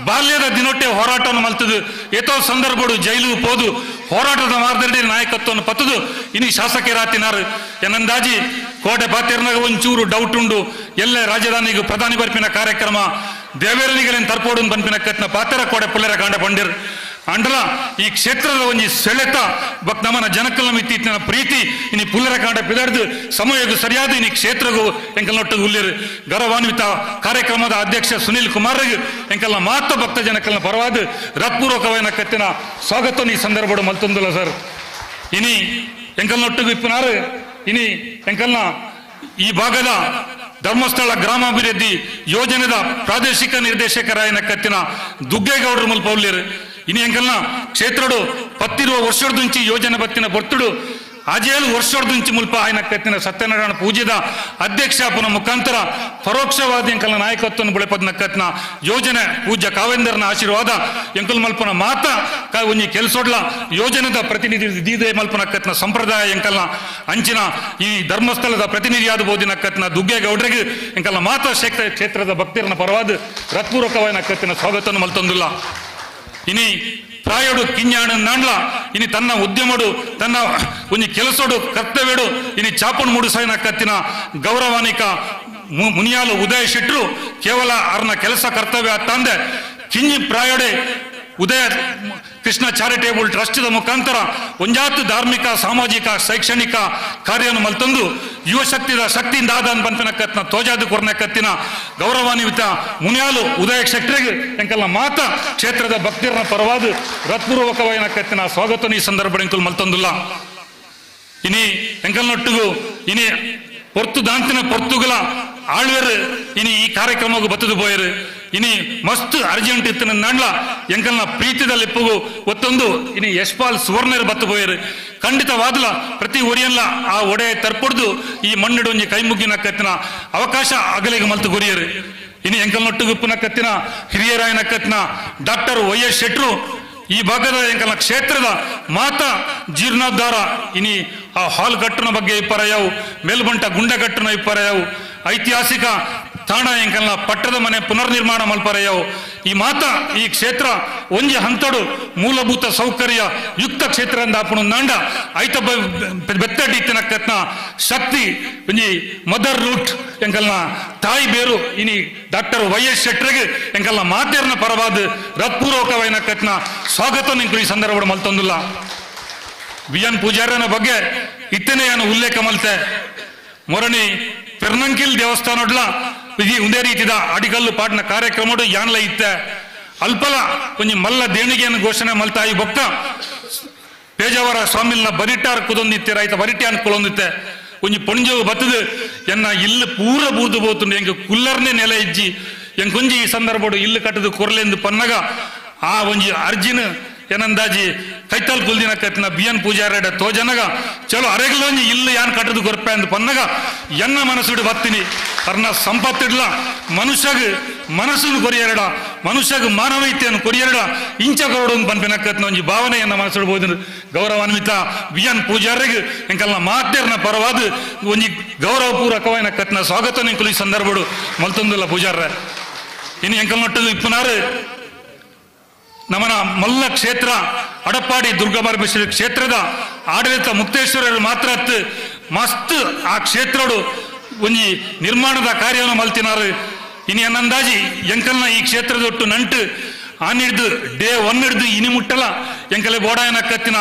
ಬಾಲ್ಯದ ದಿನೊಟ್ಟೆ ಹೋರಾಟವನ್ನು ಮಲ್ತದು ಏತೋ ಸಂದರ್ಭಡು ಜೈಲು ಪೋದು ಹೋರಾಟದ ಮಾರ್ಗದಲ್ಲಿ ನಾಯಕತ್ವವನ್ನು ಪತ್ತದು ಇನ್ನು ಶಾಸಕರಾತಿನಾರು ಎನ್ನಂದಾಜಿ ಕೋಟೆ ಪಾತಿರ್ನಾಗ ಒಂಚೂರು ಡೌಟ್ ಉಂಡು ಎಲ್ಲ ರಾಜಧಾನಿಗೂ ಪ್ರಧಾನಿ ಬರ್ಪಿನ ಕಾರ್ಯಕ್ರಮ ದೇವೇರನಿಗಲೇನು ತರ್ಪೋಡು ಬಂಪಿನ ಕತ್ನ ಪಾತ್ರ ಕೋಡೆ ಪುಲ್ಲರ ಕಾಂಡ ಬಂದಿರ್ ಅಂಡಲ ಈ ಕ್ಷೇತ್ರದ ಒಂಜಿ ಸೆಳೆತ ಬಕ್ ನಮನ ಜನಕಲ ಮಿತ್ತಿನ ಪ್ರೀತಿ ಇನಿ ಪುಲ್ಲರ ಕಾಂಡ ಪಿದಾಡ್ದು ಸಮಯಗೂ ಸರಿಯಾದ ಇನಿ ಕ್ಷೇತ್ರಗೂ ಎಂಕಲ್ನೊಟ್ಟಿಗೆ ಉಲ್ಲಿರು ಗೌರವಾನ್ವಿತ ಕಾರ್ಯಕ್ರಮದ ಅಧ್ಯಕ್ಷ ಸುನಿಲ್ ಕುಮಾರ್ಗೆ ಎಂಕಲ್ನ ಮಾತ್ರ ಭಕ್ತ ಜನಕಲ್ನ ಪರವಾದ ಹೃತ್ಪೂರ್ವಕವಾದ ಕತ್ತಿನ ಸ್ವಾಗತ ಈ ಸಂದರ್ಭ ಮಲ್ತೊಂದಿಲ್ಲ ಸರ್ ಇನಿ ಎಂಕಲ್ನೊಟ್ಟಿಗೆ ಇಪ್ಪನಾರು ಇನಿ ಎಂಕಲ್ನ ಈ ಭಾಗದ ಧರ್ಮಸ್ಥಳ ಗ್ರಾಮಾಭಿವೃದ್ಧಿ ಯೋಜನೆದ ಪ್ರಾದೇಶಿಕ ನಿರ್ದೇಶಕರಾಯನ ಕತ್ತಿನ ದುಗ್ಗೇಗೌಡರು ಮಲ್ಪೌಲ್ಯರು ಇನಿ ಎಂಕಲ್ನ ಕ್ಷೇತ್ರಡು ಪತ್ತಿರುವ ವರ್ಷದಂಚಿ ಯೋಜನೆ ಬತ್ತಿನ ಬರ್ತುಡು ಆಜೇಳು ವರ್ಷದಂಚಿ ಮುಲ್ಪ ಆಯ್ನ ಕತ್ತಿನ ಸತ್ಯನಾರಾಯಣ ಪೂಜೆದ ಅಧ್ಯಕ್ಷಾಪನ ಮುಖಾಂತರ ಪರೋಕ್ಷವಾದ ಎಂಕಲ್ನ ನಾಯಕತ್ವವನ್ನು ಬೆಳೆಪದ್ನ ಕತ್ನ ಯೋಜನೆ ಪೂಜ್ಯ ಕಾವೇಂದ್ರನ ಆಶೀರ್ವಾದ ಎಂಕಲ್ ಮಲ್ಪನ ಮಾತ ಒಂಜಿ ಕೆಲಸೊಡ್ಲ ಯೋಜನೆದ ಪ್ರತಿನಿಧಿ ದೀದೆ ಮಲ್ಪನ ಕತ್ನ ಸಂಪ್ರದಾಯ ಎಂಕಲ್ನ ಅಂಚಿನ ಈ ಧರ್ಮಸ್ಥಳದ ಪ್ರತಿನಿಧಿಯಾದ ಬೋದಿನ ಕತ್ನ ದುಗ್ಗೇಗೌಡರಿಗೆ ಎಂಕಲ್ನ ಮಾತ ಕ್ಷೇತ್ರದ ಭಕ್ತರನ ಪರವಾದ ಹೃತ್ಪೂರ್ವಕವಾದ ಕತ್ತಿನ ಸ್ವಾಗತವನ್ನು ಮಲ್ತೊಂದಿಲ್ಲ ಇನಿ ಪ್ರಾಯಡು ಕಿಂಜಾಣ ನಾಂಡ್ಲ ಇನಿ ತನ್ನ ಉದ್ಯಮಡು ತನ್ನ ಒಂಜಿ ಕೆಲಸೋಡು ಕರ್ತವ್ಯಡು ಇನಿ ಚಾಪಣ್ ಮೂಡುಸಾಯಿನ ಕತ್ತಿನ ಗೌರವಾನಿಕ ಮುನಿಯಾಲು ಉದಯ ಶೆಟ್ರು ಕೇವಲ ಅವ್ರನ್ನ ಕೆಲಸ ಕರ್ತವ್ಯ ತಂದೆ ಕಿಂಜಿ ಪ್ರಾಯಡೆ ಉದಯ ಕೃಷ್ಣ ಚಾರಿಟೇಬಲ್ ಟ್ರಸ್ಟ್ದ ಮುಖಾಂತರ ಒಂಜಾತು ಧಾರ್ಮಿಕ ಸಾಮಾಜಿಕ ಶೈಕ್ಷಣಿಕ ಕಾರ್ಯವನ್ನು ಮಲ್ತೊಂದು ಯುವ ಶಕ್ತಿದ ಶಕ್ತಿಯಿಂದ ಆದಾನ್ ಬಂತನ ಕತ್ನ ತೋಜಾದು ಕೊರ್ನ ಕತ್ತಿನ ಗೌರವಾನ್ವಿತ ಮುನಿಯಾಲು ಉದಯ ಶೆಟ್ರಿಗೆ ಎಂಕಲ್ನ ಮಾತ ಕ್ಷೇತ್ರದ ಭಕ್ತಿರನ ಪರವಾದ ಹೃತ್ಪೂರ್ವಕವಾದ ಕತ್ತಿನ ಸ್ವಾಗತ ಈ ಸಂದರ್ಭ ಎಂಕಲ್ ಮಲ್ತೊಂದಿಲ್ಲ ಇನಿ ಎಂಕಲ್ನೊಟ್ಟಿಗೂ ಇನಿ ಪೊರ್ತು ದಾಂತಿನ ಪೊರ್ತುಗಳ ಆಳ್ವೆರು ಇನಿ ಈ ಕಾರ್ಯಕ್ರಮಕ್ಕೂ ಬತ್ತದು ಪೋಯರು ಇನಿ ಮಸ್ತ್ ಅರ್ಜೆಂಟ್ ಇತ್ತಿನ ನಾಂಡ್ಲ ಎಂಕಲ್ನ ಪ್ರೀತಿದಲ್ಲಿ ಇಪ್ಪುಗು ಒತ್ತೊಂದು ಇನಿ ಯಶ್ಪಾಲ್ ಸುವರ್ಣರು ಬತ್ತು ಪೋಯರು ಖಂಡಿತವಾದಲ ಪ್ರತಿ ಒರಿಯಲ್ಲ ಆ ಒಡೆ ತರ್ಪಡ್ದು ಈ ಮಣ್ಣಿಡು ಒಂಜಿ ಕೈ ಮುಗ್ಗಿನ ಕತ್ತಿನ ಅವಕಾಶ ಅಗಲಿಗೆ ಮಲ್ತು ಗುರಿಯರು ಇನಿ ಎಂಕಲ್ನೊಟ್ಟಿಗೆ ಉಪ್ಪುನ ಕತ್ತಿನ ಹಿರಿಯರಾಯನ ಕತ್ತಿನ ಡಾಕ್ಟರ್ YS ಶೆಟ್ರು ಈ ಭಾಗದ ಎಂಕಲ್ನ ಕ್ಷೇತ್ರದ ಮಾತ ಜೀರ್ಣೋದ್ಧಾರ ಇನಿ ಆ ಹಾಲ್ ಗಟ್ಟನ ಬಗ್ಗೆ ಇಪ್ಪರಯಾವು ಮೇಲ್ಬಂಟ ಗುಂಡಗಟ್ಟನ ಇಪ್ಪರಯಾವು ಐತಿಹಾಸಿಕ ತಾಣ ಎಂಕಲ್ನ ಪಟ್ಟದ ಮನೆ ಪುನರ್ನಿರ್ಮಾಣ ಮಲ್ಪರಯಾವು ಈ ಮಾತ ಈ ಕ್ಷೇತ್ರ ಒಂಜಿ ಹಂತಡು ಮೂಲಭೂತ ಸೌಕರ್ಯ ಯುಕ್ತ ಕ್ಷೇತ್ರ ಅಂದಾಪುಣ ನಾಂಡ ಐತ ಬೆತ್ತಡಿ ಇತ್ತಿನ ಕತ್ನ ಶಕ್ತಿ ಒಂಜಿ ಮದರ್ ರೂಟ್ ಎಂಕಲ್ನ ತಾಯಿ ಬೇರು ಇನಿ ಡಾಕ್ಟರ್ YS ಶೆಟ್ರಿಗೆ ಎಂಕಲ್ನ ಮಾತೇರ್ನ ಪರವಾದ ಹೃತ್ಪೂರ್ವಕವಾದ ಕತ್ನ ಸ್ವಾಗತ ಈ ಸಂದರ್ಭ ಮಲ್ತೊಂದಿಲ್ಲ BN ಪೂಜಾರ್ಯನ ಬಗ್ಗೆ ಇತ್ತನೆಯನ್ನು ಉಲ್ಲೇಖ ಮಲ್ತೆ ಮೊರಣಿ ಪೆರ್ನಂಕಿಲ್ ದೇವಸ್ಥಾನಡ್ಲ ಒಂದೇ ರೀತಿದ ಅಡಿಗಲ್ಲು ಪಾಟ್ನ ಕಾರ್ಯಕ್ರಮ ಯಾನ್ಲ ಇತ್ತೆ ಅಲ್ಪಲ ಒಂಜಿ ಮಲ್ಲ ದೇಣಿಗೆಯನ್ನು ಘೋಷಣೆ ಮಲ್ತಾ ಈ ಭಕ್ತ ಪೇಜಾವರ ಸ್ವಾಮಿಲ್ನ ಬರಿಟಾರ್ ಕುದೊಂದಿತ್ತೆ ರೈತ ಬರಿಟಿ ಅನ್ಕೊಳೊಂದಿತ್ತೆ ಒಂಜಿ ಪೊಂಜವು ಬತ್ತದು ಎನ್ನ ಇಲ್ಲು ಪೂರ ಬೂದು ಬೋತುಂಡು ಎಂಗೆ ಕುಲ್ಲರ್ನೇ ನೆಲೆ ಇಜ್ಜಿ ಎಂಕೊಂಜಿ ಈ ಸಂದರ್ಭಡು ಇಲ್ಲು ಕಟ್ಟದು ಕೊರ್ಲೆಂದು ಪನ್ನಗ ಆ ಒಂಜಿ ಅರ್ಜಿನ ಏನಂದಾಜಿ ಕೈತಲ್ ಕುಲ್ದಿನ ಕತ್ತಿನ BN ಪೂಜಾರ್ಯಡ ತೋಜನಗ ಚಲೋ ಅರೆಗಲೊಂಜಿ ಇಲ್ಲು ಯಾನ್ ಕಟ್ಟದು ಕೊರ್ಪೆ ಅಂದು ಪನ್ನಗ ಎನ್ನ ಮನಸ್ಸುಡು ಬತ್ತಿನಿ ಅರ್ನ ಸಂಪತ್ತಿಡ್ಲ ಮನುಷ್ಯಗ್ ಮನಸ್ಸನ್ನು ಕೊರಿಯರಡ ಮನುಷ್ಯಗ್ ಮಾನವೀಯತೆಯನ್ನು ಕೊರಿಯರಡ ಇಂಚ ಕೊರಡು ಪನ್ಪಿನ ಕತ್ತಿನ ಒಂಜಿ ಭಾವನೆಯನ್ನ ಮನಸ್ಸುಡ್ಬೋದು ಗೌರವಾನ್ವಿತ BN ಪೂಜಾರ್ಯಗೆ ಎಂಕಲ್ನ ಮಾತೇರ್ನ ಪರವಾದ ಒಂಜಿ ಗೌರವಪೂರ್ವಕವಾದ ಕತ್ತಿನ ಸ್ವಾಗತ ಈ ಸಂದರ್ಭಡು ಮಲ್ತೊಂದಿಲ್ಲ ಪೂಜಾರ್ಯ ಇನ್ನು ಎಂಕಲ್ನೊಟ್ಟು ಇಪ್ಪನಾರು ನಮನ ಮಲ್ಲ ಕ್ಷೇತ್ರ ಅಡಪಾಡಿ ದುರ್ಗಬಾರಬೇಶ್ವರಿ ಕ್ಷೇತ್ರದ ಆಡಳಿತ ಮುಕ್ತೇಶ್ವರರು ಮಾತ್ರ ಮಸ್ತ್ ಆ ಕ್ಷೇತ್ರಡು ಒಂಜಿ ನಿರ್ಮಾಣದ ಕಾರ್ಯವನ್ನು ಮಲ್ತಿನಾರು ಇನಿ ಅನ್ನಂದಾಜಿ ಎಂಕಲ್ನ ಈ ಕ್ಷೇತ್ರದೊಟ್ಟು ನಂಟು ಆನಿಡ್ದು ಡೇ 1 ಹಿಡ್ದು ಇನಿ ಮುಟ್ಟಲ ಎಂಕಲೆ ಬೋಡಾಯನ ಕತ್ತಿನ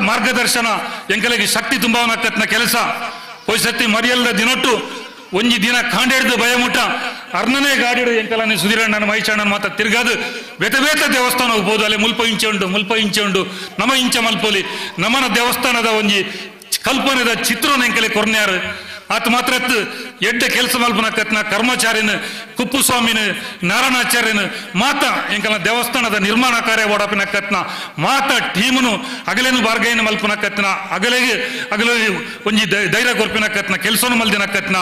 ಮಾರ್ಗದರ್ಶನ ಎಂಕಲೆಗೆ ಶಕ್ತಿ ತುಂಬವನ ಕತ್ತಿನ ಕೆಲಸ ಪೊಯ್ಸತ್ತಿ ಮರಿಯಲ್ದ ದಿನೊಟ್ಟು ಒಂಜಿ ದಿನ ಕಾಂಡೇಡ್ದು ಭಯಮುಟ್ಟ ಅರ್ನನೇ ಗಾಡಿಡು ಎಂಕಲನೆ ಸುಧೀರಣ್ಣನ ಮೈಚಣ್ಣನ ಮಾತ ತಿರ್ಗಾದು ಬೇತ ದೇವಸ್ಥಾನ ಹೋಗ್ಬೋದು ಅಲ್ಲಿ ಮುಲ್ಪ ಇಂಚೆ ಉಂಡು ನಮ ಇಂಚ ಮಲ್ಪೋಲಿ ನಮನ ದೇವಸ್ಥಾನದ ಒಂಜಿ ಕಲ್ಪನೆದ ಚಿತ್ರನ ಎಂಕಲೆ ಕೊರ್ನ್ಯಾರು ಆತ ಮಾತ್ರ ಎಡ್ಡೆ ಕೆಲಸ ಮಲ್ಪನ ಕತ್ನ ಕರ್ಮಚಾರಿನ ಕುಪ್ಪುಸ್ವಾಮಿನ ನಾರಾಯಣಾಚಾರ್ಯನ ಮಾತ ಎಂಕಲ್ನ ದೇವಸ್ಥಾನದ ನಿರ್ಮಾಣ ಕಾರ್ಯ ಓಡಪಿನ ಕತ್ನ ಮಾತ ಟೀಮನು ಅಗಲೇನು ಬಾರ್ಗೈನ ಮಲ್ಪನ ಕತ್ನ ಅಗಲ ಒಂಜಿ ಧೈರ್ಯ ಕೊರ್ಪಿನ ಕತ್ನ ಕೆಲಸನು ಮಲ್ದಿನ ಕತ್ನ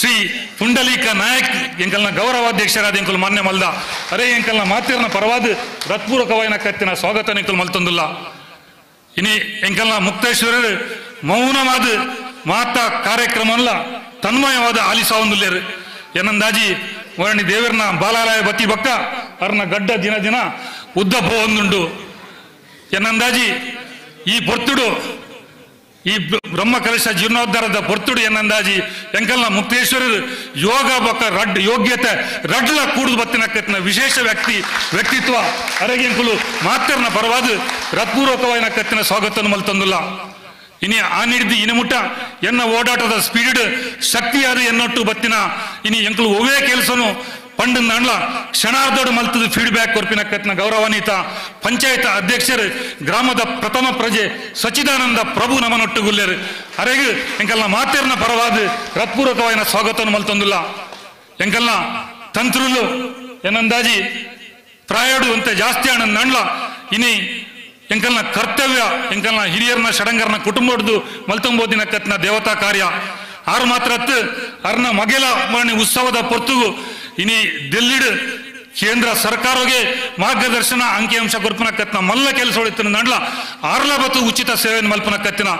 ಶ್ರೀ ಪುಂಡಲೀಕ ನಾಯಕ್ ಎಂಕಲ್ನ ಗೌರವಾಧ್ಯಕ್ಷರಾದ ಎಂಕಲ್ ಮಾನ್ಯ ಮಲ್ದ ಅರೇ ಎಂಕಲ್ನ ಮಾತಿರ್ನ ಪರವಾದ ಹೃತ್ಪೂರ್ವಕವಾದ ಕತ್ತಿನ ಸ್ವಾಗತ ಎಂಕಲ್ ಮಲ್ತೊಂದಿಲ್ಲ ಇನಿ ಎಂಕಲ್ನ ಮುಕ್ತೇಶ್ವರರು ಮೌನವಾದ ಮಾತ ಕಾರ್ಯಕ್ರಮಲ್ಲ ತನ್ಮಯವಾದ ಆಲಿಸಾವಂದುಲ್ಲೇರು ಏನಂದಾಜಿ ವರ್ಣಿ ದೇವರನ ಬಾಲಾಲಯ ಬತ್ತಿ ಬಕ್ಕ ಅವ್ರನ್ನ ಗಡ್ಡ ದಿನ ಉದ್ದ ಹೋಂದುಂಡು ಏನಂದಾಜಿ ಈ ಪೊರ್ತುಡು ಈ ಬ್ರಹ್ಮ ಕಲಶ ಜೀರ್ಣೋದ್ಧಾರದ ಪೊರ್ತುಡು ಎನ್ನಂದಾಜಿ ಎಂಕಲ್ನ ಮುಕ್ತೇಶ್ವರರು ಯೋಗ ಬೊಕ್ಕ ರಡ್ ಯೋಗ್ಯತೆ ರಡ್ಲ ಕೂಡುದು ಬತ್ತಿನಕ್ಕತ್ತಿನ ವಿಶೇಷ ವ್ಯಕ್ತಿತ್ವ ಅರಗೆಂಕುಲು ಮಾತರ್ನ ಪರವಾದ ಹೃತ್ಪೂರ್ವಕವಾದ ಕತ್ತಿನ ಸ್ವಾಗತ ಮಲ್ತಂದುಲ್ಲ ಇನಿ ಆ ನಿಡಿದು ಇನಿ ಮುಟ್ಟ ಎನ್ನ ಓಡಾಟದ ಸ್ಪೀಡ್ ಶಕ್ತಿಯಾದ ಎನ್ನೊಟ್ಟು ಬತ್ತಿನ ಇನಿ ಎಂಕಲು ಒವೇ ಕೆಲಸನು ಪಂಡನ್ ಅಂಡ್ಲ ಕ್ಷಣಾರ್ಧೋಡು ಮಲ್ತದ ಫೀಡ್ಬ್ಯಾಕ್ ಕೊರ್ಪಿನ ಕತ್ನ ಗೌರವಾನ್ವಿತ ಪಂಚಾಯತ್ ಅಧ್ಯಕ್ಷರು ಗ್ರಾಮದ ಪ್ರಥಮ ಪ್ರಜೆ ಸಚ್ಚಿದಾನಂದ ಪ್ರಭು ನಮನೊಟ್ಟುಗುಲ್ಲೇರು ಅರೆಗೆ ಎಂಕಲ್ನ ಮಾತೇರ್ನ ಪರವಾದ ಹೃತ್ಪೂರ್ವಕವಾದ ಸ್ವಾಗತ ಮಲ್ತಂದುಲ್ಲ ಎಂಕಲ್ನ ತಂತ್ರುಲು ಏನಂದಾಜಿ ಪ್ರಾಯೋಡು ಅಂತ ಜಾಸ್ತಿ ಆನಂದ ಅಂಡ್ಲ ಇನಿ ಎಂಕಲ್ನ ಕರ್ತವ್ಯ ಎಂಕಲ್ನ ಹಿರಿಯರ್ನ ಷಡಂಗರ್ನ ಕುಟುಂಬದ್ದು ಮಲ್ತಂಬೋದಿನ ಕತ್ನ ದೇವತಾ ಕಾರ್ಯ ಆರು ಮಾತ್ರ ಅರ್ನ ಮಗೆಲ ಮರಣಿ ಉತ್ಸವದ ಪೊರ್ತುಗು ಇನಿ ದಿಲ್ಲಿಡ್ ಕೇಂದ್ರ ಸರ್ಕಾರಗೆ ಮಾರ್ಗದರ್ಶನ ಅಂಕಿಅಂಶ ಕೊರ್ಪನ ಕತ್ನ ಮಲ್ಲ ಕೆಲಸ ಹೊಡಿತ ನಂಡ್ಲ ಆರ್ಲ ಬತ್ತು ಉಚಿತ ಸೇವೆ ಮಲ್ಪನ ಕತ್ತಿನ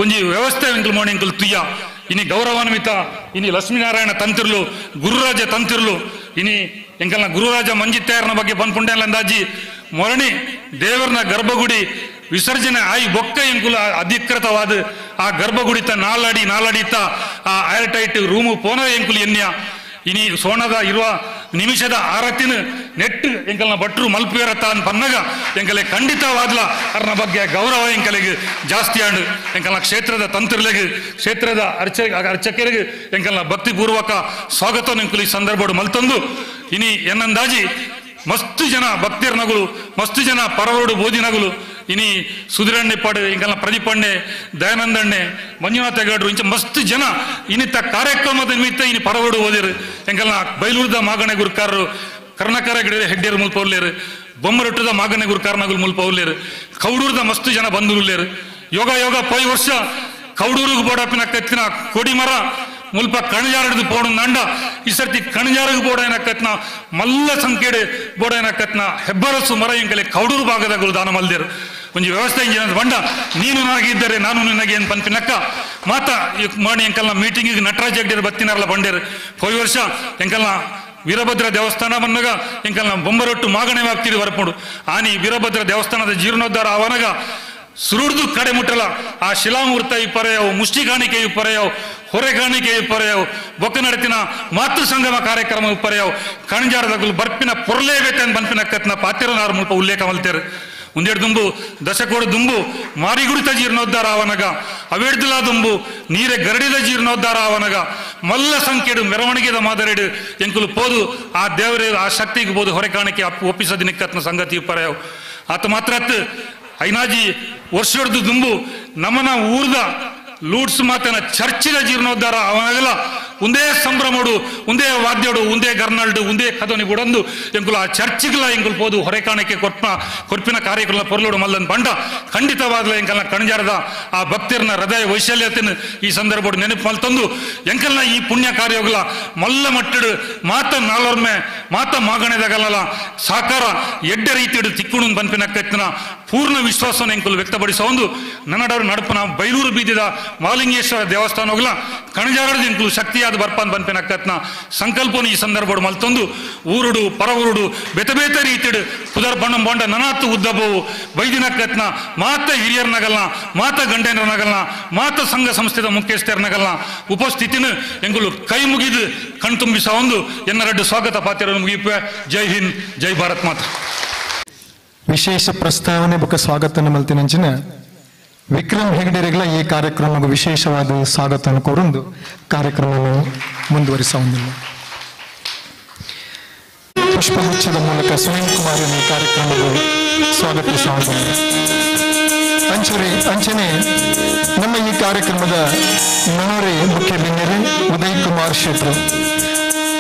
ಒಂಜಿ ವ್ಯವಸ್ಥೆ ಎಂಕಲ್ ಮೋಣಿ ಎಂಕಲ್ ತುಯ್ಯ ಇನಿ ಗೌರವಾನ್ವಿತ ಇನಿ ಲಕ್ಷ್ಮೀನಾರಾಯಣ ತಂತಿರ್ಲು ಗುರುರಾಜ ತಂತಿರ್ಲು ಇನಿ ಎಂಕಲ್ನ ಗುರುರಾಜ ಮಂಜಿತ್ಯಾರನ ಬಗ್ಗೆ ಬಂದ್ಪುಂಡೆಲ್ಲ ಅಂದಾಜಿ ಮೊರಣಿ ದೇವರನ ಗರ್ಭಗುಡಿ ವಿಸರ್ಜನೆ ಆಯಿ ಬೊಕ್ಕ ಎಂಕುಲ ಅಧಿಕೃತವಾದ ಆ ಗರ್ಭಗುಡಿತ ನಾಲಾಡಿತ ಆ ಏರ್ಟೈಟ್ ರೂಮು ಪೋನ ಎಂಕುಲು ಎನ್ಯ ಇನಿ ಸೋಣದ ಇರುವ ನಿಮಿಷದ ಆರತಿನ ನೆಟ್ ಎಂಕಲ್ನ ಭಟ್ರು ಮಲ್ಪೇರತ್ತ ಅಂತ ಪನ್ನಗ ಎಂಕಲೆ ಖಂಡಿತವಾದ್ಲ ಅರ್ನ ಬಗ್ಗೆ ಗೌರವ ಎಂಕಲೆಗೆ ಜಾಸ್ತಿ ಆಂಡು ಎಂಕಲ್ನ ಕ್ಷೇತ್ರದ ತಂತ್ರಲೆಗೆ ಕ್ಷೇತ್ರದ ಅರ್ಚಕರಿಗೆ ಎಂಕಲ್ನ ಭಕ್ತಿಪೂರ್ವಕ ಸ್ವಾಗತ ಎಂಕುಲು ಈ ಸಂದರ್ಭ ಮಲ್ತಂದು ಇನಿ ಎನ್ನಂದಾಜಿ ಮಸ್ತು ಜನ ಭಕ್ತಿರ್ನಗಳು ಮಸ್ತು ಜನ ಪರವಡು ಬೋಧಿನಗಳು ಇನಿ ಸುಧಿರಣ್ಣೆ ಪಾಡು ಇಂಕಲ್ನ ಪ್ರದೀಪಣ್ಣೆ ದಯಾನಂದಣ್ಣೆ ಮಂಜುನಾಥ ಗೌಡ್ರು ಇಂಚ ಮಸ್ತು ಜನ ಇನ್ನಿತ್ತ ಕಾರ್ಯಕ್ರಮದ ನಿಮಿತ್ತ ಇನಿ ಪರವಡು ಓದಿರು ಎಂಕಲ್ನ ಬೈಲೂರ್ದ ಮಾಗಣೆ ಗುರುಕಾರರು ಕರ್ಣಕರ ಗಿಡ ಹೆಡ್ಡಿಯರು ಮುಲ್ಪೌಲ್ಲೇರು ಬೊಮ್ಮರೊಟ್ಟದ ಮಾಗಣೆ ಗುರುಕಾರನಗಳು ಮುಲ್ಪೌಲ್ಲೇರು ಕೌಡೂರ್ದ ಮಸ್ತು ಜನ ಬಂಧುಲೇರು ಯೋಗ ಪೈ ವರ್ಷ ಕೌಡೂರಿಗೆ ಬೋಡಪ್ಪಿನ ಕತ್ತಿನ ಕೊಡಿ ಮರ ಮುಲ್ಪ ಕಣಜಾರದು ಪೋಡು ನಂಡ ಈ ಸರ್ತಿ ಕಣಜಾರಗ ಬೋಡೈನ ಕತ್ನ ಮಲ್ಲ ಸಂಖ್ಯೆಡೆ ಬೋಡೈನ ಕತ್ನ ಹೆಬ್ಬರಸು ಮರ ಎಂಕಲೆ ಕೌಡೂರು ಭಾಗದಗಳು ದಾನ ಮಲ್ದೇರು ಒಂಜಿ ವ್ಯವಸ್ಥೆ ಇಂಜಿನ ಬಂಡ ನೀನು ನನಗಿದ್ದರೆ ನಾನು ನಿನಗೆ ಅಂತ ಪನ್ಪಿನಕ್ಕ ಮಾತ ಮಾಡಿ ಎಂಕಲ್ನ ಮೀಟಿಂಗಿಗೆ ನಟರಾಜ ಹೆಗ್ಡೆರು ಬತ್ತಿನಾರಲ್ಲ ಬಂಡೇರು ಹೋಯ್ ವರ್ಷ ಎಂಕಲ್ನ ವೀರಭದ್ರ ದೇವಸ್ಥಾನ ಬಂದಾಗ ಎಂಕಲ್ನ ಬೊಂಬರೊಟ್ಟು ಮಾಗಣೆ ಆಗ್ತಿರಿ ಹೊರಪುಡು ಆನಿ ವೀರಭದ್ರ ದೇವಸ್ಥಾನದ ಜೀರ್ಣೋದ್ಧಾರ ಅವನಗ ಸುರುಡ್ದು ಕಡೆ ಮುಟ್ಟಲ್ಲ ಆ ಶಿಲಾಮೂರ್ತ ಪರೆಯವು ಮುಷ್ಟಿ ಕಾಣಿಕೆಯು ಪರೆಯವು ಹೊರೆ ಕಾಣಿಕೆಯು ಪರೆಯವು ಬೊಕ್ಕ ನಡತಿನ ಮಾತೃ ಸಂಗಮ ಕಾರ್ಯಕ್ರಮ ಪರೆಯವು ಕಣಜಾರದಗಳು ಬರ್ಪಿನ ಪೊರ್ಲೇಬೇತೆ ಅಂತ ಬನ್ಪಿನ ಕತ್ನ ಪಾತಿರನಾರು ಮುಲ್ಪ ಉಲ್ಲೇಖ ಮಲ್ತೇರು ಒಂದೆರಡು ದುಂಬು ದಶಕೋಡು ದುಂಬು ಮಾರಿಗುಡಿತ ಜೀರ್ಣೋದ್ಧಾರ ಅವನಗ ಅವೇಡ್ದಿಲ ದುಂಬು ನೀರೆ ಗರಡಿದ ಜೀರ್ಣೋದ್ಧಾರ ಅವನಗ ಮಲ್ಲ ಸಂಖ್ಯೆಡು ಮೆರವಣಿಗೆದ ಮಾದರಿಡು ಎಂಕುಲು ಪೋದು ಆ ದೇವರೇ ಆ ಶಕ್ತಿಗೆ ಬೋದು ಹೊರೆ ಕಾಣಿಕೆ ಒಪ್ಪಿಸದ ನಿಕ್ಕತ್ನ ಸಂಗತಿ ಪರೆಯವು ಆತ ಮಾತ್ರ ಐನಾಜಿ ವರ್ಷದ್ದು ದುಂಬು ನಮ್ಮನ ಊರ್ದ ಲೂಡ್ಸ್ ಮಾತನ ಚರ್ಚಿನ ಜೀರ್ಣೋದ್ಧಾರ ಅವನಾಗಲ್ಲ ಒಂದೇ ಸಂಭ್ರಮಡು ಒಂದೇ ವಾದ್ಯಡು ಒಂದೇ ಗರ್ನಲ್ಡು ಒಂದೇ ಕದೋನಿ ಬಿಡಂದು ಎಂಕುಲು ಆ ಚರ್ಚಿಗಳ ಎಂಕುಲು ಪೋದು ಹೊರೆ ಕಾಣಿಕೆ ಕೊರ್ಪಿನ ಕಾರ್ಯಕ್ರಮ ಪೊರ್ಲೋಡು ಮಲ್ಲನ್ ಬಂಡ ಖಂಡಿತವಾದ್ಲ ಎಂಕಲ್ನ ಕಣಜಾರದ ಆ ಭಕ್ತಿಯರ್ನ ಹೃದಯ ವೈಶಲ್ಯತೆಯನ್ನು ಈ ಸಂದರ್ಭ ನೆನಪು ಮಲ್ತಂದು ಎಂಕಲ್ನ ಈ ಪುಣ್ಯ ಕಾರ್ಯಗಳ ಮಲ್ಲ ಮಟ್ಟಡು ಮಾತ ನಾಲ್ವರ್ಮೆ ಮಾತ ಮಾಗಣೆದಾಗಲ್ಲ ಸಾಕಾರ ಎಡ್ಡ ರೀತಿಯಡು ತಿಕ್ಕುಣು ಬನ್ಪಿನ ಕತ್ತಿನ ಪೂರ್ಣ ವಿಶ್ವಾಸವನ್ನು ಎಂಕುಲು ವ್ಯಕ್ತಪಡಿಸ ಒಂದು ನನ್ನಡವರು ನಡಪನ ಬೈಲೂರು ಬೀದಿದ ಮಹಾಲಿಂಗೇಶ್ವರ ದೇವಸ್ಥಾನ ಹೋಗಲ ಕಣಜಾರದ ಎಂಕುಲು ಶಕ್ತಿಯಾದ ಬರ್ಪಾನ್ ಬನ್ಪಿನ ಕತ್ನ ಸಂಕಲ್ಪನು ಈ ಸಂದರ್ಭ ಮಲ್ತೊಂದು ಊರುಡು ಪರವೂರುಡು ಬೇತೆ ಬೇತೆ ರೀತಿಡು ಪುದರ್ ಬಣ್ಣ ಬೊಂಡ ನನಾತು ಉದ್ದಬವು ಬೈದಿನ ಕತ್ನ ಮಾತ ಹಿರಿಯರ್ನಗಲ್ನ ಮಾತ ಗಂಡನರ್ನಗಲ್ನ ಮಾತ ಸಂಘ ಸಂಸ್ಥೆದ ಮುಖ್ಯಸ್ಥರನಗಲ್ನ ಉಪಸ್ಥಿತಿನ ಎಂಕುಲು ಕೈ ಮುಗಿದು ಕಣ್ತುಂಬಿಸ ಒಂದು ಎನ್ನರಡ್ಡು ಸ್ವಾಗತ ಪಾತ್ರರನ್ನು ಮುಗಿಪೆ. ಜೈ ಹಿಂದ್, ಜೈ ಭಾರತ್ ಮಾತಾ. ವಿಶೇಷ ಪ್ರಸ್ತಾವನೆ ಬೊಕ್ಕ ಸ್ವಾಗತನ ಮಲ್ತಿನಂಚಿನ ವಿಕ್ರಮ್ ಹೆಗ್ಡೆರೆಗಳ ಈ ಕಾರ್ಯಕ್ರಮಕ್ಕೆ ವಿಶೇಷವಾದ ಸ್ವಾಗತ ಕೋರೊಂದು ಕಾರ್ಯಕ್ರಮವನ್ನು ಮುಂದುವರಿಸ ಹೊಂದಿಲ್ಲ. ಪುಷ್ಪಗುಚ್ಛದ ಮೂಲಕ ಸುನೀಲ್ ಕುಮಾರ್ ಈ ಕಾರ್ಯಕ್ರಮಕ್ಕೆ ಸ್ವಾಗತಿಸ ಹೊಂದಿಲ್ಲ. ಅಂಚನೆ ನಮ್ಮ ಈ ಕಾರ್ಯಕ್ರಮದ ಮನೋರೆ ಮುಖ್ಯ ಬಿನ್ನರೆ ಉದಯ್ ಕುಮಾರ್ ಶೆಟ್ರು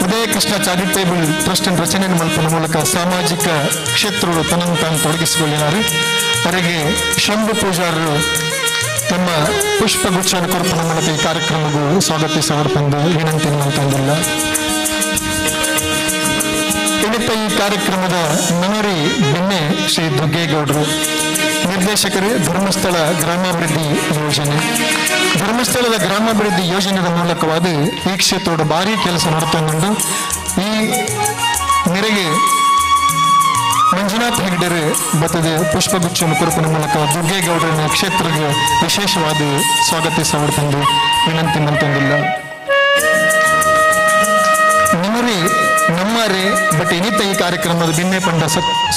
ಉದಯ ಕೃಷ್ಣ ಚಾರಿಟೇಬಲ್ ಟ್ರಸ್ಟ್ ರಚನೆ ಮಲ್ಪನ ಮೂಲಕ ಸಾಮಾಜಿಕ ಕ್ಷೇತ್ರಗಳು ತನ್ನನ್ನು ತಾನು ತೊಡಗಿಸಿಕೊಳ್ಳಿದ್ದಾರೆ. ಅವರಿಗೆ ಶಂಭು ಪೂಜಾರರು ತಮ್ಮ ಪುಷ್ಪಗುಚ್ಛ ಕೊರಪನ ಮೂಲಕ ಈ ಕಾರ್ಯಕ್ರಮಕ್ಕೂ ಸ್ವಾಗತಿಸವರು ಬಂದು ವಿನಂತಿ ಮಾಡ್ತಂದಿಲ್ಲ. ಇದಕ್ಕೆ ಈ ಕಾರ್ಯಕ್ರಮದ ಮನೋರಿ ಬೆನ್ನೆ ಶ್ರೀ ದುಗ್ಗೇಗೌಡರು, ನಿರ್ದೇಶಕರು ಧರ್ಮಸ್ಥಳ ಗ್ರಾಮಾಭಿವೃದ್ಧಿ ಯೋಜನೆ. ಧರ್ಮಸ್ಥಳದ ಗ್ರಾಮಾಭಿವೃದ್ಧಿ ಯೋಜನೆಯ ಮೂಲಕವಾದ ಈ ಕ್ಷೇತ್ರದ ಭಾರಿ ಕೆಲಸ ನಡೆತೊಂಡು ಈ ಮೇರೆಗೆ ಮಂಜುನಾಥ ಗುರುನಾಥ್ ಹೆಗ್ಡೆರೆ ಬತ್ತದೆ ಪುಷ್ಪಗುಚ್ಛನ ಕುರುಪಿನ ಮೂಲಕ ದುರ್ಗೇಗೌಡರನ್ನ ಕ್ಷೇತ್ರಕ್ಕೆ ವಿಶೇಷವಾದ ಸ್ವಾಗತಿಸಬಡ್ತಂದು ವಿನಂತಿ ಮಂತಂದಿಲ್ಲ. ನಿಮ್ಮರಿ ನಮ್ಮರೆ ಬಟ್ ಇನ್ನಿತ ಈ ಕಾರ್ಯಕ್ರಮದ ಭಿನ್ನೆ ಪಂಡ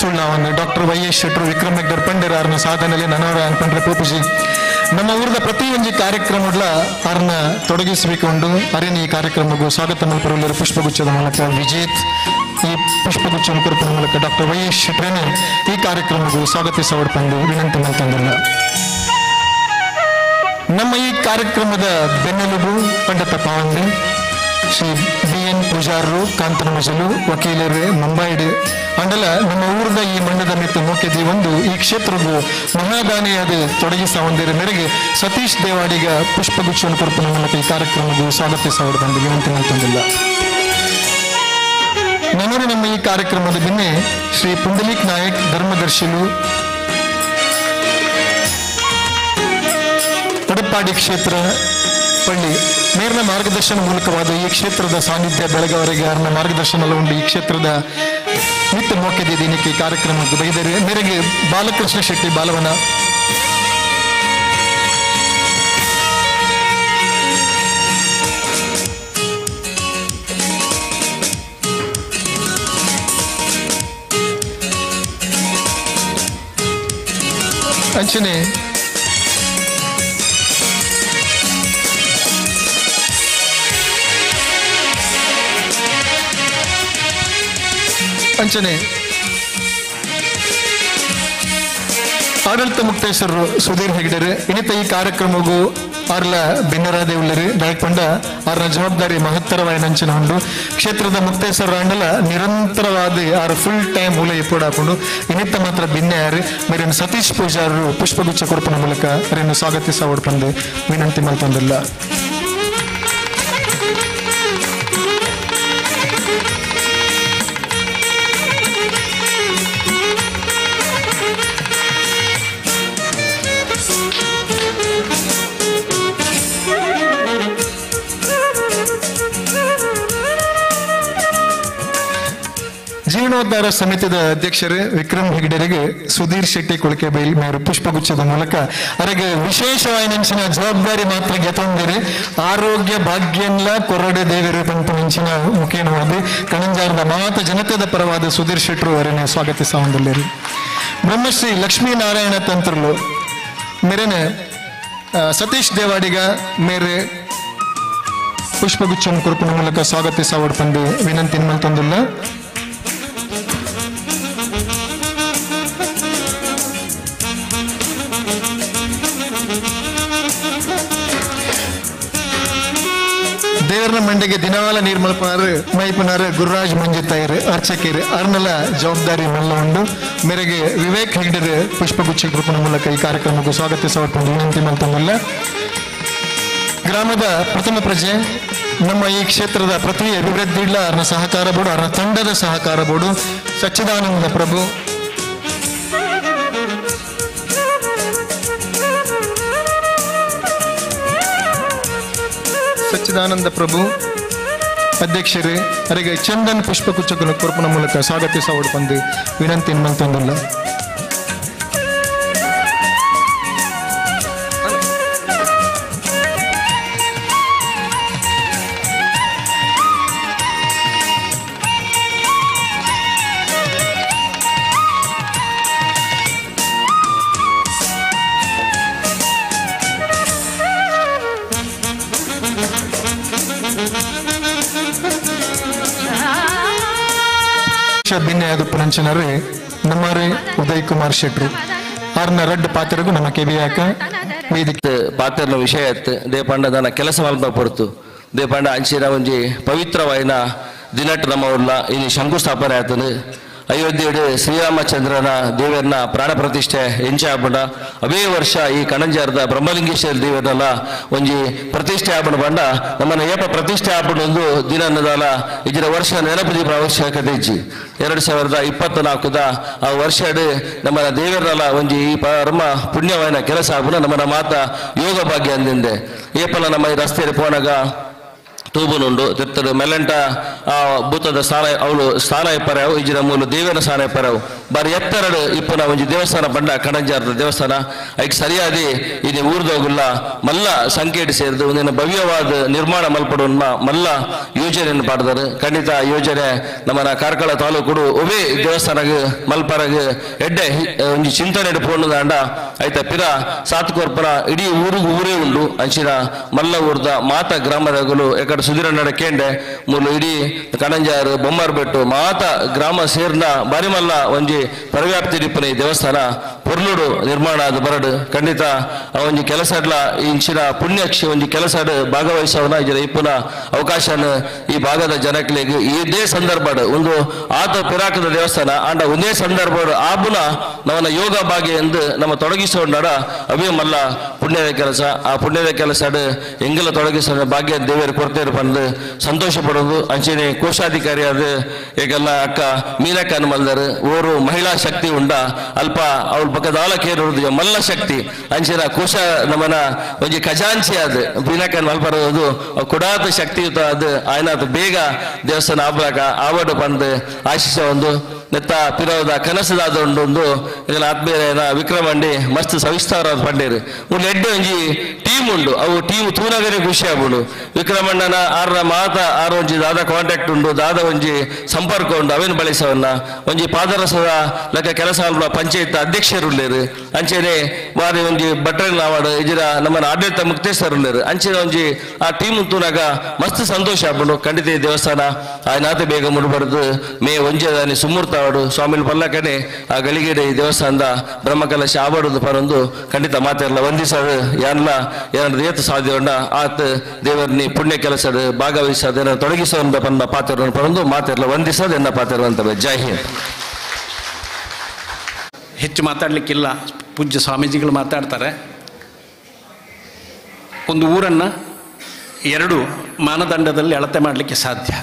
ಸುಳ್ಳಾವನ್ನು ಡಾಕ್ಟರ್ ವೈ.ಎಸ್. ಶೆಟ್ರು ವಿಕ್ರಮ್ ಹೆಗ್ಡರ್ ಪಂಡರ್ ಅವ್ರನ್ನ ಸಾಧನೆಯಲ್ಲಿ ನನವರ ಅನ್ಕೊಂಡ್ರೆ ಪೂಪುಜಿ ನಮ್ಮ ಊರದ ಪ್ರತಿಯೊಂದು ಕಾರ್ಯಕ್ರಮಗಳ ಅವ್ರನ್ನ ತೊಡಗಿಸಿಕೊಂಡು ಅರೇನು ಈ ಕಾರ್ಯಕ್ರಮಕ್ಕೂ ಸ್ವಾಗತ ಮಲ್ಪರಲ್ಲರು ಪುಷ್ಪಗುಚ್ಛದ ಮೂಲಕ ವಿಜೇತ್ ಈ ಪುಷ್ಪಗುಚ್ಛ ಕುರಿಪಿನ ಮೂಲಕ ಡಾಕ್ಟರ್ ವೈ.ಎಸ್. ಶೆಟ್ರನೇ ಈ ಕಾರ್ಯಕ್ರಮಕ್ಕೂ ಸ್ವಾಗತಿಸಬಡ್ಕೊಂಡು ವಿನಂತಿ ಮಾಡ್ತಂದಿಲ್ಲ. ನಮ್ಮ ಈ ಕಾರ್ಯಕ್ರಮದ ಬೆನ್ನೆಲುಬು ಪಂಡಿತ ಪಾವಂದೆ ಶ್ರೀ ಬಿ.ಎನ್. ಪೂಜಾರರು ಕಾಂತನ ಮಜಲು ವಕೀಲರು ಮುಂಬೈಡ್ ಅಂಡಲ ನಮ್ಮ ಊರದ ಈ ಮಣ್ಣದ ಮಿತ್ತು ಮುಖ್ಯದಿ ಒಂದು ಈ ಕ್ಷೇತ್ರಗೂ ಮಹಾದಾನಿಯಾದ ತೊಡಗಿಸ ಹೊಂದಿರ ಮೇರೆಗೆ ಸತೀಶ್ ದೇವಾಡಿಗ ಪುಷ್ಪಗುಚ್ಛನ ಕುರಿಪಿನ ಮೂಲಕ ಈ ಕಾರ್ಯಕ್ರಮಕ್ಕೂ ಸ್ವಾಗತಿಸಬಡ್ಕೊಂಡು ವಿನಂತಿ ಮಾಡ್ತಂದಿಲ್ಲ. ನನರು ನಮ್ಮ ಈ ಕಾರ್ಯಕ್ರಮದ ಬೆನ್ನೆ ಶ್ರೀ ಪುಂಡಲೀಕ್ ನಾಯಕ್ ಧರ್ಮದರ್ಶಿಲು ತಡಪಾಡಿ ಕ್ಷೇತ್ರ ಪಳ್ಳಿ ಮೇರ್ನ ಮಾರ್ಗದರ್ಶನ ಮೂಲಕವಾದ ಈ ಕ್ಷೇತ್ರದ ಸಾನ್ನಿಧ್ಯ ಬೆಳಗಾವರಿಗೆ ಅವರ ಮಾರ್ಗದರ್ಶನ ಉಂಟು ಈ ಕ್ಷೇತ್ರದ ನಿತ್ಯ ಮೋಕ್ಯದ ದಿನಕ್ಕೆ ಕಾರ್ಯಕ್ರಮಕ್ಕೆ ಬಗೆದರೆ ಮೇರೆಗೆ ಬಾಲಕೃಷ್ಣ ಶೆಟ್ಟಿ ಬಾಲವನ ಅಂಚನೆ ಆಡಳಿತ ಮುಕ್ತೇಶ್ವರರು ಸುಧೀರ್ ಹೆಗ್ಡೆರು ಇನ್ನಿತ ಈ ಕಾರ್ಯಕ್ರಮಗೂ ಅವ್ರಲ್ಲ ಭಿನ್ನರಾದೆ ಉಳ್ಳರು ದಯಪಂಡ ಅವ್ರ ಜವಾಬ್ದಾರಿ ಮಹತ್ತರವಾದ ಉಂಡು ಕ್ಷೇತ್ರದ ಮುಕ್ತೇಶ್ವರ ಅಂಡಲ ನಿರಂತರವಾದ ಅವ್ರ ಫುಲ್ ಟೈಮ್ ಮೂಲ ಎಪ್ಪೋಡು ಹಾಕೊಂಡು ಇನ್ನಿತ್ತ ಮಾತ್ರ ಭಿನ್ನ ಯಾರು ಮೇರೇನು ಸತೀಶ್ ಪೂಜಾರರು ಪುಷ್ಪಗುಚ್ಛ ಕುರುಪಿನ ಮೂಲಕ ಅವರನ್ನು ಸ್ವಾಗತಿಸಬಡ್ಪಂದು ವಿನಂತಿ ಮಾಡ್ತಂದಿಲ್ಲ. ಜೀರ್ಣೋದ್ಧಾರ ಸಮಿತಿಯ ಅಧ್ಯಕ್ಷರು ವಿಕ್ರಮ್ ಹೆಗ್ಡೆರಿಗೆ ಸುಧೀರ್ ಶೆಟ್ಟಿ ಕುಳಕೆಬೈಲ್ ಮೇರು ಪುಷ್ಪಗುಚ್ಛದ ಮೂಲಕ ಅವರಿಗೆ ವಿಶೇಷವಾಗಿ ನೆಂಚಿನ ಜವಾಬ್ದಾರಿ ಮಾತ್ರ ಗೆತೊಂದಿರಿ ಆರೋಗ್ಯ ಭಾಗ್ಯನ್ಲ ಕೊರಡೆ ದೇವರು ಪಂಪ ನೆಂಚಿನ ಮುಖೇನವಾದ ಕಣಂಜಾರದ ಮಾತ ಜನತೆದ ಪರವಾದ ಸುಧೀರ್ ಶೆಟ್ರು ಅವರನ್ನು ಸ್ವಾಗತಿಸ ಹೊಂದಿಲ್ಲರಿ. ಬ್ರಹ್ಮಶ್ರೀ ಲಕ್ಷ್ಮೀನಾರಾಯಣ ತಂತ್ರಲು ಮೇರೆನೆ ಸತೀಶ್ ದೇವಾಡಿಗ ಮೇರೆ ಪುಷ್ಪಗುಚ್ಛನ ಕುರುಪಿನ ಮೂಲಕ ಸ್ವಾಗತಿಸಬಡ್ಪಂದು ವಿನಂತಿ ಮಂತಂದಿಲ್ಲ. ದೇವರ ಮಂಡಿಗೆ ದಿನವಾಲ ನೀರು ಮಲ್ಪನಾರು ಮೈಪನಾರು ಗುರುರಾಜ್ ಮಂಜುತಾಯರು ಅರ್ಚಕರು ಅವ್ರನ್ನೆಲ್ಲ ಜವಾಬ್ದಾರಿ ಮಲ್ಲ ಉಂಡು ಮೇರೆಗೆ ವಿವೇಕ್ ಹೆಗ್ಡೆರು ಪುಷ್ಪಗುಚ್ಛ ಕುರುಪಿನ ಮೂಲಕ ಈ ಕಾರ್ಯಕ್ರಮಕ್ಕೂ ಸ್ವಾಗತಿಸಬಡ್ಕೊಂಡು ವಿನಂತಿ ಮಾಡ್ತಂದಿಲ್ಲ. ಗ್ರಾಮದ ಪ್ರಥಮ ಪ್ರಜೆ ನಮ್ಮ ಈ ಕ್ಷೇತ್ರದ ಪ್ರತಿ ಅಭಿವೃದ್ಧಿಗಳ ಅವ್ರನ್ನ ಸಹಕಾರ ಬೋರ್ಡು ಅವ್ರ ತಂಡದ ಸಹಕಾರ ಬೋರ್ಡು ಸಚ್ಚಿದಾನಂದ ಪ್ರಭು ಅಧ್ಯಕ್ಷರೇ ಅವರಿಗೆ ಚಂದನ್ ಪುಷ್ಪಗುಚ್ಛನ ಕುರುಪಿನ ಮೂಲಕ ಸ್ವಾಗತಿಸಬಡ್ಕೊಂಡು ವಿನಂತಿ ಮಾಡ್ತಂದಿಲ್ಲ. ಭಿನ್ನ ಪುರಂಚನರೇ ನಮ್ಮರೇ ಉದಯ್ ಕುಮಾರ್ ಶೆಟ್ರು ಅವ್ರನ್ನ ರಡ್ಡು ಪಾತ್ರಗೂ ನಮ್ಮ ಕೆವಿಯಾಕ ವೇದಿಕೆ ಪಾತ್ರನ ವಿಷಯ ದೇಪಂಡ ನನ್ನ ಕೆಲಸ ಮಲ್ಪ ಪೊರ್ತು ದೇಪಂಡ ಅಂಚಿನ ಒಂಜಿ ಪವಿತ್ರವಾಯಿನ ದಿನಟ್ ನಮ್ಮ ಊರ್ಲ ಇಲ್ಲಿ ಶಂಕುಸ್ಥಾಪನೆ ಆಯ್ತದೆ. ಅಯೋಧ್ಯೆಡು ಶ್ರೀರಾಮಚಂದ್ರನ ದೇವರನ್ನ ಪ್ರಾಣ ಪ್ರತಿಷ್ಠೆ ಎಂಚೆ ಆಪುಂಡ ಅವೇ ವರ್ಷ ಈ ಕಣಂಜಾರದ ಬ್ರಹ್ಮಲಿಂಗೇಶ್ವರ ದೇವರನ್ನ ಒಂಜಿ ಪ್ರತಿಷ್ಠೆ ಆಪುಂಡ ಬಂಡ ನಮ್ಮನ್ನ ಏಪ ಪ್ರತಿಷ್ಠೆ ಆಪುಂಡ ಒಂದು ದಿನದ ಇದರ ವರ್ಷ ನೆನಪುದೀಪ ಅವಶ್ಯಕತೆ ಇಜ್ಜಿ 2024 ಆ ವರ್ಷ ನಮ್ಮ ದೇವರಲ್ಲ ಒಂಜಿ ಈ ಪರಮ ಪುಣ್ಯವಾಯಿನ ಕೆಲಸ ಆಪುಂಡ ನಮ್ಮನ್ನ ಮಾತ ಯೋಗ ಭಾಗ್ಯ ಅಂದಿಂದೆ ಏಪಲ ನಮ್ಮ ಈ ರಸ್ತೆಯಲ್ಲಿ ಪೋನಾಗ ತೂಬುನುಂಡು ತಿರ್ತರು ಮೆಲ್ಲಂಟ ಭೂತದ ಸ್ಥಾನ ಇಪ್ಪರಾವು ಇಜಿನ ಮೂಲ ದೇವನ ಸ್ಥಾನ ಇಪ್ಪರಾವು ಬಾರಿ ಎತ್ತರಡು ಇಪ್ಪನ ಒಂಜಿ ದೇವಸ್ಥಾನ ಬಂಡ ಕಣಂಜಾರದ ದೇವಸ್ಥಾನ ಐಕ್ ಸರಿಯಾದಿ ಇದು ಊರ್ದೋಗುಲ್ಲ ಮಲ್ಲ ಸಂಕೇಟ್ ಸೇರಿದು ಒಂದಿನ ಭವ್ಯವಾದ ನಿರ್ಮಾಣ ಮಲ್ಪಡುವ ಮಲ್ಲ ಯೋಜನೆಯನ್ನು ಪಾಡ್ದಾರೆ ಖಂಡಿತ ಯೋಜನೆ ನಮ್ಮನ ಕಾರ್ಕಳ ತಾಲೂಕು ಒವೇ ದೇವಸ್ಥಾನಗ ಮಲ್ಪರಗ ಎಡ್ಡೆ ಒಂಜಿ ಚಿಂತನೆ ಪೋಣದಾಂಡ ಐತ ಪಿರ ಸಾತ್ಕೋರ್ಪನ ಇಡೀ ಊರೇ ಉಂಡು ಅಂಚಿನ ಮಲ್ಲ ಊರ್ದ ಮಾತ ಗ್ರಾಮದಗಳು ಎಕಡೆ ಸುಧೀರಣ್ಣ ಕೇಂಡೆ ಮೂಲು ಇಡೀ ಕಣಂಜಾರು ಬೊಮ್ಮರ್ಬೆಟ್ಟು ಮಾತ ಗ್ರಾಮ ಸೇರ್ನ ಬಾರಿಮಲ್ಲ ಒಂಜಿ ಪರಿವ್ಯಾಪ್ತಿ ರಿಪ್ಪನ ಈ ದೇವಸ್ಥಾನ ಪೊರ್ಲುಡು ನಿರ್ಮಾಣ ಆದ ಬರಡು ಖಂಡಿತ ಒಂಜಿ ಕೆಲಸಡ್ಲ ಇಂಚಿನ ಪುಣ್ಯಕ್ಷಿ ಒಂಜಿ ಕೆಲಸಡ್ ಭಾಗವಹಿಸವನ ಇಜರ ಇಪ್ಪುನ ಅವಕಾಶನ ಈ ಭಾಗದ ಜನಕ್ಲಿಗೆ ಇದೇ ಸಂದರ್ಭ ಒಂದು ಆತ ಪಿರಾಕದ ದೇವಸ್ಥಾನ ಆಂಡ ಒಂದೇ ಸಂದರ್ಭ ಆಬುನ ನವನ ಯೋಗ ಭಾಗ್ಯ ಎಂದು ನಮ್ಮ ತೊಡಗಿಸೋಣ ಅವೇ ಮಲ್ಲ ಪುಣ್ಯದ ಕೆಲಸ ಆ ಪುಣ್ಯದ ಕೆಲಸ ಎಂಗೆಲ್ಲ ತೊಡಗಿಸೋ ಭಾಗ್ಯ ದೇವರು ಕೊರತೆ ಬಂದು ಸಂತೋಷ ಪಡೋದು ಅಂಚೆನೆ ಕೋಶಾಧಿಕಾರಿಯಾದ ಈಗೆಲ್ಲ ಅಕ್ಕ ಮೀನಕ್ಕನ ಮಲ್ದರು ಓರು ಮಹಿಳಾ ಶಕ್ತಿ ಉಂಡ ಅಲ್ಪ ಅವಳ ಪಕ್ಕದ ಆಲಕೇರೋದು ಮಲ್ಲ ಶಕ್ತಿ ಅಂಚಿನ ಕೋಶ ನಮ್ಮನ ಒಂಜಿ ಖಜಾಂಚಿ ಆದ ಮೀನಕ್ಕನ ಮಲ್ಪರೋದು ಕುಡಾತ ಶಕ್ತಿಯುತ ಅದು ಆಯ್ನಾತ ಬೇಗ ದೇವಸ್ಥಾನ ಆಬ್ಲಾಕ ಆವಡು ಬಂದು ಆಶಿಸ ಒಂದು ನೆತ್ತ ಪಿರೋದ ಕನಸದಾದ ಉಂಡು ಇದೆಲ್ಲ ಆತ್ಮೀಯನ ವಿಕ್ರಮಂಡಿ ಮಸ್ತ್ ಸವಿಸ್ತಾರ ಪಂಡೇರು ಒಂದು ಎಡ್ಡೆ ಒಂಜಿ ಟೀಮ್ ಉಂಡು ಅವು ಟೀಮ್ ತೂನಗರೆ ಖುಷಿ ಆಗ್ಬಿಡು ವಿಕ್ರಮಣ್ಣನ ಆರ್ರ ಮಾತ ಆರು ಒಂಜಿ ದಾದ ಕಾಂಟ್ಯಾಕ್ಟ್ ಉಂಡು ದಾದ ಒಂಜಿ ಸಂಪರ್ಕ ಉಂಡು ಅವೇನು ಬಳಸವನ್ನ ಒಂಜಿ ಪಾದರಸದ ಲೆಕ್ಕ ಕೆಲಸ ಆಲ್ವ ಪಂಚಾಯತ್ ಅಧ್ಯಕ್ಷರು ಉಳ್ಳೇರು ಅಂಚೆನೆ ಬಾರಿ ಒಂಜಿ ಬಟ್ರಲ್ ನಾವಾಡು ಇಜಿರ ನಮ್ಮನ ಆಡಳಿತ ಮುಕ್ತೇಶ್ವರ ಉಳ್ಳೇರು ಅಂಚೆನೆ ಒಂಜಿ ಆ ಟೀಮ್ ತೂನಾಗ ಮಸ್ತ್ ಸಂತೋಷ ಆಗ್ಬಿಡು ಖಂಡಿತ ಈ ದೇವಸ್ಥಾನ ಆಯ್ನಾತ ಬೇಗ ಮುಡ್ಬಾರ್ದು ಮೇ ಒಂಜದಾನಿ ಸುಮೂರ್ತ ಆವಡು ಸ್ವಾಮಿಲ್ ಪಲ್ಲಕನೆ ಆ ಗಳಿಗೆಡೆ ಈ ದೇವಸ್ಥಾನದ ಬ್ರಹ್ಮಕಲಶ ಆವಡುದು ಪರೊಂದು ಖಂಡಿತ ಮಾತೆಲ್ಲ ವಂದಿಸೋದು ಯಾನ್ಲ ಏನಾದ್ರು ಏತು ಸಾಧ್ಯ ಉಂಡ ಆತ ದೇವರನಿ ಪುಣ್ಯ ಕೆಲಸದ ಭಾಗವಹಿಸೋದು ಏನಾದ್ರು ತೊಡಗಿಸೋದು ಪಂದ ಪಾತ್ರವನ್ನು ಪರೊಂದು ಮಾತೆಲ್ಲ ವಂದಿಸೋದು ಎನ್ನ ಪಾತ್ರ ಅಂತವೆ. ಜೈ ಹಿಂದ್. ಹೆಚ್ಚು ಮಾತಾಡಲಿಕ್ಕಿಲ್ಲ, ಪೂಜ್ಯ ಸ್ವಾಮೀಜಿಗಳು ಮಾತಾಡ್ತಾರೆ. ಒಂದು ಊರನ್ನು ಎರಡು ಮಾನದಂಡದಲ್ಲಿ ಅಳತೆ ಮಾಡಲಿಕ್ಕೆ ಸಾಧ್ಯ.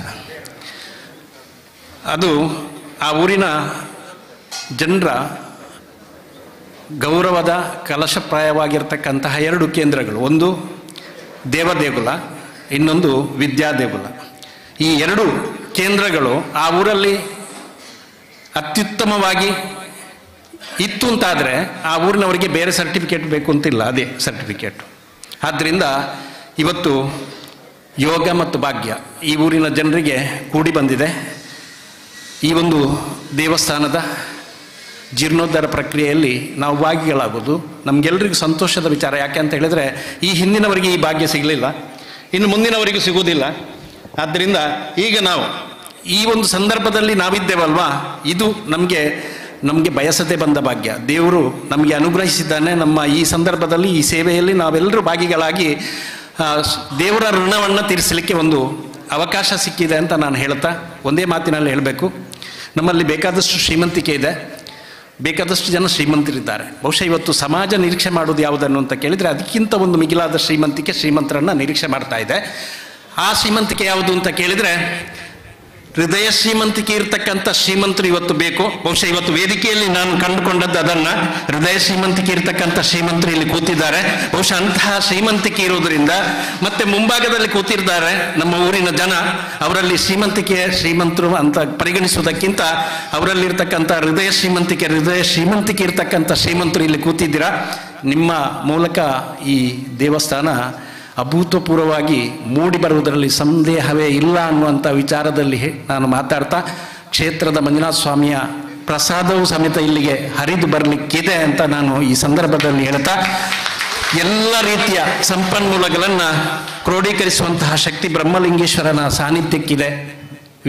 ಅದು ಆ ಊರಿನ ಜನರ ಗೌರವದ ಕಲಶಪ್ರಾಯವಾಗಿರ್ತಕ್ಕಂತಹ ಎರಡು ಕೇಂದ್ರಗಳು, ಒಂದು ದೇವದೇಗುಲ, ಇನ್ನೊಂದು ವಿದ್ಯಾದೇಗುಲ. ಈ ಎರಡು ಕೇಂದ್ರಗಳು ಆ ಊರಲ್ಲಿ ಅತ್ಯುತ್ತಮವಾಗಿ ಇತ್ತು ಅಂತಾದರೆ ಆ ಊರಿನವರಿಗೆ ಬೇರೆ ಸರ್ಟಿಫಿಕೇಟ್ ಬೇಕು ಅಂತಿಲ್ಲ, ಅದೇ ಸರ್ಟಿಫಿಕೇಟು. ಆದ್ದರಿಂದ ಇವತ್ತು ಯೋಗ ಮತ್ತು ಭಾಗ್ಯ ಈ ಊರಿನ ಜನರಿಗೆ ಕೂಡಿ ಬಂದಿದೆ. ಈ ಒಂದು ದೇವಸ್ಥಾನದ ಜೀರ್ಣೋದ್ಧಾರ ಪ್ರಕ್ರಿಯೆಯಲ್ಲಿ ನಾವು ಭಾಗಿಗಳಾಗೋದು ನಮಗೆಲ್ಲರಿಗೂ ಸಂತೋಷದ ವಿಚಾರ. ಯಾಕೆ ಅಂತ ಹೇಳಿದರೆ ಈ ಹಿಂದಿನವರಿಗೆ ಈ ಭಾಗ್ಯ ಸಿಗಲಿಲ್ಲ, ಇನ್ನು ಮುಂದಿನವರಿಗೂ ಸಿಗುವುದಿಲ್ಲ. ಆದ್ದರಿಂದ ಈಗ ನಾವು ಈ ಒಂದು ಸಂದರ್ಭದಲ್ಲಿ ನಾವಿದ್ದೇವಲ್ವಾ, ಇದು ನಮಗೆ ಬಯಸದೆ ಬಂದ ಭಾಗ್ಯ. ದೇವರು ನಮಗೆ ಅನುಗ್ರಹಿಸಿದ್ದಾನೆ. ನಮ್ಮ ಈ ಸಂದರ್ಭದಲ್ಲಿ ಈ ಸೇವೆಯಲ್ಲಿ ನಾವೆಲ್ಲರೂ ಭಾಗಿಗಳಾಗಿ ದೇವರ ಋಣವನ್ನು ತೀರಿಸಲಿಕ್ಕೆ ಒಂದು ಅವಕಾಶ ಸಿಕ್ಕಿದೆ ಅಂತ ನಾನು ಹೇಳ್ತಾ ಒಂದೇ ಮಾತಿನಲ್ಲಿ ಹೇಳಬೇಕು, ನಮ್ಮಲ್ಲಿ ಬೇಕಾದಷ್ಟು ಶ್ರೀಮಂತಿಕೆ ಇದೆ, ಬೇಕಾದಷ್ಟು ಜನ ಶ್ರೀಮಂತರಿದ್ದಾರೆ. ಬಹುಶಃ ಇವತ್ತು ಸಮಾಜ ನಿರೀಕ್ಷೆ ಮಾಡೋದು ಯಾವುದನ್ನು ಅಂತ ಕೇಳಿದರೆ ಅದಕ್ಕಿಂತ ಒಂದು ಮಿಗಿಲಾದ ಶ್ರೀಮಂತಿಕೆ ಶ್ರೀಮಂತರನ್ನು ನಿರೀಕ್ಷೆ ಮಾಡ್ತಾ ಇದೆ. ಆ ಶ್ರೀಮಂತಿಕೆ ಯಾವುದು ಅಂತ ಕೇಳಿದರೆ ಹೃದಯ ಶ್ರೀಮಂತಿಕೆ ಇರ್ತಕ್ಕಂಥ ಶ್ರೀಮಂತರು ಇವತ್ತು ಬೇಕು. ಬಹುಶಃ ಇವತ್ತು ವೇದಿಕೆಯಲ್ಲಿ ನಾನು ಕಂಡುಕೊಂಡದ್ದು ಅದನ್ನು. ಹೃದಯ ಶ್ರೀಮಂತಿಕೆ ಇರ್ತಕ್ಕಂಥ ಶ್ರೀಮಂತರು ಇಲ್ಲಿ ಕೂತಿದ್ದಾರೆ. ಬಹುಶಃ ಅಂತಹ ಶ್ರೀಮಂತಿಕೆ ಇರೋದರಿಂದ ಮತ್ತೆ ಮುಂಭಾಗದಲ್ಲಿ ಕೂತಿದ್ದಾರೆ ನಮ್ಮ ಊರಿನ ಜನ. ಅವರಲ್ಲಿ ಶ್ರೀಮಂತರು ಅಂತ ಪರಿಗಣಿಸುವುದಕ್ಕಿಂತ ಅವರಲ್ಲಿರ್ತಕ್ಕಂಥ ಹೃದಯ ಶ್ರೀಮಂತಿಕೆ ಇರ್ತಕ್ಕಂಥ ಶ್ರೀಮಂತರು ಇಲ್ಲಿ ಕೂತಿದ್ದೀರಾ. ನಿಮ್ಮ ಮೂಲಕ ಈ ದೇವಸ್ಥಾನ ಅಭೂತಪೂರ್ವವಾಗಿ ಮೂಡಿ ಬರುವುದರಲ್ಲಿ ಸಂದೇಹವೇ ಇಲ್ಲ ಅನ್ನುವಂಥ ವಿಚಾರದಲ್ಲಿ ನಾನು ಮಾತಾಡ್ತಾ, ಕ್ಷೇತ್ರದ ಮಂಜುನಾಥ ಸ್ವಾಮಿಯ ಪ್ರಸಾದವೂ ಸಮೇತ ಇಲ್ಲಿಗೆ ಹರಿದು ಬರಲಿಕ್ಕಿದೆ ಅಂತ ನಾನು ಈ ಸಂದರ್ಭದಲ್ಲಿ ಹೇಳ್ತಾ, ಎಲ್ಲ ರೀತಿಯ ಸಂಪನ್ಮೂಲಗಳನ್ನು ಕ್ರೋಢೀಕರಿಸುವಂತಹ ಶಕ್ತಿ ಬ್ರಹ್ಮಲಿಂಗೇಶ್ವರನ ಸಾನ್ನಿಧ್ಯಕ್ಕಿದೆ,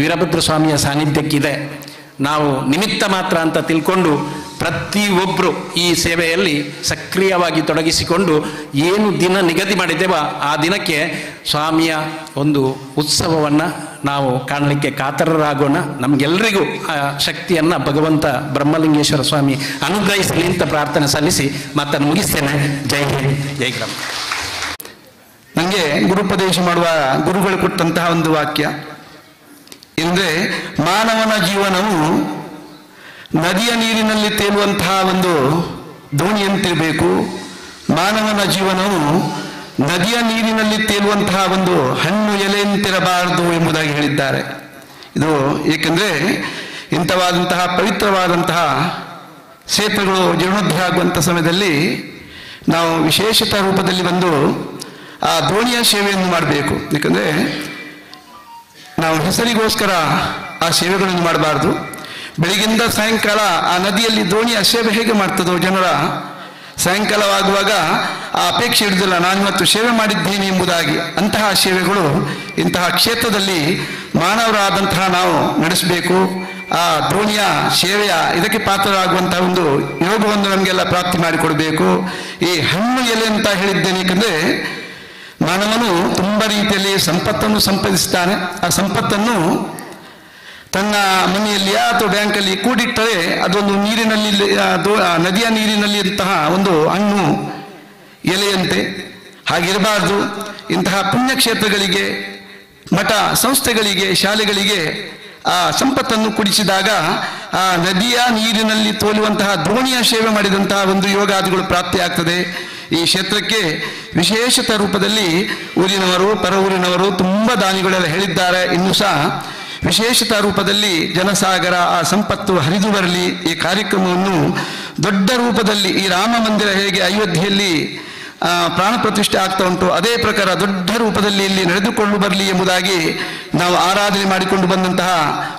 ವೀರಭದ್ರ ಸ್ವಾಮಿಯ ಸಾನ್ನಿಧ್ಯಕ್ಕಿದೆ. ನಾವು ನಿಮಿತ್ತ ಮಾತ್ರ ಅಂತ ತಿಳ್ಕೊಂಡು ಪ್ರತಿಯೊಬ್ಬರು ಈ ಸೇವೆಯಲ್ಲಿ ಸಕ್ರಿಯವಾಗಿ ತೊಡಗಿಸಿಕೊಂಡು ಏನು ದಿನ ನಿಗದಿ ಮಾಡಿದ್ದೇವ ಆ ದಿನಕ್ಕೆ ಸ್ವಾಮಿಯ ಒಂದು ಉತ್ಸವವನ್ನು ನಾವು ಕಾಣಲಿಕ್ಕೆ ಕಾತರರಾಗೋಣ. ನಮಗೆಲ್ಲರಿಗೂ ಆ ಶಕ್ತಿಯನ್ನು ಭಗವಂತ ಬ್ರಹ್ಮಲಿಂಗೇಶ್ವರ ಸ್ವಾಮಿ ಅನುಗ್ರಹಿಸಲಿ ಅಂತ ಪ್ರಾರ್ಥನೆ ಸಲ್ಲಿಸಿ ಮಾತನ್ನು ಮುಗಿಸ್ತೇನೆ. ಜೈ ಹಿಂದ್, ಜೈ ಗ್ರಾಮ. ನನಗೆ ಗುರುಪದೇಶ ಮಾಡುವ ಗುರುಗಳು ಕೊಟ್ಟಂತಹ ಒಂದು ವಾಕ್ಯ ಎಂದರೆ, ಮಾನವನ ಜೀವನವು ನದಿಯ ನೀರಿನಲ್ಲಿ ತೇಲುವಂತಹ ಒಂದು ದೋಣಿಯಂತಿರಬೇಕು. ಮಾನವನ ಜೀವನವು ನದಿಯ ನೀರಿನಲ್ಲಿ ತೇಲುವಂತಹ ಒಂದು ಹಣ್ಣು ಎಲೆಯಂತಿರಬಾರದು ಎಂಬುದಾಗಿ ಹೇಳಿದ್ದಾರೆ. ಇದು ಏಕೆಂದರೆ ಇಂಥವಾದಂತಹ ಪವಿತ್ರವಾದಂತಹ ಕ್ಷೇತ್ರಗಳು ಜೀರ್ಣೋದ್ಧಾರ ಆಗುವಂಥ ಸಮಯದಲ್ಲಿ ನಾವು ವಿಶೇಷತಾ ರೂಪದಲ್ಲಿ ಬಂದು ಆ ದೋಣಿಯ ಸೇವೆಯನ್ನು ಮಾಡಬೇಕು. ಏಕೆಂದರೆ ನಾವು ಹೆಸರಿಗೋಸ್ಕರ ಆ ಸೇವೆಗಳನ್ನು ಮಾಡಬಾರ್ದು. ಬೆಳಗಿಂದ ಸಾಯಂಕಾಲ ಆ ನದಿಯಲ್ಲಿ ದೋಣಿಯ ಸೇವೆ ಹೇಗೆ ಮಾಡ್ತದೋ ಜನರ ಸಾಯಂಕಾಲವಾಗುವಾಗ ಆ ಅಪೇಕ್ಷೆ ಹಿಡಿದಿಲ್ಲ, ನಾನು ಇವತ್ತು ಸೇವೆ ಮಾಡಿದ್ದೇನೆ ಎಂಬುದಾಗಿ. ಅಂತಹ ಸೇವೆಗಳು ಇಂತಹ ಕ್ಷೇತ್ರದಲ್ಲಿ ಮಾನವರಾದಂತಹ ನಾವು ನಡೆಸಬೇಕು. ಆ ದೋಣಿಯ ಸೇವೆಯ ಇದಕ್ಕೆ ಪಾತ್ರರಾಗುವಂತಹ ಒಂದು ಯೋಗವನ್ನು ನಮಗೆಲ್ಲ ಪ್ರಾಪ್ತಿ ಮಾಡಿಕೊಡಬೇಕು. ಈ ಹಣ್ಣು ಎಲೆ ಅಂತ ಹೇಳಿದ್ದೇನೆ, ಏಕೆಂದರೆ ಮಾನವನು ತುಂಬ ರೀತಿಯಲ್ಲಿ ಸಂಪತ್ತನ್ನು ಸಂಪಾದಿಸ್ತಾನೆ. ಆ ಸಂಪತ್ತನ್ನು ತನ್ನ ಮನೆಯಲ್ಲಿ ಅಥವಾ ಬ್ಯಾಂಕಲ್ಲಿ ಕೂಡಿಟ್ಟರೆ ಅದೊಂದು ನೀರಿನಲ್ಲಿ ನದಿಯ ನೀರಿನಲ್ಲಿ ಅಂತಹ ಒಂದು ಹಣ್ಣು ಎಲೆಯಂತೆ. ಹಾಗಿರಬಾರ್ದು. ಇಂತಹ ಪುಣ್ಯಕ್ಷೇತ್ರಗಳಿಗೆ, ಮಠ ಸಂಸ್ಥೆಗಳಿಗೆ, ಶಾಲೆಗಳಿಗೆ ಆ ಸಂಪತ್ತನ್ನು ಕುಡಿಸಿದಾಗ ಆ ನದಿಯ ನೀರಿನಲ್ಲಿ ತೋಲುವಂತಹ ದೋಣಿಯ ಸೇವೆ ಮಾಡಿದಂತಹ ಒಂದು ಯೋಗಾದಿಗಳು ಪ್ರಾಪ್ತಿಯಾಗ್ತದೆ. ಈ ಕ್ಷೇತ್ರಕ್ಕೆ ವಿಶೇಷತ ರೂಪದಲ್ಲಿ ಊರಿನವರು, ಪರ ಊರಿನವರು ತುಂಬ ದಾನಿಗಳೆಲ್ಲ ಹೇಳಿದ್ದಾರೆ. ಇನ್ನೂ ಸಹ ವಿಶೇಷತಾ ರೂಪದಲ್ಲಿ ಜನಸಾಗರ ಆ ಸಂಪತ್ತು ಹರಿದು ಬರಲಿ. ಈ ಕಾರ್ಯಕ್ರಮವನ್ನು ದೊಡ್ಡ ರೂಪದಲ್ಲಿ ಈ ರಾಮ ಮಂದಿರ ಹೇಗೆ ಅಯೋಧ್ಯೆಯಲ್ಲಿ ಪ್ರಾಣ ಪ್ರತಿಷ್ಠೆ ಆಗ್ತಾ ಉಂಟು, ಅದೇ ಪ್ರಕಾರ ದೊಡ್ಡ ರೂಪದಲ್ಲಿ ಇಲ್ಲಿ ನಡೆದುಕೊಂಡು ಬರಲಿ ಎಂಬುದಾಗಿ ನಾವು ಆರಾಧನೆ ಮಾಡಿಕೊಂಡು ಬಂದಂತಹ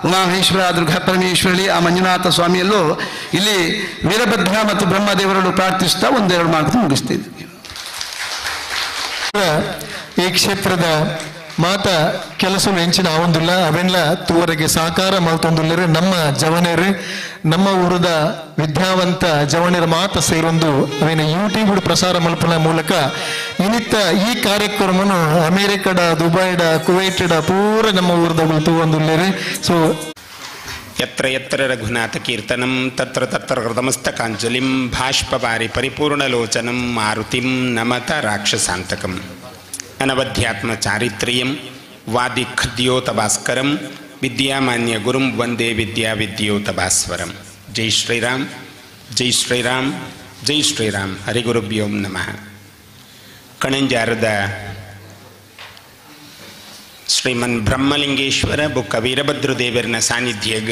ಉಮಾಮಹೇಶ್ವರ, ದುರ್ಗಾ ಪರಮೇಶ್ವರಿ, ಆ ಮಂಜುನಾಥ ಸ್ವಾಮಿಯಲ್ಲೂ ಇಲ್ಲಿ ವೀರಭದ್ರ ಮತ್ತು ಬ್ರಹ್ಮದೇವರನ್ನು ಪ್ರಾರ್ಥಿಸ್ತಾ ಒಂದೆರಡು ಮಾತು ಮುಗಿಸ್ತೀವಿ. ಈ ಕ್ಷೇತ್ರದ ಮಾತ ಕೆಲಸವು ಹೆಂಚಿನ ಆವೊಂದಿಲ್ಲ, ಅವೆಲ್ಲ ತೂವರೆಗೆ ಸಾಕಾರ ಮಲ್ತೊಂದುಲ್ಲರೆ ನಮ್ಮ ಜವನೇರು, ನಮ್ಮ ಊರದ ವಿದ್ಯಾವಂತ ಜವನರ ಮಾತ ಸೇರೊಂದು ಅವೇನು ಯೂಟ್ಯೂಬ್ ಪ್ರಸಾರ ಮಲ್ಪನ ಮೂಲಕ ಇನಿತ್ತ ಈ ಕಾರ್ಯಕ್ರಮವನ್ನು ಅಮೇರಿಕದ, ದುಬೈಡ, ಕುವೈಟಡ ಪೂರ ನಮ್ಮ ಊರದ ತೂವೊಂದುಲ್ಲರೆ. ಸೊ ಯತ್ರ ಯತ್ರ ರಘುನಾಥ ಕೀರ್ತನಂ ತತ್ರ ತತ್ರ ಹೃತಮಸ್ತಕಾಂಜಲಿಂ ಭಾಷ್ಪವಾರಿ ಪರಿಪೂರ್ಣಲೋಚನಂ ಮಾರುತಿಂ ನಮತ ರಾಕ್ಷಸಾಂತಕಂ ಅನವಧ್ಯಾತ್ಮ ಚಾರಿತ್ರ್ಯಂ ವಾದಿ ಖದ್ಯೋತ ಭಾಸ್ಕರಂ ವಿದ್ಯಾಮಾನ್ಯ ಗುರುಂ ವಂದೇ ವಿದ್ಯೋತ ಭಾಸ್ವರಂ. ಜೈ ಶ್ರೀರಾಮ್, ಜೈ ಶ್ರೀರಾಮ್, ಜೈ ಶ್ರೀರಾಮ್. ಹರಿಗುರುಭ್ಯೋಂ ನಮಃ. ಕಣಂಜಾರದ ಶ್ರೀಮನ್ ಬ್ರಹ್ಮಲಿಂಗೇಶ್ವರ ಬೊಕ್ಕ ವೀರಭದ್ರದೇವರನ ಸಾನ್ನಿಧ್ಯಗ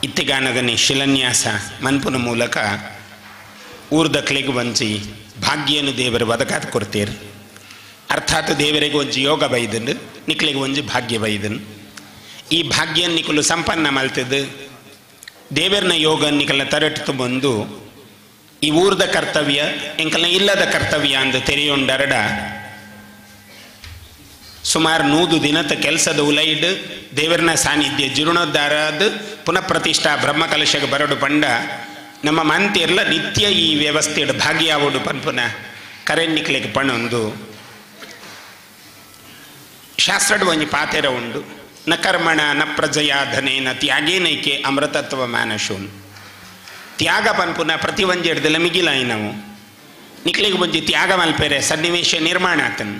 ಇತ್ತಿಗಾನಗನೆ ಶಿಲಾನ್ಯಾಸ ಮನ್ಪುನ ಮೂಲಕ ಊರ್ದಕ್ಲೆಗೆ ಒಂಜಿ ಭಾಗ್ಯನು ದೇವರು ಬದಕಾತ್ ಕೊಡ್ತೀರಿ. ಅರ್ಥಾತ್ ದೇವರಿಗೆ ಒಂಜಿ ಯೋಗ ಬೈದನು, ನಿಕ್ಲಿಗೆ ಒಂಜಿ ಭಾಗ್ಯ ಬೈದನು. ಈ ಭಾಗ್ಯ ನಿಕಲು ಸಂಪನ್ನ ಮಲ್ತದು ದೇವರನ ಯೋಗ ನಿಕಲ ತರಟು ಬಂದು ಈ ಊರ್ದ ಕರ್ತವ್ಯ ಎಂಕಲ್ನ ಇಲ್ಲದ ಕರ್ತವ್ಯ ಅಂದು ತೆರೆಯೊಂಡರಡ ಸುಮಾರು 100 ದಿನದ ಕೆಲಸದ ಉಲೈಡ್ ದೇವರನ ಸಾನ್ನಿಧ್ಯ ಜೀರ್ಣೋದ್ಧಾರದ ಪುನಃ ಪ್ರತಿಷ್ಠಾ ಬ್ರಹ್ಮಕಲಶಗೆ ಬರಡು ಪಂಡ ನಮ್ಮ ಮಂತಿರ್ಲ ನಿತ್ಯ ಈ ವ್ಯವಸ್ಥೆಯ ಭಾಗ್ಯಾವಡು ಪನ್ಪುನ ಕರೆನ್ನಿಕ್ಲಿಗೆ ಪಣೊಂದು ಶಾಸ್ತ್ರಡ್ ಒಂಜಿ ಪಾತೆರ ಉಂಡು. ನ ಕರ್ಮಣ ನ ಪ್ರಜಯಾ ಧನೇನ ತ್ಯಾಗೇನೈಕೆ ಅಮೃತತ್ವ ಮಾನಶೂನ್. ತ್ಯಾಗ ಪನ್ಪುನ ಪ್ರತಿ ಒಂಜಿ ಹಿಡ್ದಲ್ಲ ಮಿಗಿಲಾಯಿ ನಾವು ನಿಕ್ಲಿಗೆ ಒಂಜಿ ತ್ಯಾಗ ಮಲ್ಪೆರೆ ಸನ್ನಿವೇಶ ನಿರ್ಮಾಣ ಆತನು.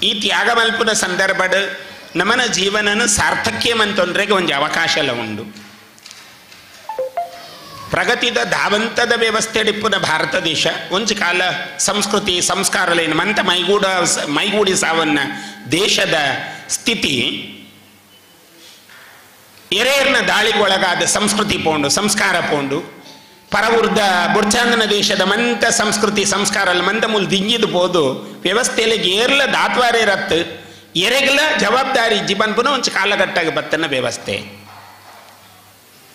ಈ ತ್ಯಾಗ ಮಲ್ಪುನ ಸಂದರ್ಭದ ನಮನ ಜೀವನನ ಸಾರ್ಥಕ್ಯಮಂತೊಂದ್ರೆಗೆ ಒಂಜಿ ಅವಕಾಶಲ ಉಂಡು. ಪ್ರಗತಿದ ಧಾವಂತದ ವ್ಯವಸ್ಥೆ ಡಿಪ್ಪುನ ಭಾರತ ದೇಶ ಒಂಜಿ ಕಾಲ ಸಂಸ್ಕೃತಿ ಸಂಸ್ಕಾರಲೇನು ಮಂತ ಮೈಗೂಡಿ ಸಾವನ್ನ ದೇಶದ ಸ್ಥಿತಿ ಎರೇರ್ನ ದಾಳಿಗೊಳಗಾದ ಸಂಸ್ಕೃತಿ ಪೋಂಡು ಸಂಸ್ಕಾರ ಪೋಂಡು ಪರವೃದ್ಧ ಬುರ್ಚಾಂದನ ದೇಶದ ಮಂತ ಸಂಸ್ಕೃತಿ ಸಂಸ್ಕಾರ ಮಂತ ಮೂಲ ದಿಂಗಿದು ಬೋದು ವ್ಯವಸ್ಥೆಯಲ್ಲಿ ಏರ್ಲ ದಾತ್ವಾರೇ ರತ್ತು ಎರೆಗ್ಲ ಜವಾಬ್ದಾರಿ ಜಿಬನ್ಪುನ ಒಂಚ ಕಾಲಘಟ್ಟಾಗ ಬತ್ತನ ವ್ಯವಸ್ಥೆ.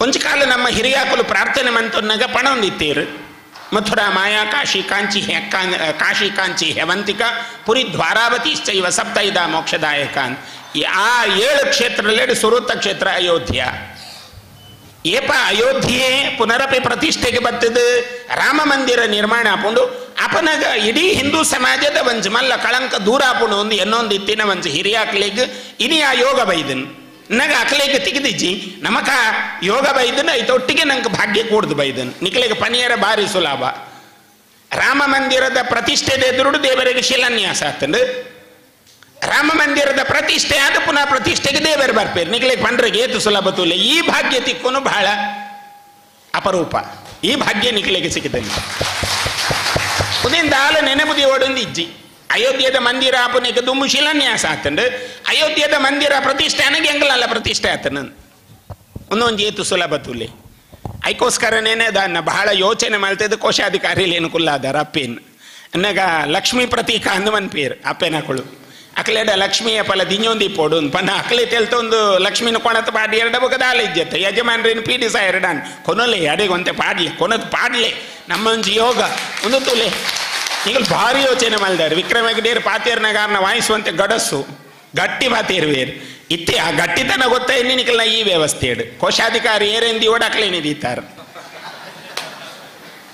ಒಂಚ ಕಾಲ ನಮ್ಮ ಹಿರಿಯಾಕಲು ಪ್ರಾರ್ಥನೆ ಮಂತೊನ್ನಾಗ ಪಣ ಹೊಂದಿತ್ತೀರು. ಮಥುರಾ ಮಾಯಾ ಕಾಶಿ ಕಾಂಚಿ ಕಾಶಿ ಕಾಂಚಿ ಹೆವಂತಿಕ ಪುರಿ ದ್ವಾರಾವತಿಶ್ಚೈವ ಸಪ್ತೈದ ಮೋಕ್ಷದಾಯಕಾನ್. ಆ 7 ಕ್ಷೇತ್ರದಲ್ಲಿ ಸುರೂತ ಕ್ಷೇತ್ರ ಅಯೋಧ್ಯ. ಏಪ ಅಯೋಧ್ಯೆ ಪುನರಪಿ ಪ್ರತಿಷ್ಠೆಗೆ ಬರ್ತದೆ. ರಾಮ ಮಂದಿರ ನಿರ್ಮಾಣ ಆಪುಂಡು ಅಪನಗ ಇಡೀ ಹಿಂದೂ ಸಮಾಜದ ಒಂಜಿ ಮಲ್ಲ ಕಳಂಕ ದೂರ ಆಪುಂಡು ಒಂದು ಇನ್ನೊಂದು ಇತ್ತಿನ ಒಂಜಿ ಹಿರಿಯಾಕ್ಲಿಗೆ ಇನಿ ಆ ಯೋಗ ಬೈದನು ನಗ ಅಕ್ಲಿಗೆ ತೆಗೆದಿಜ್ಜಿ ನಮಕ ಯೋಗ ಬೈದನು ಐತೊಟ್ಟಿಗೆ ನಂಗೆ ಭಾಗ್ಯ ಕೂಡ್ದು ಬೈದನು ನಿಕ್ಲಿಗೆ ಪನಿಯರ ಬಾರಿ ಸುಲಭ. ರಾಮ ಮಂದಿರದ ಪ್ರತಿಷ್ಠೆದ ಎದುರುಡು ದೇವರಿಗೆ ಶಿಲಾನ್ಯಾಸ ಆತಂದು. ರಾಮ ಮಂದಿರದ ಪ್ರತಿಷ್ಠೆ ಆದ ಪುನಃ ಪ್ರತಿಷ್ಠೆಗೆ ದೇವರು ಬರ್ಪೇರು ನಿಕ್ಲಿಗೆ ಪಂಡ್ರಿಗೆ ಏತು ಸುಲಭ ತುಲೆ. ಈ ಭಾಗ್ಯ ತಿಕ್ಕೋನು ಬಹಳ ಅಪರೂಪ. ಈ ಭಾಗ್ಯ ನಿಕ್ಲಿಗೆ ಸಿಕ್ಕಿದಲ್ಲಿ ಅಪುದಿನ ದಾಲ ನೆನಪುದಿ ಓಡೊಂದು ಇಜ್ಜಿ ಅಯೋಧ್ಯದ ಮಂದಿರ ಆಪುನಿಗೆ ದುಂಬು ಶಿಲಾನ್ಯಾಸ ಆತಂಡು ಅಯೋಧ್ಯದ ಮಂದಿರ ಪ್ರತಿಷ್ಠಾನಗೆ ಎಂಗಲಲ್ಲ ಪ್ರತಿಷ್ಠೆ ಆತನ ಒಂದೊಂದು ಏತು ಸುಲಭ ತುಲೆ ಐಕೋಸ್ಕರನೇನೆ ಅದನ್ನ ಬಹಳ ಯೋಚನೆ ಮಾಡ್ತಿದ್ದು ಕೋಶಾಧಿಕಾರಿಲಿ ಏನು ಕುಲ್ಲಾದಾರ ಅಪ್ಪೇನು ಅನ್ನಗ ಲಕ್ಷ್ಮೀ ಪ್ರತೀಕ ಅಂದವನ್ ಪೇರು ಅಪ್ಪೇನಕಳು ಅಕ್ಲೇಡ ಲಕ್ಷ್ಮಿಯ ಫಲ ದಿನೊಂದಿ ಪೋಡು ಪನ್ನ ಅಕ್ಲೆ ತೆಲ್ತೊಂದು ಲಕ್ಷ್ಮಿನ ಕೊಣತ್ ಪಾಡಿ ಎರಡ ಬಗದಾಲ ಇಜ್ಜತ್ತೆ ಯಜಮಾನ್ರೇನು ಪೀಡಿಸ ಎರಡಾನ್ ಕೊನಲೆ ಅಡೆಗೊಂತೆ ಪಾಡ್ಲೆ ಕೊನದ್ ಪಾಡ್ಲೆ ನಮ್ಮೊಂದು ಯೋಗ ಒಂದು ತುಲೆ ಈಗ ಭಾರಿ ಯೋಚನೆ ಮಾಡಿದಾರೆ ವಿಕ್ರಮಗಿಡೇರು ಪಾತೇರ್ನಗಾರನ ವಾಯಿಸುವಂತೆ ಗಡಸ್ಸು ಗಟ್ಟಿ ಪಾತೇರ್ವೇರು ಇತ್ತೆ ಆ ಗಟ್ಟಿತನ ಗೊತ್ತ ಎನ್ನಿಕಲ್ನ ಈ ವ್ಯವಸ್ಥೆ ಇಡು ಕೋಶಾಧಿಕಾರಿ ಏರೆಂದಿ ಓಡಾಕ್ಲೇನಿದ್ದೀತಾರೆ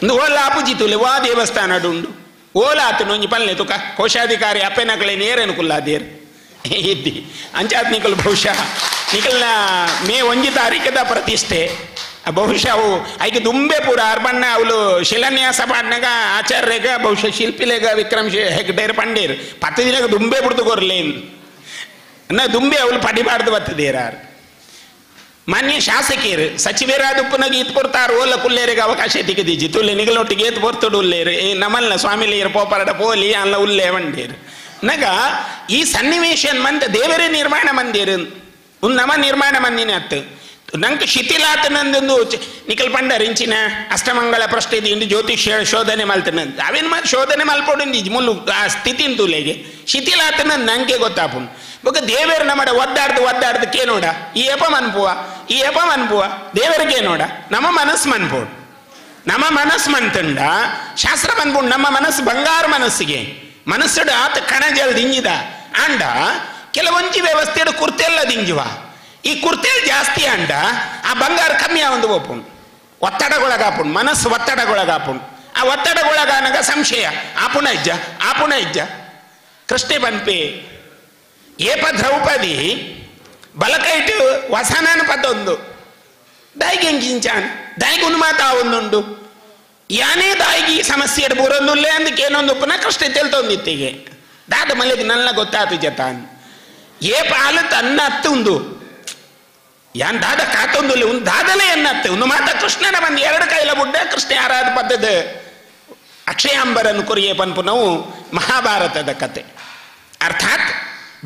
ಒಂದು ಓಲ ಆಪುಜಿತುಲೆ ವಾ ದೇವಸ್ಥಾನ ಉಂಡು ಓಲ ಆತು ನೊಂಜಿ ಪಲ್ಲೆ ತುಕ ಕೋಶಾಧಿಕಾರಿ ಅಪ್ಪೆನಕಲೇನು ಏರೇನು ಕುಲ್ಲಾದೇರು ಇದ್ದಿ ಅಂಚಾತ್ ನಿಕಲ್ ಬಹುಶಃ ನಿಕಲ್ನ ಮೇ 1 ತಾರೀಕದ ಪ್ರತಿಷ್ಠೆ ಬಹುಶಃ ಅವು ಐಕೆ ದುಂಬೆ ಪೂರ ಅರ್ಬಣ್ಣ ಅವಳು ಶಿಲಾನ್ಯಾಸ ಪಾಡ್ನಾಗ ಆಚಾರ್ಯಗ ಬಹುಶಃ ಶಿಲ್ಪಿಲೆಗ ವಿಕ್ರಮ್ ಹೆಗ್ಡೇರ್ ಪಂಡೇರು 10 ದಿನಕ್ಕೆ ದುಂಬೆ ಬಿಡ್ದು ಕೊರ್ಲೇನು ಅನ್ನ ದುಂಬೆ ಅವಳು ಪಡಿಬಾರ್ದು ಬತ್ತದೇರಾರು ಮಾನ್ಯ ಶಾಸಕಿಯರು ಸಚಿವರಾದ ಉಪ್ಪನಾಗ ಈತ್ ಕೊಡ್ತಾರ ಓಲ ಕುಲ್ಲೇರಿಗೆ ಅವಕಾಶ ತೆಗೆದಿಜ್ಜಿ ತುಲ್ಲೆ ನಿಗಲೊಟ್ಟಿಗೆ ಏತ್ ಬರ್ತಡು ಉಲ್ಲೇರು ನಮ್ಮಲ್ಲ ಸ್ವಾಮಿಲಿಯರು ಪೋಪರಡ ಪೋಲಿ ಅಲ್ಲ ಉಲ್ಲೇ ಬಂಡೇರು ನಗ ಈ ಸನ್ನಿವೇಶ ಮಂದ ದೇವರೇ ನಿರ್ಮಾಣ ಮಂದಿರು ಒಂದು ನಮ ನಿರ್ಮಾಣ ಮಂದಿನ ಅತ್ತು ನಂಗೆ ಶಿಥಿಲಾತನಂದೊಂದು ನಿಖಲ್ ಪಂಡರಿಂಚಿನ ಅಷ್ಟಮಂಗಳ ಪ್ರಶ್ನೆ ಇಂದು ಜ್ಯೋತಿಷ್ಯ ಶೋಧನೆ ಮಲ್ತನಂತ ಅವೇನು ಮತ್ತೆ ಶೋಧನೆ ಮಲ್ಪೊಂದು ಮುಲ್ಲು ಆ ಸ್ಥಿತಿನ ತುಲೆಗೆ ಶಿಥಿಲಾತನಂದು ನಂಗೆ ಗೊತ್ತಾಪುಂಡು ಬೊಕ್ಕ ದೇವರು ನಮ್ಮಡ ಒದ್ದಾಡ್ದು ಕೇನೋಡ ಈ ಎಪ ಮನ್ಪುವ ದೇವರಿಗೆ ನೋಡ ನಮ್ಮ ಮನಸ್ಸು ಮನ್ಪೋಡು ನಮ್ಮ ಮನಸ್ಸು ಮನ್ತಂಡ ಶಾಸ್ತ್ರ ಮನ್ಪುಂಡು ನಮ್ಮ ಮನಸ್ಸು ಬಂಗಾರ ಮನಸ್ಸಿಗೆ ಮನಸ್ಸಡು ಆತ ಕಣಜಲ್ ದಿಂಜಿದ ಅಂಡ ಕೆಲವೊಂಜಿ ವ್ಯವಸ್ಥೆಡು ಕುರ್ತೆಲ್ಲ ದಿಂಜುವ ಈ ಕುರ್ತೆಲ್ ಜಾಸ್ತಿ ಅಂಡ ಆ ಬಂಗಾರ ಕಮ್ಮಿ ಆವಂದು ಒಪ್ಪುಂಡು ಒತ್ತಡಗೊಳಗಾಪುಂಡು ಮನಸ್ಸು ಒತ್ತಡಗೊಳಗಾಪುಂಡು ಆ ಒತ್ತಡಗೊಳಗಾನಾಗ ಸಂಶಯ ಆಪುಣ ಇಜ್ಜ ಕೃಷ್ಣೆ ಪನ್ಪೆ ಏಪ ದ್ರೌಪದಿ ಬಲಕೈಟು ವಸನಾನ ಪದೊಂದು ದಾಯಿಗೆ ಹೆಂಗಿಂಚಾನ್ ದಾಯಿಗೆ ಉನ್ಮಾತ ಒಂದುಂಡು ಯಾನೇ ದಾಯಿಗೆ ಸಮಸ್ಯೆ ಬೂರೊಂದುಲ್ಲೇ ಅಂದಕ್ಕೇನೊಂದು ಪುನಃ ಕೃಷ್ಣ ತೆಲ್ತೊಂದಿತ್ತಿಗೆ ದಾದ ಮಲ್ಲಿಗೆ ನನ್ನ ಗೊತ್ತಾತು ಜತಾನ್ ಏಪ ಹಾಲು ತನ್ನ ಅತ್ತು ಉಂದು ಯಾನ್ ದಾದ ಕಾತೊಂದುಲ್ಲ ಒಂದು ದಾದಲೇ ಎನ್ನತ್ತೆ ಒಂದು ಮಾತ ಕೃಷ್ಣನ ಬಂದು 2 ಕೈಲ ಬುಡ್ಡ ಕೃಷ್ಣ ಆರಾಧ ಪದ್ಧದ ಅಕ್ಷಯಾಂಬರನ್ನು ಕೊರಿಯೇ ಪನ್ಪು ನಾವು ಮಹಾಭಾರತದ ಕತೆ ಅರ್ಥಾತ್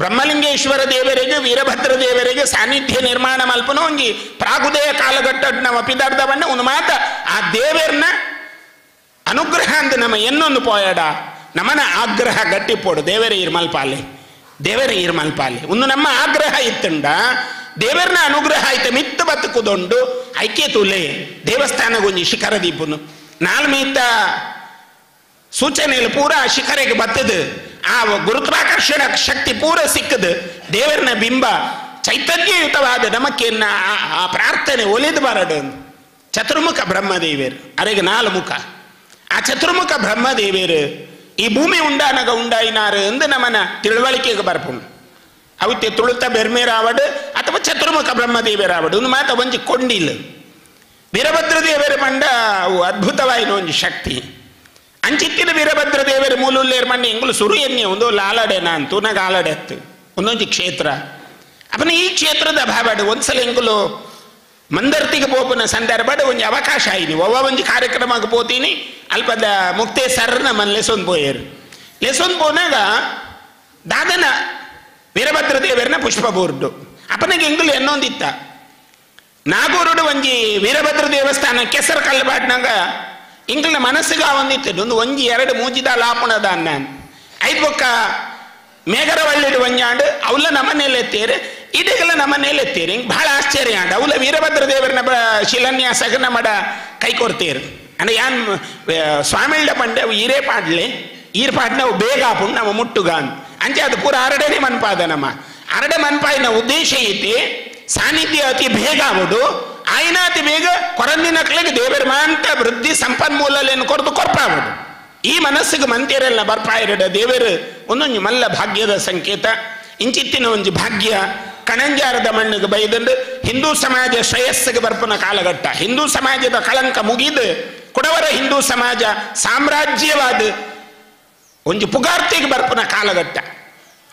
ಬ್ರಹ್ಮಲಿಂಗೇಶ್ವರ ದೇವರಿಗೆ ವೀರಭದ್ರ ದೇವರಿಗೆ ಸಾನ್ನಿಧ್ಯ ನಿರ್ಮಾಣ ಮಲ್ಪನ ಒಂಜಿ ಪ್ರಾಗುದಯ ಕಾಲಘಟ್ಟ ನಮ್ಮ ಪಿದಾರ್ಧವನ್ನ ಒಂದು ಮಾತ ಆ ದೇವರನ್ನ ಅನುಗ್ರಹ ಅಂತ ನಮ್ಮ ಎನ್ನೊಂದು ಪೋಯಡ ನಮ್ಮನ ಆಗ್ರಹ ಗಟ್ಟಿಪೋಡು ದೇವರೇ ಇರ್ಮಲ್ಪಾಲೆ ಒಂದು ನಮ್ಮ ಆಗ್ರಹ ಇತ್ತಂಡ ದೇವರನ್ನ ಅನುಗ್ರಹ ಆಯ್ತು ಮಿತ್ತ ಬತ್ತುಕುದೊಂಡು ಐಕ್ಯ ತುಲೆ ದೇವಸ್ಥಾನಗೊಂಜಿ ಶಿಖರ ದೀಪನು ನಾಲ್ಮೀತ ಸೂಚನೆಯಲ್ಲಿ ಪೂರ ಶಿಖರೆಗೆ ಬತ್ತದು ಆ ಗುರುತ್ವಾಕರ್ಷಣ ಶಕ್ತಿ ಪೂರ ಸಿಕ್ಕದು ದೇವರನ ಬಿಂಬ ಚೈತನ್ಯಯುತವಾದ ನಮಕ್ಕೆನ್ನ ಆ ಪ್ರಾರ್ಥನೆ ಒಲಿದು ಬರಡು ಚತುರ್ಮುಖ ಬ್ರಹ್ಮದೇವೇರು ಅರೆಗೆ 4 ಮುಖ ಆ ಚತುರ್ಮುಖ ಬ್ರಹ್ಮದೇವೇರು ಈ ಭೂಮಿ ಉಂಡಾನಗ ಉಂಡಾಯಿನಾರು ಎಂದು ನಮ್ಮನ ತಿಳುವಳಿಕೆಗೆ ಬರ್ಪುಂಡು ಅವತ್ತೆ ತುಳುತ ಬೆರ್ಮೇರಾವಡು ಅಥವಾ ಚತುರ್ಮುಖ ಬ್ರಹ್ಮದೇವರಾವಡು ಒಂದು ಮಾತ ಒಂಜಿ ಕೊಂಡಿಲ್ಲ ವೀರಭದ್ರ ದೇವರ ಮಂಡ ಅವು ಅದ್ಭುತವಾಯಿನ ಒಂಜಿ ಶಕ್ತಿ ಅಂಚಿತ್ತಿನ ವೀರಭದ್ರ ದೇವರ ಮೂಲುಲ್ಲೇರ್ ಮಂಡ ಎಂಗುಲು ಸುರು ಎನ್ನೆ ಒಂದು ಲಾಲಡೆನ ಅಂತೂ ನಾಗ ಆಲಡೆ ಹತ್ತು ಒಂದೊಂದು ಕ್ಷೇತ್ರ ಅಪನ ಈ ಕ್ಷೇತ್ರದ ಭಾವಡು ಒಂದ್ಸಲ ಎಂಗುಲು ಮಂದರ್ತಿಗೆ ಪೋಪನ ಸಂದರ್ಭದ ಒಂಜಿ ಅವಕಾಶ ಆಯ್ನಿ ಒಂಜಿ ಕಾರ್ಯಕ್ರಮಕ್ಕೆ ಪೋತೀನಿ ಅಲ್ಪದ ಮುಕ್ತೆ ಸರ್ನ ಮನ್ ಲೆಸೊಂದು ಪೋಯರು ಲೆಸೊಂದು ಪೋನಾಗ ದಾದನ ವೀರಭದ್ರ ದೇವರನ್ನ ಪುಷ್ಪ ಬೋರ್ಡು ಅಪನಿಗೆ ಎಂಗುಲು ಎನ್ನೊಂದಿತ್ತ ನಾಗೂರುಡು ಒಂಜಿ ವೀರಭದ್ರ ದೇವಸ್ಥಾನ ಕೆಸರು ಕಲ್ಲಬಾಟ್ನಾಗ ಇಂಗ್ಲನ ಮನಸ್ಸಿಗೆ ಒಂದಿತ್ತು ಒಂದು 1 2 3 ಲಾಪಣದ ಅನ್ನ 5 ಬೊಕ್ಕ ಮೇಘರವಳ್ಳಿಡು ಒಂಜಾಂಡು ಅವಲ ನಮ್ಮನೆಯಲ್ಲೆತ್ತೇರು ಇಡೀಗೆಲ್ಲ ನಮ್ಮನೆಯಲ್ಲೆತ್ತೇರು ಹಿಂಗೆ ಬಹಳ ಆಶ್ಚರ್ಯ ಆಂಡ ಅವಲ ವೀರಭದ್ರ ದೇವರನ್ನ ಶಿಲಾನ್ಯಾಸಗ ನಮ್ಮಡ ಕೈ ಕೊಡ್ತೇರು ಅಂದ್ರೆ ಯಾನ್ ಸ್ವಾಮಿಳ್ಳ ಪಂಡೆ ಅವು ಈರೇ ಪಾಡ್ಲೆ ಈರ್ ಪಾಡ್ನ ಅವು ಬೇಗ ಆಪುಂಡು ನಮ್ಮ ಮುಟ್ಟುಗ ಅಂಚೆ ಅದು ಪೂರ ಅರಡನೇ ಮನ್ಪಾದ ನಮ್ಮ ಅರಡೆ ಮನ್ಪಾಯಿನ ಉದ್ದೇಶ ಐತಿ ಸಾನ್ನಿಧ್ಯ ಅತಿ ಬೇಗ ಆಗುದು ಆಯ್ನ ಅತಿ ಬೇಗ ಕೊರಂದಿನಕ್ಳಿಗೆ ದೇವರ ಮಾಂತ ವೃದ್ಧಿ ಸಂಪನ್ಮೂಲಲೇನು ಕೊರದು ಕೊರ್ಪಾಗುದು ಈ ಮನಸ್ಸಿಗೆ ಮಂತಿರೆಲ್ಲ ಬರ್ಪಾಯಿರಡ ದೇವರು ಒಂದೊಂದು ಮಲ್ಲ ಭಾಗ್ಯದ ಸಂಕೇತ ಇಂಚಿತ್ತಿನ ಒಂಜಿ ಭಾಗ್ಯ ಕಣಂಜಾರದ ಮಣ್ಣಿಗೆ ಬೈದಂಡು ಹಿಂದೂ ಸಮಾಜ ಶ್ರೇಯಸ್ಸಿಗೆ ಬರ್ಪನ ಕಾಲಘಟ್ಟ ಹಿಂದೂ ಸಮಾಜದ ಕಳಂಕ ಮುಗಿದು ಕುಡವರ ಹಿಂದೂ ಸಮಾಜ ಸಾಮ್ರಾಜ್ಯವಾದ ಒಂಜಿ ಪುಗಾರ್ತಿಗೆ ಬರ್ಪನ ಕಾಲಘಟ್ಟ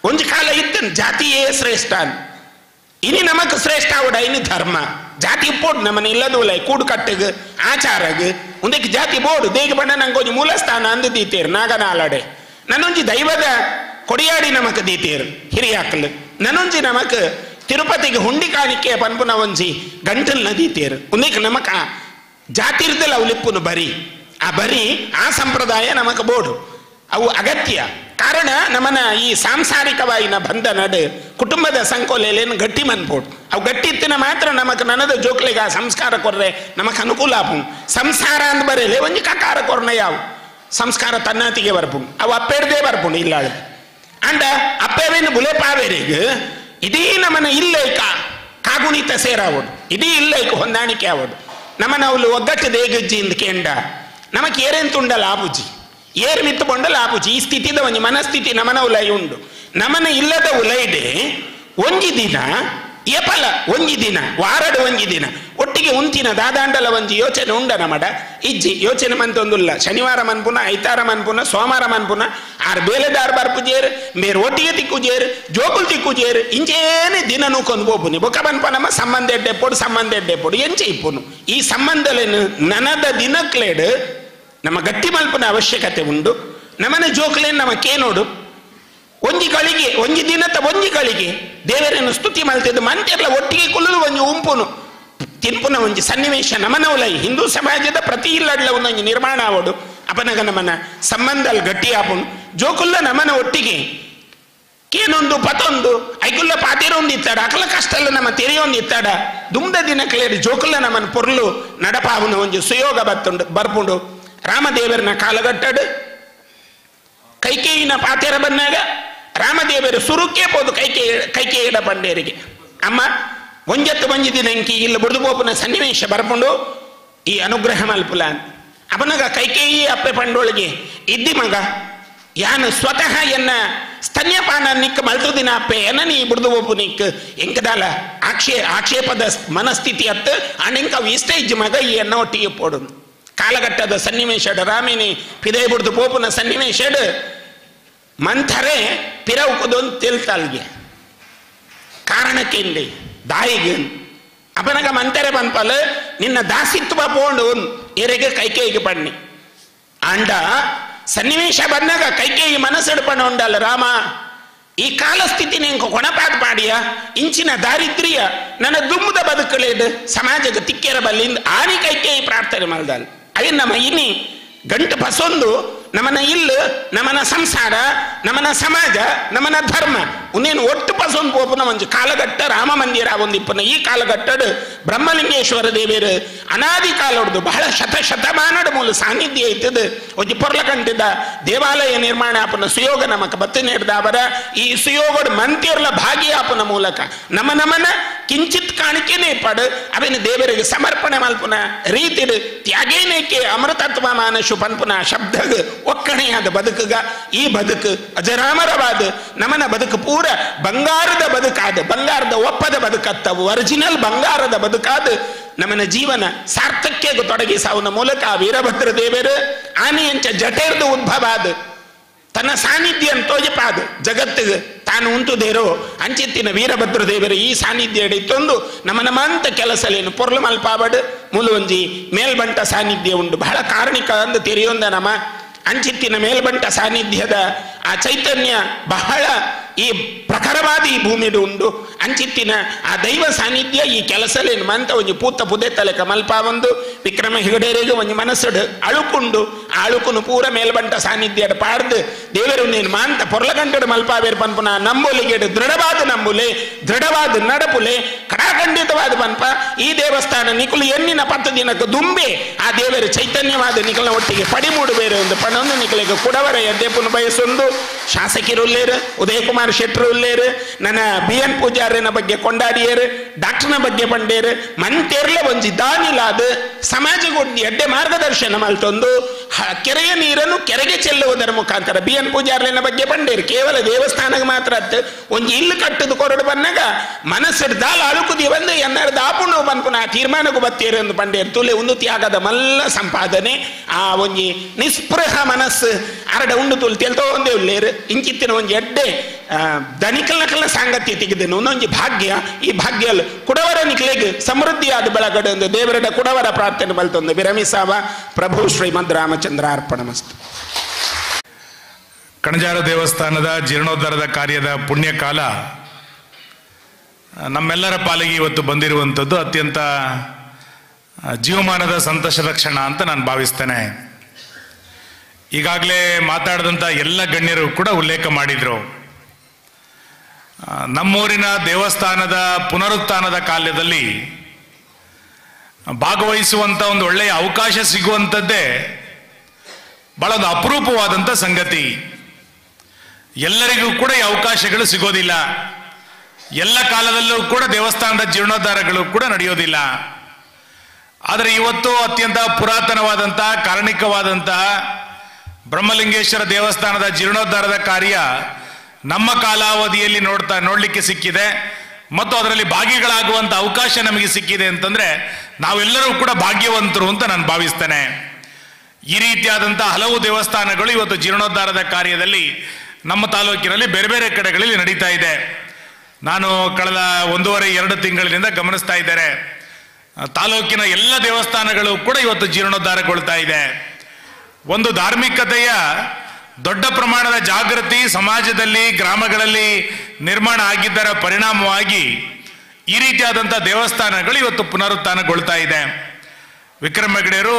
ಒಂಜಿ ಕಾಲ ಇತ್ತು ಜಾತಿಯೇ ಶ್ರೇಷ್ಠ ಇನಿ ನಮಕ್ ಶ್ರೇಷ್ಠ ಅವಡ ಇನಿ ಧರ್ಮ ಜಾತಿ ಪೋಡು ನಮ್ಮನೆ ಇಲ್ಲದು ಲೈ ಕೂಡು ಕಟ್ಟಗ ಆಚಾರಗ ಒಂದಕ್ಕೆ ಜಾತಿ ಬೋಡು ದೇಗ ಬಣ್ಣ ನಂಗೆ ಒಂಜಿ ಮೂಲಸ್ಥಾನ ಅಂದು ದೀತೇರು ನಾಗನಾಲಡೆ ನನ್ನೊಂಜಿ ದೈವದ ಕೊಡಿಯಾಡಿ ನಮಕ್ ದೀತೇರು ಹಿರಿಯಾಕಲು ನನ್ನೊಂಜಿ ನಮಕ್ ತಿರುಪತಿಗೆ ಹುಂಡಿ ಕಾಣಿಕೆ ಪನ್ಪುನ ಒಂಜಿ ಗಂಟಲ್ನ ದೀತೇರು ಒಂದಕ್ಕೆ ನಮಕ್ ಜಾತಿರ್ದಲ್ಲ ಅವು ಲಿಪ್ಪುನು ಬರಿ ಆ ಬರಿ ಆ ಸಂಪ್ರದಾಯ ನಮಕ್ ಬೋಡು ಅವು ಅಗತ್ಯ ಕಾರಣ ನಮ್ಮನ ಈ ಸಾಂಸಾರಿಕವಾಯಿನ ಬಂಧ ನಡು ಕುಟುಂಬದ ಸಂಕೋಲೆಯನ್ನು ಗಟ್ಟಿ ಮನ್ಪೋಡು ಅವು ಗಟ್ಟಿ ಇತ್ತಿನ ಮಾತ್ರ ನಮಕ್ ನನದ ಜೋಕ್ಲಿಗೆ ಆ ಸಂಸ್ಕಾರ ಕೊರ್ರೆ ನಮಕ್ ಅನುಕೂಲ ಆಪುಂಡು ಸಂಸಾರ ಅಂದ್ ಬರೇಲೆ ಒಂಜಿ ಕಕಾರ ಕೊರ್ನ ಯಾವು ಸಂಸ್ಕಾರ ತನ್ನಾತಿಗೆ ಬರ್ಪುಂಡು ಅವು ಅಪ್ಪೆಡ್ದೇ ಬರ್ಪುಂಡು ಇಲ್ಲಾಳು ಅಂಡ ಅಪ್ಪೆವೇನು ಬುಲೆ ಪಾವೇರಿಗೆ ಇದೀ ನಮ್ಮನ ಇಲ್ಲೈಕ ಕಾಗುಣಿತ ಸೇರಾವಡು ಇದೀ ಇಲ್ಲೈಕ ಹೊಂದಾಣಿಕೆ ಆವಡು ನಮ್ಮನ ಅವಳು ಒಗ್ಗಟ್ಟು ದೇಗಜ್ಜಿಂದ ಕೇಂಡ ನಮಕ್ ಏರೆಂತುಂಡಲ್ಲ ಆಪುಜಿ ಏರ್ ಮಿತ್ತು ಬಂಡಲ್ಲ ಆಪುಜಿ ಈ ಸ್ಥಿತಿದ ಒಂಜಿ ಮನಸ್ಥಿತಿ ನಮನ ಉಲೈ ಉಂಡು ನಮನ ಇಲ್ಲದ ಉಲೈಡೆ ಒಂಜಿ ದಿನ ಎಪಲ ಒಂಜಿ ದಿನ ವಾರಡು ಒಂಜಿ ದಿನ ಒಟ್ಟಿಗೆ ಉಂತಿನ ದಾದಾಂಡಲ ಒಂಜಿ ಯೋಚನೆ ಉಂಡ ನಮಡ ಇಜ್ಜಿ ಯೋಚನೆ ಮಂತೊಂದುಲ್ಲ ಶನಿವಾರ ಮನ್ಪುನ ಐತಾರ ಮನ್ಪುನ ಸೋಮವಾರ ಮನ್ಪುನ ಆರ್ ಬೇಲೆದಾರ್ ಬರ್ಪುಜೇರು ಮೇರು ಒಟ್ಟಿಗೆ ತಿಕ್ಕುಜೇರು ಜೋಕುಲ್ ತಿಕ್ಕುಜೇರು ಇಂಚೇನೆ ದಿನ ನೂಕೊಂದು ಬೋಪುನಿ ಬೊಕ್ಕ ಮನ್ಪ ನಮ್ಮ ಸಂಬಂಧ ಎಡ್ಡೆ ಪೊಡು ಎಂಚೆ ಇಪ್ಪುನು ಈ ಸಂಬಂಧಲೇನು ನನದ ದಿನಕ್ಲೇಡು ನಮ್ಮ ಗಟ್ಟಿ ಮಲ್ಪನ ಅವಶ್ಯಕತೆ ಉಂಡು ನಮ್ಮನ ಜೋಕ್ಲೇನು ನಮಕೇನೋಡು ಒಂಜಿ ಗಳಿಗೆ ಒಂಜಿ ದಿನದ ಒಂಜಿ ಗಳಿಗೆ ದೇವರನ್ನು ಸ್ತುತಿ ಮಲ್ತಿದ್ದು ಮಂತೆಲ್ಲ ಒಟ್ಟಿಗೆ ಕುಲ್ಲದು ಒಂಜಿ ಉಂಪುನು ತಿನ್ಪುನ ಒಂಜಿ ಸನ್ನಿವೇಶ ನಮನವಲೈ ಹಿಂದೂ ಸಮಾಜದ ಪ್ರತಿ ಇಲ್ಲಡ್ಲ ಒಂದೊಂಜಿ ನಿರ್ಮಾಣ ಆವಡು ಅಪನಗ ನಮನ ಸಂಬಂಧ ಗಟ್ಟಿ ಆಪುನು ಜೋಕುಲ್ಲ ನಮನ ಒಟ್ಟಿಗೆ ಕೇನೊಂದು ಪತೊಂದು ಐಕುಲ್ಲ ಪಾತಿರೊಂದು ಇತ್ತಾಡ ಅಕಲ ಕಷ್ಟಲ್ಲ ನಮ್ಮ ತೆರೆಯೊಂದು ಇತ್ತಾಡ ದುಮ್ದ ದಿನ ಕ್ಲೇರಿ ಜೋಕುಲ್ಲ ನಮ್ಮನ ಪೊರ್ಲು ನಡಪಾವುನ ಒಂಜಿ ಸುಯೋಗ ಬರ್ಪುಂಡು ರಾಮದೇವರನ ಕಾಲಗಟ್ಟಡು ಕೈಕೇಯಿನ ಪಾತೆರ ಬಂದಾಗ ರಾಮದೇವರು ಸುರುಕೇ ಪೋದು ಕೈಕೇಯಿಡ ಬಂಡೇರಿಗೆ ಅಮ್ಮ ಒಂಜತ್ತು ಒಂಜಿ ದಿನಂಕಿ ಇಲ್ಲ ಬುಡ್ದು ಪೋಪುನ ಸನ್ನಿವೇಶ ಬರ್ಪುಂಡು ಈ ಅನುಗ್ರಹ ಮಲ್ಪುಲ ಅಪನಗ ಕೈಕೇಯಿ ಅಪ್ಪೆ ಪಂಡೋಳಿಗೆ ಇದ್ದಿ ಮಗ ಯಾನು ಸ್ವತಃ ಎನ್ನ ಸ್ತನ್ಯಪಾನ ನಿಕ್ಕ ಮಲ್ತುದಿನ ಅಪ್ಪೆ ಎನ್ನ ನೀ ಬುಡ್ದು ಪೋಪು ನಿಕ್ ಎಂಕದಾಲ ಆಕ್ಷೇಪದ ಮನಸ್ಥಿತಿ ಅತ್ತು ಅಣೆಂಕ ಇಷ್ಟ ಮಗ ಈ ಎನ್ನ ಒಟ್ಟಿಗೆ ಪೋಡು ಕಾಲಘಟ್ಟದ ಸನ್ನಿವೇಶಡು ರಾಮಿನಿ ಪಿದೈ ಬುಡ್ದು ಪೋಪುನ ಸನ್ನಿವೇಶಡು ಮಂಥರೆ ಪಿರವುಕುದೊಂದು ತಿಳ್ತಾಲ್ಗೆ ಕಾರಣಕ್ಕೆಂಡಿ ದಾಯಿಗೆ ಅಪನಗ ಮಂತರೆ ಪನ್ಪಲ್ ನಿನ್ನ ದಾಸಿತ್ವ ಪೋಂಡು ಎರೆಗೆ ಕೈಕೇಯಿಗೆ ಪಣ್ಣಿ ಅಂಡ ಸನ್ನಿವೇಶ ಬಂದಾಗ ಕೈಕೇಯಿ ಮನಸ್ಸೆಡು ಪಣ ಉಂಡಲ್ಲ ರಾಮ ಈ ಕಾಲಸ್ಥಿತಿ ನಿಂಗೆ ಕೊಣಪಾತ್ ಪಾಡಿಯ ಇಂಚಿನ ದಾರಿದ್ರ್ಯ ನನ್ನ ದುಮ್ಮದ ಬದುಕಲೇದು ಸಮಾಜಕ್ಕೆ ತಿಕ್ಕೆರ ಬಲ್ಲಿಂದ ಆನಿ ಕೈಕೇಯಿ ಪ್ರಾರ್ಥನೆ ಮಲ್ದಲ್ ಅಯ್ಯ ನಮ್ಮ ಇನಿ ಗಂಟು ಬಸೊಂದು ನಮನ ಇಲ್ಲು ನಮನ ಸಂಸಾರ ನಮನ ಸಮಾಜ ನಮನ ಧರ್ಮ ಉನ್ನೇನು ಒಟ್ಟು ಪಸೊಂದು ಪೋಪುನ ಒಂಜಿ ಕಾಲಘಟ್ಟ ರಾಮ ಮಂದಿರ ಒಂದಿಪ್ಪನ ಈ ಕಾಲಘಟ್ಟಡು ಬ್ರಹ್ಮಲಿಂಗೇಶ್ವರ ದೇವಿಯರು ಅನಾದಿ ಕಾಲ ಹೊಡೆದು ಬಹಳ ಶತಮಾನದ ಮೂಲ ಸಾನ್ನಿಧ್ಯ ಐತದು ಒಂಜಿ ಪೊರ್ಲ ಕಂಟಿದ್ದ ದೇವಾಲಯ ನಿರ್ಮಾಣ ಆಪನ ಸುಯೋಗ ನಮಕ್ ಬತ್ತು ನೀಡಿದ ಅವರ ಈ ಸುಯೋಗದ ಮಂತಿರ್ಲ ಭಾಗಿಯಾಪನ ಮೂಲಕ ನಮನ ಕಿಂಚಿತ್ ಕಾಣಿಕೆನೇ ಪಡು ಅವೇನು ದೇವರಿಗೆ ಸಮರ್ಪಣೆ ಮಲ್ಪುನ ರೀತಿಡು ತ್ಯಾಗೇನೇಕೆ ಅಮೃತತ್ವ ಮಾನಶು ಪನ್ಪುನ ಶಬ್ದಗ ಒಕ್ಕಣೆಯಾದ ಬದುಕುಗ ಈ ಬದುಕು ಅಜರಾಮರವಾದ ನಮನ ಬದುಕು ಪೂರ ಬಂಗಾರದ ಬದುಕಾದ ಬಂಗಾರದ ಒಪ್ಪದ ಬದುಕತ್ತವು ಒರಿಜಿನಲ್ ಬಂಗಾರದ ಬದುಕಾದ ನಮನ ಜೀವನ ಸಾರ್ಥಕ್ಯಗೂ ತೊಡಗಿ ಸಾವುನ ಮೂಲಕ ವೀರಭದ್ರ ದೇವರು ಆನೆಯಂಚ ಜಟೇರ್ದು ಉದ್ಭವ ಆದ ತನ್ನ ಸಾನ್ನಿಧ್ಯ ತೋಜಪಾದ ಜಗತ್ತಿಗೆ ತಾನು ಉಂಟುದೇರೋ ಅಂಚಿತ್ತಿನ ವೀರಭದ್ರ ದೇವರು ಈ ಸಾನ್ನಿಧ್ಯ ಇತ್ತೊಂದು ನಮನ ಮಂತ ಕೆಲಸಲೇನು ಪೊರ್ಲು ಮಲ್ಪಾಬಡು ಮೂಲೊಂಜಿ ಮೇಲ್ಬಂಟ ಸಾನ್ನಿಧ್ಯ ಉಂಟು ಬಹಳ ಕಾರಣಿಕ ಅಂದು ತೆರೆಯೊಂದ ನಮ ಅಂಚಿತ್ತಿನ ಮೇಲ್ಬಂಟ ಸಾನ್ನಿಧ್ಯದ ಆ ಚೈತನ್ಯ ಬಹಳ ಈ ಪ್ರಖರವಾದ ಈ ಭೂಮಿಡು ಉಂಡು ಅಂಚಿತ್ತಿನ ಆ ದೈವ ಸಾನ್ನಿಧ್ಯ ಈ ಕೆಲಸಲೇನು ಮಂತ ಒಂಜಿ ಪೂತ ಪುದೆ ತಲೆಕ ಮಲ್ಪ ಒಂದು ವಿಕ್ರಮ ಹೆಗಡೆರಿಗೆ ಒಂಜಿ ಮನಸ್ಸಡು ಅಳುಕುಂಡು ಆ ಅಳುಕುನು ಪೂರ ಮೇಲ್ಬಂಟ ಸಾನ್ನಿಧ್ಯ ಪಾಡ್ದು ದೇವರು ನೀನು ಮಾಂತ ಪೊರ್ಲಗಂಟಡು ಮಲ್ಪಾವೇರು ಪನ್ಪುನ ನಂಬುಲಿಗೆಡು ದೃಢವಾದ ನಡಪುಲೆ ಕಡಾಖಂಡಿತವಾದ ಪನ್ಪ ಈ ದೇವಸ್ಥಾನ ನಿಕುಲು ಎನ್ನಿನ 10 ದಿನಕ್ಕೆ ದುಂಬೆ ಆ ದೇವರು ಚೈತನ್ಯವಾದ ನಿಕಲನ ಒಟ್ಟಿಗೆ ಪಡಿಮೂಡುಬೇರೆ ಒಂದು ಪಣೊಂದು ನಿಕಲಿಗೆ ಕುಡವರ ಎದ್ದೆಪುನು ಬಯಸೊಂದು ಶಾಸಕರುಲ್ಲೇರು ಉದಯಕುಮಾರ್ ಶೆಟ್ರು ಉಲ್ಲೇರು ನನ್ನ BN ಪೂಜಾರಿನ ಬಗ್ಗೆ ಕೊಂಡಾಡಿಯರು ಡಾಕ್ಟರ್ನ ಬಗ್ಗೆ ಬಂಡೇರು ಮಂತೆರ್ಲ ಒಂಜಿ ದಾನಿಲಾದ ಸಮಾಜಗೊಂಡು ಎಡ್ಡೆ ಮಾರ್ಗದರ್ಶನ ಮಲ್ತೊಂದು ಕೆರೆಯ ನೀರನ್ನು ಕೆರೆಗೆ ಚೆಲ್ಲುವುದರ ಮುಖಾಂತರ BN ಪೂಜಾರಿನ ಬಗ್ಗೆ ಬಂಡೇರು ಕೇವಲ ದೇವಸ್ಥಾನಕ್ಕೆ ಮಾತ್ರ ಅತ್ತು ಒಂಜಿ ಇಲ್ಲು ಕಟ್ಟದು ಕೊರಡು ಬಂದಾಗ ಮನಸ್ಸು ದಾಲ ಅಳುಕುದಿ ಬಂದು ಎನ್ನರ್ದು ಆಪುಂಡು ಬಂದ್ಪುನ ಆ ತೀರ್ಮಾನಕ್ಕೂ ಬತ್ತೇರು ಎಂದು ಬಂಡೇರು ತುಲೆ ಒಂದು ತ್ಯಾಗದ ಮಲ್ಲ ಸಂಪಾದನೆ ಆ ಒಂಜಿ ನಿಸ್ಪೃಹ ಮನಸ್ಸು ಅರಡ ಉಂಡು ತುಲ್ ತೆಲ್ತೋ ಒಂದೇ ಉಳ್ಳೇರು ಇಂಚಿತ್ತಿನ ಒಂದು ಎಡ್ಡೆ ಧನಿಕಲ್ನಕಲ್ನ ಸಾಂಗತ್ಯ ತೆಗೆದನು ಒಂದೊಂದು ಭಾಗ್ಯ ಈ ಭಾಗ್ಯ ಕುಡವರ ನಿಕ್ಲೆಗೆ ಸಮೃದ್ಧಿಯಾದ ಬೆಳಗಡೆ ಒಂದು ದೇವರ ಕುಡವರ ಪ್ರಾರ್ಥನೆ ಬಲ್ತೊಂದು ವಿರಮಿಸಾವ ಪ್ರಭು ಶ್ರೀಮದ್ ರಾಮಚಂದ್ರ ಅರ್ಪಣಮಸ್ತು. ಕಣಜಾರ ದೇವಸ್ಥಾನದ ಜೀರ್ಣೋದ್ಧಾರದ ಕಾರ್ಯದ ಪುಣ್ಯಕಾಲ ನಮ್ಮೆಲ್ಲರ ಪಾಲಿಗೆ ಇವತ್ತು ಬಂದಿರುವಂಥದ್ದು ಅತ್ಯಂತ ಜೀವಮಾನದ ಸಂತೋಷದ ಕ್ಷಣ ಅಂತ ನಾನು ಭಾವಿಸ್ತೇನೆ. ಈಗಾಗಲೇ ಮಾತಾಡಿದಂಥ ಎಲ್ಲ ಗಣ್ಯರು ಕೂಡ ಉಲ್ಲೇಖ ಮಾಡಿದರು. ನಮ್ಮೂರಿನ ದೇವಸ್ಥಾನದ ಪುನರುತ್ಥಾನದ ಕಾಲದಲ್ಲಿ ಭಾಗವಹಿಸುವಂಥ ಒಂದು ಒಳ್ಳೆಯ ಅವಕಾಶ ಸಿಗುವಂಥದ್ದೇ ಬಹಳ ಒಂದು ಅಪರೂಪವಾದಂಥ ಸಂಗತಿ. ಎಲ್ಲರಿಗೂ ಕೂಡ ಈ ಅವಕಾಶಗಳು ಸಿಗೋದಿಲ್ಲ. ಎಲ್ಲ ಕಾಲದಲ್ಲೂ ಕೂಡ ದೇವಸ್ಥಾನದ ಜೀರ್ಣೋದ್ಧಾರಗಳು ಕೂಡ ನಡೆಯೋದಿಲ್ಲ. ಆದರೆ ಇವತ್ತು ಅತ್ಯಂತ ಪುರಾತನವಾದಂತಹ ಕಾರಣಿಕವಾದಂತಹ ಬ್ರಹ್ಮಲಿಂಗೇಶ್ವರ ದೇವಸ್ಥಾನದ ಜೀರ್ಣೋದ್ಧಾರದ ಕಾರ್ಯ ನಮ್ಮ ಕಾಲಾವಧಿಯಲ್ಲಿ ನೋಡಲಿಕ್ಕೆ ಸಿಕ್ಕಿದೆ ಮತ್ತು ಅದರಲ್ಲಿ ಭಾಗಿಗಳಾಗುವಂಥ ಅವಕಾಶ ನಮಗೆ ಸಿಕ್ಕಿದೆ ಅಂತಂದ್ರೆ ನಾವೆಲ್ಲರೂ ಕೂಡ ಭಾಗ್ಯವಂತರು ಅಂತ ನಾನು ಭಾವಿಸ್ತೇನೆ. ಈ ರೀತಿಯಾದಂಥ ಹಲವು ದೇವಸ್ಥಾನಗಳು ಇವತ್ತು ಜೀರ್ಣೋದ್ಧಾರದ ಕಾರ್ಯದಲ್ಲಿ ನಮ್ಮ ತಾಲೂಕಿನಲ್ಲಿ ಬೇರೆ ಬೇರೆ ಕಡೆಗಳಲ್ಲಿ ನಡೀತಾ ಇದೆ. ನಾನು ಕಳೆದ 1.5-2 ತಿಂಗಳಿನಿಂದ ಗಮನಿಸ್ತಾ ಇದ್ದೇನೆ. ತಾಲೂಕಿನ ಎಲ್ಲ ದೇವಸ್ಥಾನಗಳು ಕೂಡ ಇವತ್ತು ಜೀರ್ಣೋದ್ಧಾರಗೊಳ್ತಾ ಇದೆ. ಒಂದು ಧಾರ್ಮಿಕತೆಯ ದೊಡ್ಡ ಪ್ರಮಾಣದ ಜಾಗೃತಿ ಸಮಾಜದಲ್ಲಿ ಗ್ರಾಮಗಳಲ್ಲಿ ನಿರ್ಮಾಣ ಆಗಿದ್ದರ ಪರಿಣಾಮವಾಗಿ ಈ ರೀತಿಯಾದಂಥ ದೇವಸ್ಥಾನಗಳು ಇವತ್ತು ಪುನರುತ್ಥಾನಗೊಳ್ತಾ ಇದೆ. ವಿಕ್ರಮ ಹೆಗಡೆಯವರು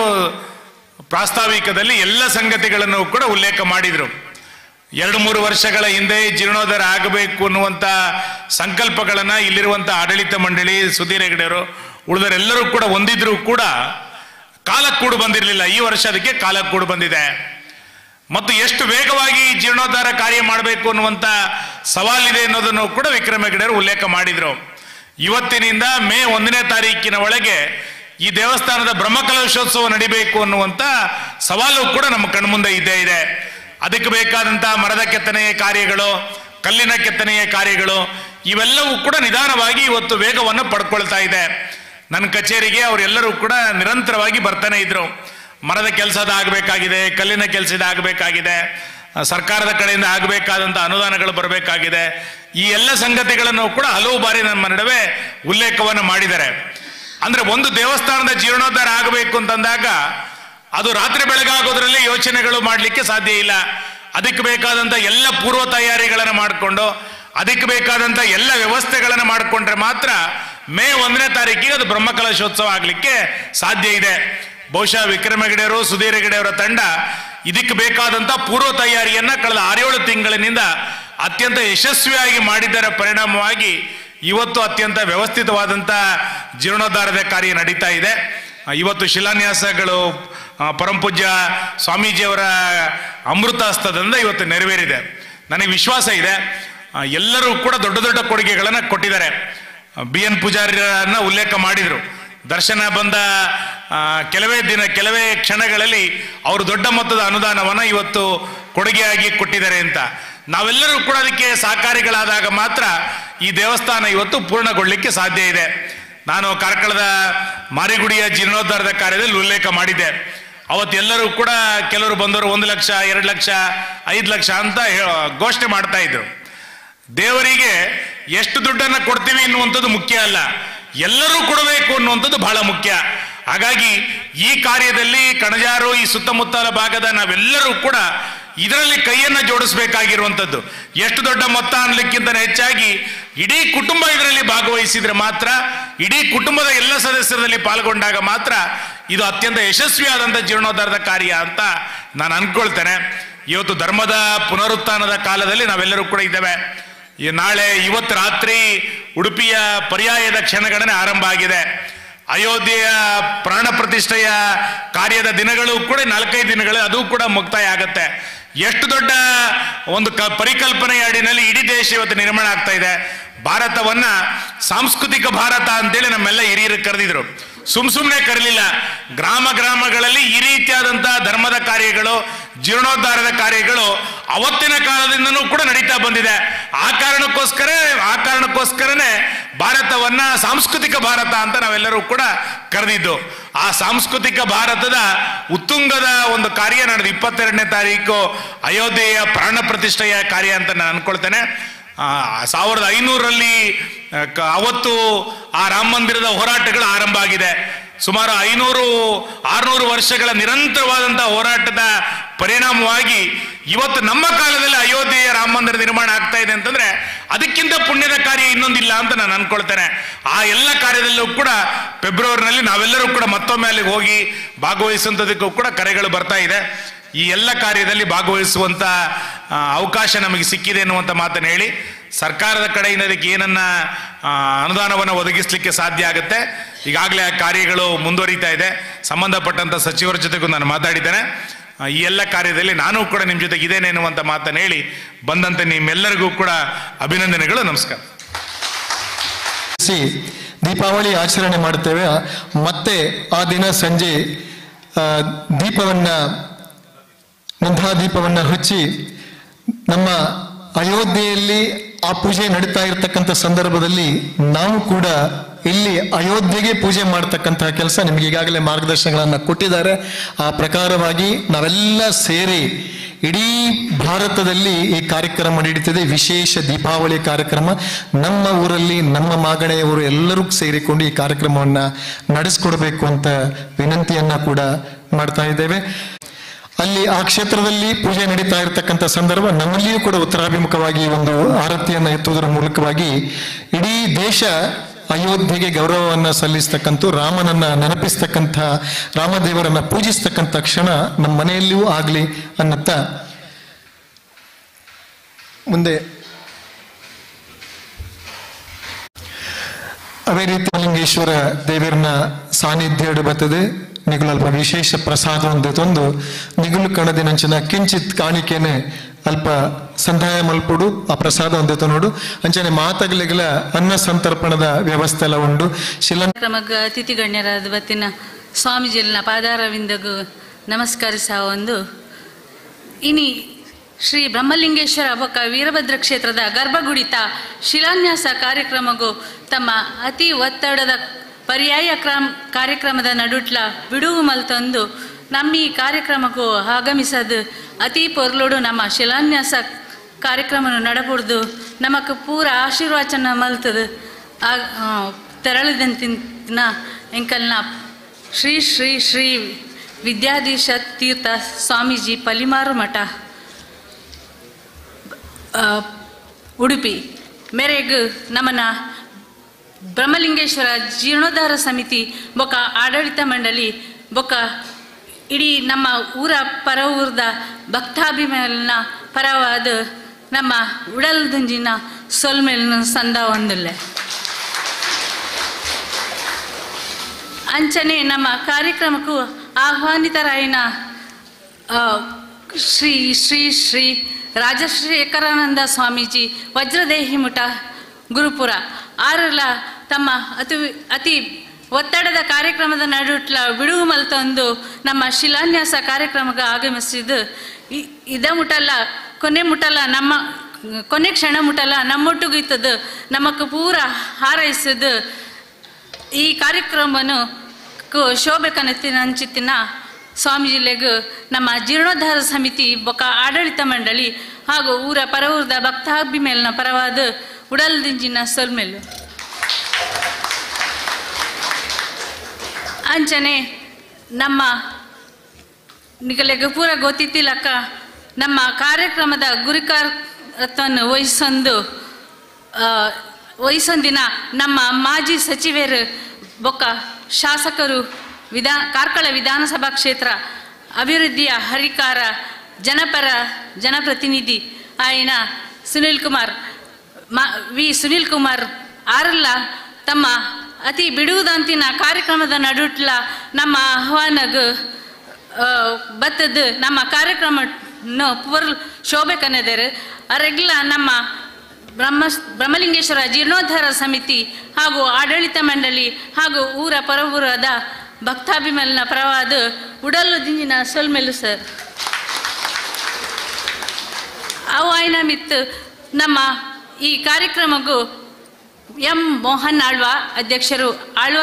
ಪ್ರಾಸ್ತಾವಿಕದಲ್ಲಿ ಎಲ್ಲ ಸಂಗತಿಗಳನ್ನು ಕೂಡ ಉಲ್ಲೇಖ ಮಾಡಿದರು. 2-3 ವರ್ಷಗಳ ಹಿಂದೆ ಜೀರ್ಣೋದ್ಧಾರ ಆಗಬೇಕು ಅನ್ನುವಂಥ ಸಂಕಲ್ಪಗಳನ್ನು ಇಲ್ಲಿರುವಂಥ ಆಡಳಿತ ಮಂಡಳಿ, ಸುಧೀರ್ ಹೆಗಡೆಯವರು ಉಳಿದರೆಲ್ಲರೂ ಕೂಡ ಹೊಂದಿದ್ರು ಕೂಡ ಕಾಲಕ್ಕೂಡು ಬಂದಿರಲಿಲ್ಲ. ಈ ವರ್ಷ ಅದಕ್ಕೆ ಕಾಲಕ್ಕೂಡು ಬಂದಿದೆ. ಮತ್ತು ಎಷ್ಟು ವೇಗವಾಗಿ ಜೀರ್ಣೋದ್ಧಾರ ಕಾರ್ಯ ಮಾಡಬೇಕು ಅನ್ನುವಂಥ ಸವಾಲಿದೆ ಅನ್ನೋದನ್ನು ಕೂಡ ವಿಕ್ರಮ ಹೆಗಡೆಯವರು ಉಲ್ಲೇಖ ಮಾಡಿದರು. ಇವತ್ತಿನಿಂದ ಮೇ 1ನೇ ತಾರೀಕಿನ ಒಳಗೆ ಈ ದೇವಸ್ಥಾನದ ಬ್ರಹ್ಮಕಲಶೋತ್ಸವ ನಡಿಬೇಕು ಅನ್ನುವಂಥ ಸವಾಲು ಕೂಡ ನಮ್ಮ ಕಣ್ಮುಂದೆ ಇದ್ದೇ ಇದೆ. ಅದಕ್ಕೆ ಬೇಕಾದಂತಹ ಮರದ ಕೆತ್ತನೆಯ ಕಾರ್ಯಗಳು, ಕಲ್ಲಿನ ಕೆತ್ತನೆಯ ಕಾರ್ಯಗಳು ಇವೆಲ್ಲವೂ ಕೂಡ ನಿಧಾನವಾಗಿ ಇವತ್ತು ವೇಗವನ್ನು ಪಡ್ಕೊಳ್ತಾ ಇದೆ. ನನ್ನ ಕಚೇರಿಗೆ ಅವರೆಲ್ಲರೂ ಕೂಡ ನಿರಂತರವಾಗಿ ಬರ್ತಾನೆ ಇದ್ರು. ಮರದ ಕೆಲಸದ ಆಗಬೇಕಾಗಿದೆ, ಕಲ್ಲಿನ ಕೆಲಸದ ಆಗಬೇಕಾಗಿದೆ, ಸರ್ಕಾರದ ಕಡೆಯಿಂದ ಆಗಬೇಕಾದಂಥ ಅನುದಾನಗಳು ಬರಬೇಕಾಗಿದೆ. ಈ ಎಲ್ಲ ಸಂಗತಿಗಳನ್ನು ಕೂಡ ಹಲವು ಬಾರಿ ನಮ್ಮ ನಡುವೆ ಉಲ್ಲೇಖವನ್ನು ಮಾಡಿದ್ದಾರೆ. ಅಂದ್ರೆ ಒಂದು ದೇವಸ್ಥಾನದ ಜೀರ್ಣೋದ್ಧಾರ ಆಗಬೇಕು ಅಂತಂದಾಗ ಅದು ರಾತ್ರಿ ಬೆಳಗಾಗೋದ್ರಲ್ಲಿ ಯೋಚನೆಗಳು ಮಾಡಲಿಕ್ಕೆ ಸಾಧ್ಯ ಇಲ್ಲ. ಅದಕ್ಕೆ ಬೇಕಾದಂಥ ಎಲ್ಲ ಪೂರ್ವ ತಯಾರಿಗಳನ್ನು ಮಾಡಿಕೊಂಡು ಅದಕ್ಕೆ ಬೇಕಾದಂಥ ಎಲ್ಲ ವ್ಯವಸ್ಥೆಗಳನ್ನು ಮಾಡಿಕೊಂಡ್ರೆ ಮಾತ್ರ ಮೇ 1ನೇ ತಾರೀಕಿಗೆ ಅದು ಬ್ರಹ್ಮಕಲಶೋತ್ಸವ ಆಗಲಿಕ್ಕೆ ಸಾಧ್ಯ ಇದೆ. ಬಹುಶಃ ವಿಕ್ರಮ ಹೆಗಡೆಯವರು, ಸುಧೀರ್ ಹೆಗಡೆಯವರ ತಂಡ ಇದಕ್ಕೆ ಬೇಕಾದಂಥ ಪೂರ್ವ ತಯಾರಿಯನ್ನ ಕಳೆದ 6-7 ತಿಂಗಳಿನಿಂದ ಅತ್ಯಂತ ಯಶಸ್ವಿಯಾಗಿ ಮಾಡಿದ್ದರ ಪರಿಣಾಮವಾಗಿ ಇವತ್ತು ಅತ್ಯಂತ ವ್ಯವಸ್ಥಿತವಾದಂಥ ಜೀರ್ಣೋದ್ಧಾರದ ಕಾರ್ಯ ನಡೀತಾ ಇದೆ. ಇವತ್ತು ಶಿಲಾನ್ಯಾಸಗಳು ಪರಮಪೂಜ್ಯ ಸ್ವಾಮೀಜಿಯವರ ಅಮೃತಾಸ್ತದಿಂದ ಇವತ್ತು ನೆರವೇರಿದೆ. ನನಗೆ ವಿಶ್ವಾಸ ಇದೆ ಎಲ್ಲರೂ ಕೂಡ ದೊಡ್ಡ ದೊಡ್ಡ ಕೊಡುಗೆಗಳನ್ನು ಕೊಟ್ಟಿದ್ದಾರೆ. BN ಪೂಜಾರಿಯನ್ನ ಉಲ್ಲೇಖ ಮಾಡಿದರು. ದರ್ಶನ ಬಂದ ಕೆಲವೇ ಕ್ಷಣಗಳಲ್ಲಿ ಅವರು ದೊಡ್ಡ ಮೊತ್ತದ ಅನುದಾನವನ್ನು ಇವತ್ತು ಕೊಡುಗೆಯಾಗಿ ಕೊಟ್ಟಿದ್ದಾರೆ ಅಂತ. ನಾವೆಲ್ಲರೂ ಕೂಡ ಅದಕ್ಕೆ ಸಹಕಾರಿಗಳಾದಾಗ ಮಾತ್ರ ಈ ದೇವಸ್ಥಾನ ಇವತ್ತು ಪೂರ್ಣಗೊಳ್ಳಲಿಕ್ಕೆ ಸಾಧ್ಯ ಇದೆ. ನಾನು ಕಾರ್ಕಳದ ಮಾರಿಗುಡಿಯ ಜೀರ್ಣೋದ್ಧಾರದ ಕಾರ್ಯದಲ್ಲಿ ಉಲ್ಲೇಖ ಮಾಡಿದ್ದೆ. ಅವತ್ತೆಲ್ಲರೂ ಕೂಡ ಕೆಲವರು ಬಂದವರು 1 ಲಕ್ಷ, 2 ಲಕ್ಷ, 5 ಲಕ್ಷ ಅಂತ ಘೋಷಣೆ ಮಾಡ್ತಾ ಇದ್ರು. ದೇವರಿಗೆ ಎಷ್ಟು ದುಡ್ಡನ್ನು ಕೊಡ್ತೀವಿ ಎನ್ನುವಂಥದ್ದು ಮುಖ್ಯ ಅಲ್ಲ, ಎಲ್ಲರೂ ಕೊಡಬೇಕು ಅನ್ನುವಂಥದ್ದು ಬಹಳ ಮುಖ್ಯ. ಹಾಗಾಗಿ ಈ ಕಾರ್ಯದಲ್ಲಿ ಕಣಜಾರು, ಈ ಸುತ್ತಮುತ್ತಲ ಭಾಗದ ನಾವೆಲ್ಲರೂ ಕೂಡ ಇದರಲ್ಲಿ ಕೈಯನ್ನು ಜೋಡಿಸಬೇಕಾಗಿರುವಂಥದ್ದು. ಎಷ್ಟು ದೊಡ್ಡ ಮೊತ್ತ ಅನ್ನಲಿಕ್ಕಿಂತ ಹೆಚ್ಚಾಗಿ ಇಡೀ ಕುಟುಂಬ ಇದರಲ್ಲಿ ಭಾಗವಹಿಸಿದ್ರೆ ಮಾತ್ರ, ಇಡೀ ಕುಟುಂಬದ ಎಲ್ಲ ಸದಸ್ಯರಲ್ಲಿ ಪಾಲ್ಗೊಂಡಾಗ ಮಾತ್ರ ಇದು ಅತ್ಯಂತ ಯಶಸ್ವಿಯಾದಂಥ ಜೀರ್ಣೋದ್ಧಾರದ ಕಾರ್ಯ ಅಂತ ನಾನು ಅನ್ಕೊಳ್ತೇನೆ. ಇವತ್ತು ಧರ್ಮದ ಪುನರುತ್ಥಾನದ ಕಾಲದಲ್ಲಿ ನಾವೆಲ್ಲರೂ ಕೂಡ ಇದ್ದೇವೆ. ಇವತ್ತು ರಾತ್ರಿ ಉಡುಪಿಯ ಪರ್ಯಾಯದ ಕ್ಷಣಗಣನೆ ಆರಂಭ ಆಗಿದೆ. ಅಯೋಧ್ಯೆಯ ಪ್ರಾಣ ಪ್ರತಿಷ್ಠೆಯ ಕಾರ್ಯದ ದಿನಗಳು ಕೂಡ 4-5 ದಿನಗಳು ಅದು ಕೂಡ ಮುಕ್ತಾಯ ಆಗುತ್ತೆ. ಎಷ್ಟು ದೊಡ್ಡ ಒಂದು ಪರಿಕಲ್ಪನೆಯ ಅಡಿನಲ್ಲಿ ಇಡೀ ದೇಶ ಇವತ್ತು ನಿರ್ಮಾಣ ಆಗ್ತಾ ಇದೆ. ಭಾರತವನ್ನ ಸಾಂಸ್ಕೃತಿಕ ಭಾರತ ಅಂತೇಳಿ ನಮ್ಮೆಲ್ಲ ಹಿರಿಯರು ಕರೆದಿದ್ರು. ಸುಮ್ಮನೆ ಕರೀಲಿಲ್ಲ. ಗ್ರಾಮಗಳಲ್ಲಿ ಈ ರೀತಿಯಾದಂತಹ ಧರ್ಮದ ಕಾರ್ಯಗಳು, ಜೀರ್ಣೋದ್ಧಾರದ ಕಾರ್ಯಗಳು ಅವತ್ತಿನ ಕಾಲದಿಂದನೂ ಕೂಡ ನಡೀತಾ ಬಂದಿದೆ. ಆ ಕಾರಣಕ್ಕೋಸ್ಕರನೇ ಭಾರತವನ್ನ ಸಾಂಸ್ಕೃತಿಕ ಭಾರತ ಅಂತ ನಾವೆಲ್ಲರೂ ಕೂಡ ಕರೆದಿದ್ದು. ಆ ಸಾಂಸ್ಕೃತಿಕ ಭಾರತದ ಉತ್ತುಂಗದ ಒಂದು ಕಾರ್ಯ ನಡೆದು 22ನೇ ತಾರೀಕು ಅಯೋಧ್ಯೆಯ ಪ್ರಾಣ ಪ್ರತಿಷ್ಠೆಯ ಕಾರ್ಯ ಅಂತ ನಾನು ಅನ್ಕೊಳ್ತೇನೆ. 1500ರಲ್ಲಿ ಅವತ್ತು ಆ ರಾಮ ಮಂದಿರದ ಹೋರಾಟಗಳು ಆರಂಭ ಆಗಿದೆ. ಸುಮಾರು 500-600 ವರ್ಷಗಳ ನಿರಂತರವಾದಂತಹ ಹೋರಾಟದ ಪರಿಣಾಮವಾಗಿ ಇವತ್ತು ನಮ್ಮ ಕಾಲದಲ್ಲಿ ಅಯೋಧ್ಯೆಯ ರಾಮ ಮಂದಿರ ನಿರ್ಮಾಣ ಆಗ್ತಾ ಇದೆ ಅಂತಂದ್ರೆ ಅದಕ್ಕಿಂತ ಪುಣ್ಯದ ಕಾರ್ಯ ಇನ್ನೊಂದಿಲ್ಲ ಅಂತ ನಾನು ಅನ್ಕೊಳ್ತೇನೆ. ಆ ಎಲ್ಲ ಕಾರ್ಯದಲ್ಲೂ ಕೂಡ ಫೆಬ್ರವರಿನಲ್ಲಿ ನಾವೆಲ್ಲರೂ ಕೂಡ ಮತ್ತೊಮ್ಮೆ ಅಲ್ಲಿಗೆ ಹೋಗಿ ಭಾಗವಹಿಸುವಂಥದಕ್ಕೂ ಕೂಡ ಕರೆಗಳು ಬರ್ತಾ ಇದೆ. ಈ ಎಲ್ಲ ಕಾರ್ಯದಲ್ಲಿ ಭಾಗವಹಿಸುವಂತ ಅವಕಾಶ ನಮಗೆ ಸಿಕ್ಕಿದೆ ಎನ್ನುವಂಥ ಮಾತನ್ನು ಹೇಳಿ, ಸರ್ಕಾರದ ಕಡೆಯಿಂದ ಇದಕ್ಕೆ ಏನನ್ನ ಅನುದಾನವನ್ನು ಒದಗಿಸಲಿಕ್ಕೆ ಸಾಧ್ಯ ಆಗುತ್ತೆ, ಈಗಾಗಲೇ ಆ ಕಾರ್ಯಗಳು ಮುಂದುವರಿತಾ ಇದೆ. ಸಂಬಂಧಪಟ್ಟಂತ ಸಚಿವರ ಜೊತೆಗೂ ನಾನು ಮಾತಾಡಿದ್ದೇನೆ. ಈ ಎಲ್ಲ ಕಾರ್ಯದಲ್ಲಿ ನಾನು ಕೂಡ ನಿಮ್ಮ ಜೊತೆಗೆ ಇದ್ದೇನೆ ಎನ್ನುವಂಥ ಮಾತನ್ನು ಹೇಳಿ ಬಂದಂತೆ ನಿಮ್ಮೆಲ್ಲರಿಗೂ ಕೂಡ ಅಭಿನಂದನೆಗಳು. ನಮಸ್ಕಾರ. ದೀಪಾವಳಿ ಆಚರಣೆ ಮಾಡುತ್ತೇವೆ. ಮತ್ತೆ ಆ ದಿನ ಸಂಜೆ ದೀಪವನ್ನ ಹಚ್ಚಿ ನಮ್ಮ ಅಯೋಧ್ಯೆಯಲ್ಲಿ ಆ ಪೂಜೆ ನಡೀತಾ ಇರತಕ್ಕಂಥ ಸಂದರ್ಭದಲ್ಲಿ ನಾವು ಕೂಡ ಇಲ್ಲಿ ಅಯೋಧ್ಯೆಗೆ ಪೂಜೆ ಮಾಡತಕ್ಕಂತಹ ಕೆಲಸ ನಿಮಗೆ ಈಗಾಗಲೇ ಮಾರ್ಗದರ್ಶನಗಳನ್ನು ಕೊಟ್ಟಿದ್ದಾರೆ. ಆ ಪ್ರಕಾರವಾಗಿ ನಾವೆಲ್ಲ ಸೇರಿ ಇಡೀ ಭಾರತದಲ್ಲಿ ಈ ಕಾರ್ಯಕ್ರಮ ನಡೀತಿದೆ. ವಿಶೇಷ ದೀಪಾವಳಿ ಕಾರ್ಯಕ್ರಮ ನಮ್ಮ ಊರಲ್ಲಿ ನಮ್ಮ ಮಾಗಣೆಯವರು ಎಲ್ಲರೂ ಸೇರಿಕೊಂಡು ಈ ಕಾರ್ಯಕ್ರಮವನ್ನು ನಡೆಸ್ಕೊಡ್ಬೇಕು ಅಂತ ವಿನಂತಿಯನ್ನ ಕೂಡ ಮಾಡ್ತಾ ಇದ್ದೇವೆ. ಅಲ್ಲಿ ಆ ಕ್ಷೇತ್ರದಲ್ಲಿ ಪೂಜೆ ನಡೀತಾ ಇರತಕ್ಕಂಥ ಸಂದರ್ಭ ನಮ್ಮಲ್ಲಿಯೂ ಕೂಡ ಉತ್ತರಾಭಿಮುಖವಾಗಿ ಒಂದು ಆರತಿಯನ್ನು ಎತ್ತುವುದರ ಮೂಲಕವಾಗಿ ಇಡೀ ದೇಶ ಅಯೋಧ್ಯೆಗೆ ಗೌರವವನ್ನು ಸಲ್ಲಿಸ್ತಕ್ಕಂಥ, ರಾಮನನ್ನ ನೆನಪಿಸ್ತಕ್ಕಂಥ, ರಾಮದೇವರನ್ನ ಪೂಜಿಸ್ತಕ್ಕಂಥ ಕ್ಷಣ ನಮ್ಮ ಮನೆಯಲ್ಲಿಯೂ ಆಗಲಿ ಅನ್ನತ್ತ ಮುಂದೆ ಅದೇ ರೀತಿ ಲಿಂಗೇಶ್ವರ ದೇವರನ್ನ ಸಾನ್ನಿಧ್ಯ ಬರ್ತದೆ. ನಿಗುಲು ಅಲ್ಪ ವಿಶೇಷ ಪ್ರಸಾದ ಒಂದು ನಿಗುಲು ಕಣದಿನಂಚಿನ ಕಿಂಚಿತ್ ಕಾಣಿಕೆನೆ ಅಲ್ಪ ಸಂದಾಯ ಮಲ್ಪಡು ಆ ಪ್ರಸಾದ ಒಂದಿತ್ತು ನೋಡು ಅಂಚನೆ ಮಾತಗಳಿಗೆಲ್ಲ ಅನ್ನ ಸಂತರ್ಪಣದ ವ್ಯವಸ್ಥೆ ಎಲ್ಲ ಉಂಡು. ಶಿಲಾಕ್ರಮಗ ಅತಿಥಿ ಗಣ್ಯರಾದ ಬತ್ತಿನ ಸ್ವಾಮೀಜಿನ ಪಾದಾರವಿಂದಗೂ ನಮಸ್ಕರಿಸ ಒಂದು ಇನಿ ಶ್ರೀ ಬ್ರಹ್ಮಲಿಂಗೇಶ್ವರ ಬೊಕ್ಕ ವೀರಭದ್ರ ಕ್ಷೇತ್ರದ ಗರ್ಭಗುಡಿತ ಶಿಲಾನ್ಯಾಸ ಕಾರ್ಯಕ್ರಮಗೂ ತಮ್ಮ ಅತಿ ಒತ್ತಡದ ಪರ್ಯಾಯ ಕಾರ್ಯಕ್ರಮದ ನಡುಟ್ಲ ಬಿಡುವು ಮಲ್ತಂದು ನಮ್ಮ ಈ ಕಾರ್ಯಕ್ರಮಕ್ಕೂ ಆಗಮಿಸದು ಅತಿ ಪೊರ್ಲೋಡು ನಮ್ಮ ಶಿಲಾನ್ಯಾಸ ಕಾರ್ಯಕ್ರಮ ನಡಬುಡ್ದು ನಮಕ್ ಪೂರ ಆಶೀರ್ವಾಚನ ಮಲ್ತದು ತೆರಳಿದಂತಿನ ಎಂಕಲ್ನ ಶ್ರೀ ಶ್ರೀ ಶ್ರೀ ವಿದ್ಯಾಧೀಶ ತೀರ್ಥ ಸ್ವಾಮೀಜಿ ಪಲಿಮಾರು ಮಠ ಉಡುಪಿ ಮೇರೆಗ್ ನಮ್ಮನ ಬ್ರಹ್ಮಲಿಂಗೇಶ್ವರ ಜೀರ್ಣೋದ್ಧಾರ ಸಮಿತಿ ಬೊಕ್ಕ ಆಡಳಿತ ಮಂಡಳಿ ಬೊಕ್ಕ ಇಡೀ ನಮ್ಮ ಊರ ಪರ ಊರ್ದ ಭಕ್ತಾಭಿಮಾನ ಪರವಾದ ನಮ್ಮ ಉಡಲ್ದಂಜಿನ ಸೊಲ್ಮೇಲಿನ ಸಂದ ಒಂದಿಲ್ಲ ಅಂಚನೆ ನಮ್ಮ ಕಾರ್ಯಕ್ರಮಕ್ಕೂ ಆಹ್ವಾನಿತರಾಯಿನ ಶ್ರೀ ಶ್ರೀ ಶ್ರೀ ರಾಜಶೇಖರಾನಂದ ಸ್ವಾಮೀಜಿ ವಜ್ರದೇಹಿ ಮುಠ ಗುರುಪುರ ಆರಲ್ಲ ತಮ್ಮ ಅತಿ ಒತ್ತಡದ ಕಾರ್ಯಕ್ರಮದ ನಡುಟ್ಲ ಬಿಡುವು ಮಲ್ತಂದು ನಮ್ಮ ಶಿಲಾನ್ಯಾಸ ಕಾರ್ಯಕ್ರಮಕ್ಕೆ ಆಗಮಿಸಿದ್ದು ಇದ ಮುಟ್ಟಲ್ಲ ಕೊನೆ ಕ್ಷಣ ಮುಟ್ಟಲ್ಲ ನಮ್ಮೊಟ್ಟಿಗಿತ್ತದು ನಮಕ್ ಪೂರ ಹಾರೈಸದು ಈ ಕಾರ್ಯಕ್ರಮವನ್ನು ಶೋಭೆ ಕನಸಿನ ಸ್ವಾಮೀಜಿಲೆಗೂ ನಮ್ಮ ಜೀರ್ಣೋದ್ಧಾರ ಸಮಿತಿ ಬೊಕ್ಕ ಆಡಳಿತ ಮಂಡಳಿ ಹಾಗೂ ಊರ ಪರವೂರ್ದ ಭಕ್ತಾಭಿಮೇಲಿನ ಪರವಾದ ಉಡಲ್ದಿಂಜಿನ ಸೊಲ್ಮೆಲ್ಲು ಅಂಚನೆ ನಮ್ಮ ನಿಗಲೆಗೆ ಪೂರ ಗೊತ್ತಿತ್ತಿಲ್ಲಕ್ಕ ನಮ್ಮ ಕಾರ್ಯಕ್ರಮದ ಗುರಿಕಾರತ್ವವನ್ನು ವಹಿಸೊಂದಿನ ನಮ್ಮ ಮಾಜಿ ಸಚಿವರು ಬೊಕ್ಕ ಶಾಸಕರು ಕಾರ್ಕಳ ವಿಧಾನಸಭಾ ಕ್ಷೇತ್ರ ಅಭಿವೃದ್ಧಿಯ ಹರಿಕಾರ ಜನಪ್ರತಿನಿಧಿ ಆಯ್ನ ಸುನೀಲ್ ಕುಮಾರ್ ಆರಲ್ಲ ತಮ್ಮ ಅತಿ ಬಿಡುವುದಂತಿನ ಕಾರ್ಯಕ್ರಮದ ನಡುಟ್ಲ ನಮ್ಮ ಆಹ್ವಾನಗ ಬತ್ತದ ನಮ್ಮ ಕಾರ್ಯಕ್ರಮ ಪೂರ್ ಶೋಭೆ ಕನೆದರು ಅರೆಗ್ಲ ನಮ್ಮ ಬ್ರಹ್ಮಲಿಂಗೇಶ್ವರ ಜೀರ್ಣೋದ್ಧಾರ ಸಮಿತಿ ಹಾಗೂ ಆಡಳಿತ ಮಂಡಳಿ ಹಾಗೂ ಊರ ಪರವೂರದ ಭಕ್ತಾಭಿಮಾನ ಪರವಾದ ಉಡಲು ದಿಂಜಿನ ಸೊಲ್ಮೆಲು ಸರ್ ಆಹ್ವಾನ ಮಿತ್ತು ನಮ್ಮ ಈ ಕಾರ್ಯಕ್ರಮಕ್ಕೂ ಎಂ ಮೋಹನ್ ಆಳ್ವ ಅಧ್ಯಕ್ಷರು ಆಳ್ವ